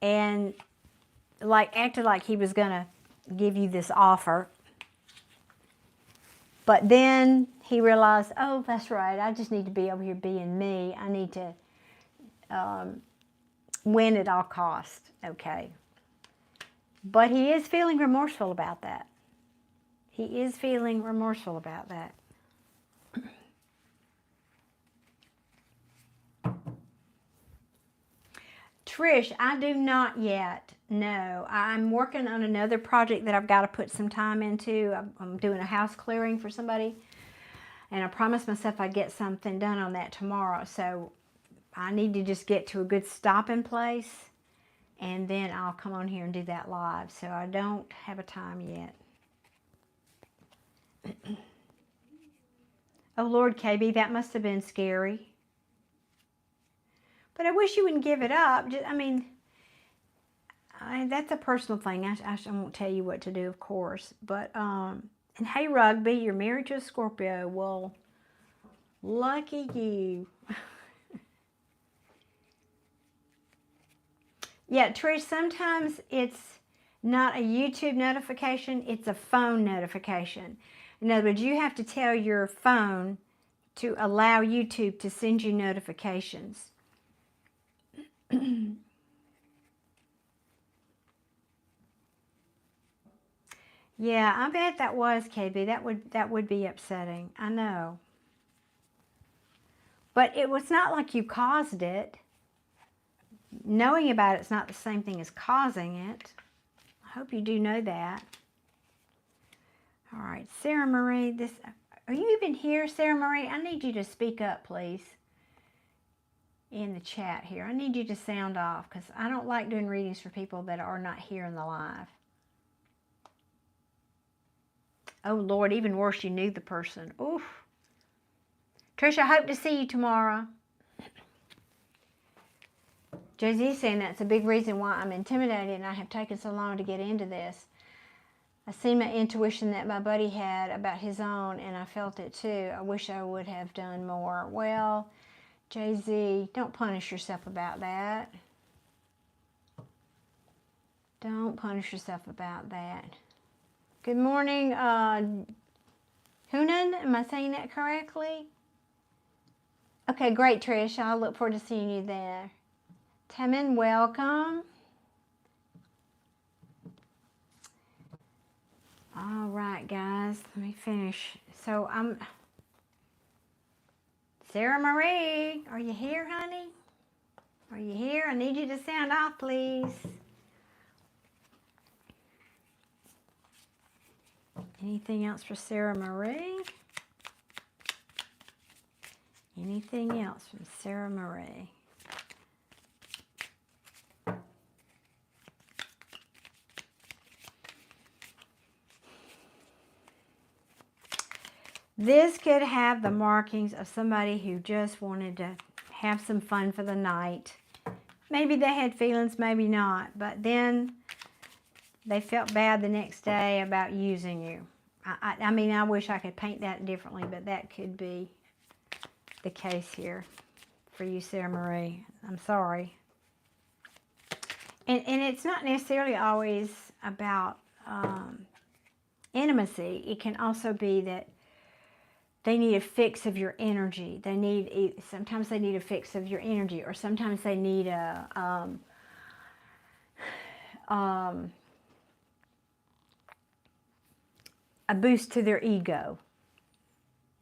S1: And like acted like he was going to give you this offer. But then he realized, oh, that's right. I just need to be over here being me. I need to win at all costs. Okay. But he is feeling remorseful about that. He is feeling remorseful about that. Trish, I do not yet know. I'm working on another project that I've got to put some time into. I'm doing a house clearing for somebody. And I promised myself I'd get something done on that tomorrow. So I need to just get to a good stopping place. And then I'll come on here and do that live. So I don't have a time yet. Oh, Lord, KB, that must have been scary. But I wish you wouldn't give it up. I mean, that's a personal thing. I won't tell you what to do, of course. But, and hey, Rugby, you're married to a Scorpio. Well, lucky you. Yeah, Trish, sometimes it's not a YouTube notification, it's a phone notification. In other words, you have to tell your phone to allow YouTube to send you notifications. Yeah, I bet that was, KB. That would be upsetting. I know. But it was not like you caused it. Knowing about it's not the same thing as causing it. I hope you do know that. All right, Sarah Marie, are you even here, Sarah Marie? I need you to speak up, please, in the chat here. I need you to sound off because I don't like doing readings for people that are not here in the live. Oh, Lord, even worse, you knew the person. Oof. Trish, I hope to see you tomorrow. Jay-Z's saying that's a big reason why I'm intimidated and I have taken so long to get into this. I seen my intuition that my buddy had about his own, and I felt it too. I wish I would have done more. Well, Jay-Z, don't punish yourself about that. Don't punish yourself about that. Good morning, Hunan. Am I saying that correctly? Okay, great, Trish. I'll look forward to seeing you there. Tamin, welcome. All right, guys, let me finish. So Sarah Marie, are you here, honey? Are you here? I need you to sound off, please. Anything else for Sarah Marie? Anything else from Sarah Marie? This could have the markings of somebody who just wanted to have some fun for the night. Maybe they had feelings, maybe not, but then they felt bad the next day about using you. I mean, I wish I could paint that differently, but that could be the case here for you, Sarah Marie. I'm sorry. And it's not necessarily always about intimacy. It can also be that they need a fix of your energy. Sometimes they need a fix of your energy, or sometimes they need a boost to their ego.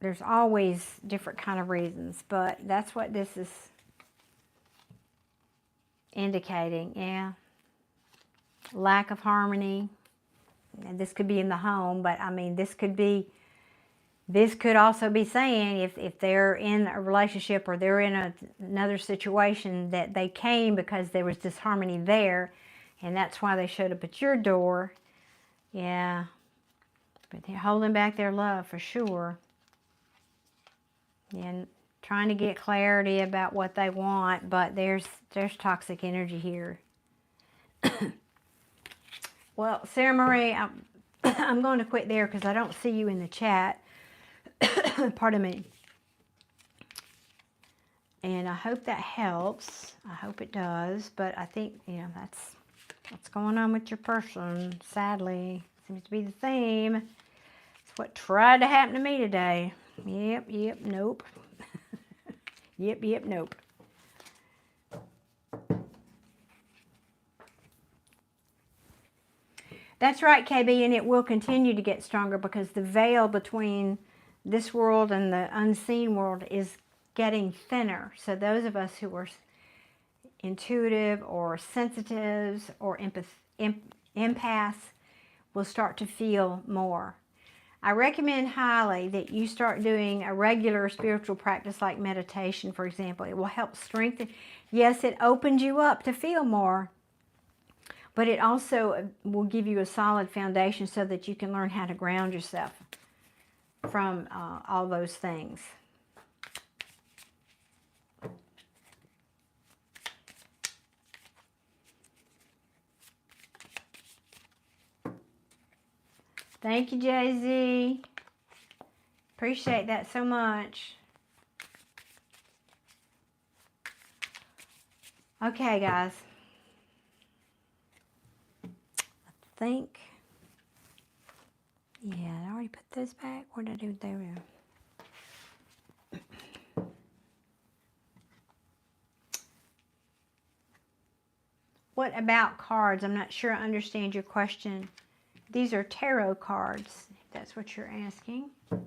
S1: There's always different kind of reasons, but that's what this is indicating. Yeah, lack of harmony. And this could be in the home, but I mean, this could also be saying if they're in a relationship or they're in another situation that they came because there was disharmony there, and that's why they showed up at your door. Yeah, but they're holding back their love for sure. And trying to get clarity about what they want, but there's toxic energy here. Well, Sarah Marie, I'm going to quit there because I don't see you in the chat. Pardon me. And I hope that helps. I hope it does. But I think, that's what's going on with your person. Sadly, seems to be the theme. It's what tried to happen to me today. Yep, nope. Yep, nope. That's right, KB, and it will continue to get stronger because the veil between this world and the unseen world is getting thinner. So those of us who are intuitive or sensitives or empaths will start to feel more. I recommend highly that you start doing a regular spiritual practice like meditation, for example. It will help strengthen. Yes, it opens you up to feel more, but it also will give you a solid foundation so that you can learn how to ground yourself from all those things. Thank you, Jay-Z. Appreciate that so much. Okay, guys. I think... Yeah, I already put those back. What did I do with them? What about cards? I'm not sure I understand your question. These are tarot cards, if that's what you're asking. I'm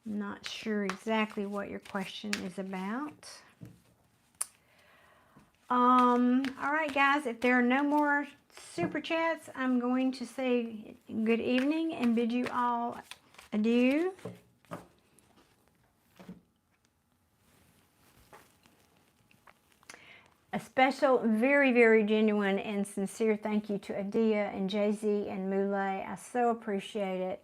S1: not sure exactly what your question is about. All right, guys, if there are no more super chats, I'm going to say good evening and bid you all adieu. A special, very, very genuine and sincere thank you to Adia and Jay-Z and Moulay. I so appreciate it.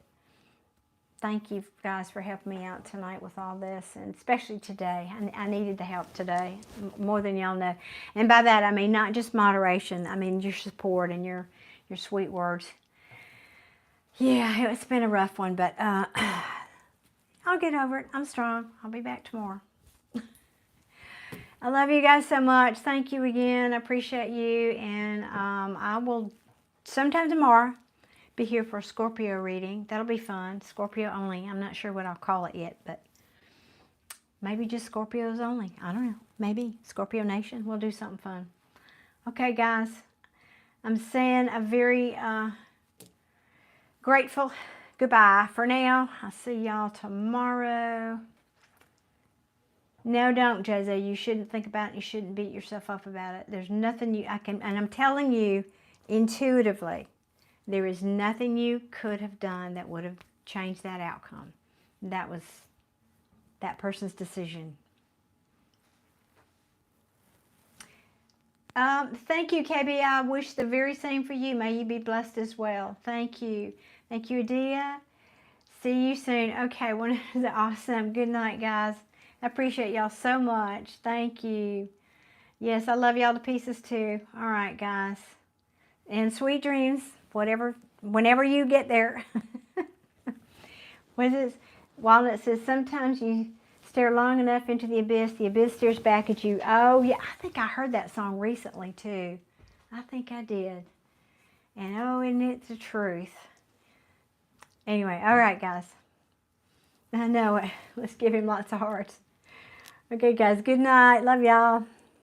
S1: thank you guys for helping me out tonight with all this, and especially today. I needed the help today, more than y'all know. And by that, I mean not just moderation. I mean your support and your sweet words. Yeah, it's been a rough one, but I'll get over it. I'm strong. I'll be back tomorrow. I love you guys so much. Thank you again. I appreciate you. And I will sometime tomorrow be here for a Scorpio reading. That'll be fun. Scorpio only. I'm not sure what I'll call it yet, but maybe just Scorpios only. I don't know. Maybe Scorpio Nation. We'll do something fun. Okay, guys. I'm saying a very grateful goodbye for now. I'll see y'all tomorrow. No, don't, Jose. You shouldn't think about it. You shouldn't beat yourself up about it. There's nothing and I'm telling you intuitively, there is nothing you could have done that would have changed that outcome. That was that person's decision. Thank you, KB. I wish the very same for you. May you be blessed as well. Thank you. Thank you, Adia. See you soon. Okay, awesome. Good night, guys. I appreciate y'all so much. Thank you. Yes, I love y'all to pieces too. All right, guys. And sweet dreams, whenever you get there. What is this? Walnut says, sometimes you stare long enough into the abyss stares back at you. Oh, yeah, I think I heard that song recently too. I think I did. And oh, isn't it the truth? Anyway, all right, guys. I know it. Let's give him lots of hearts. Okay, guys, good night. Love y'all.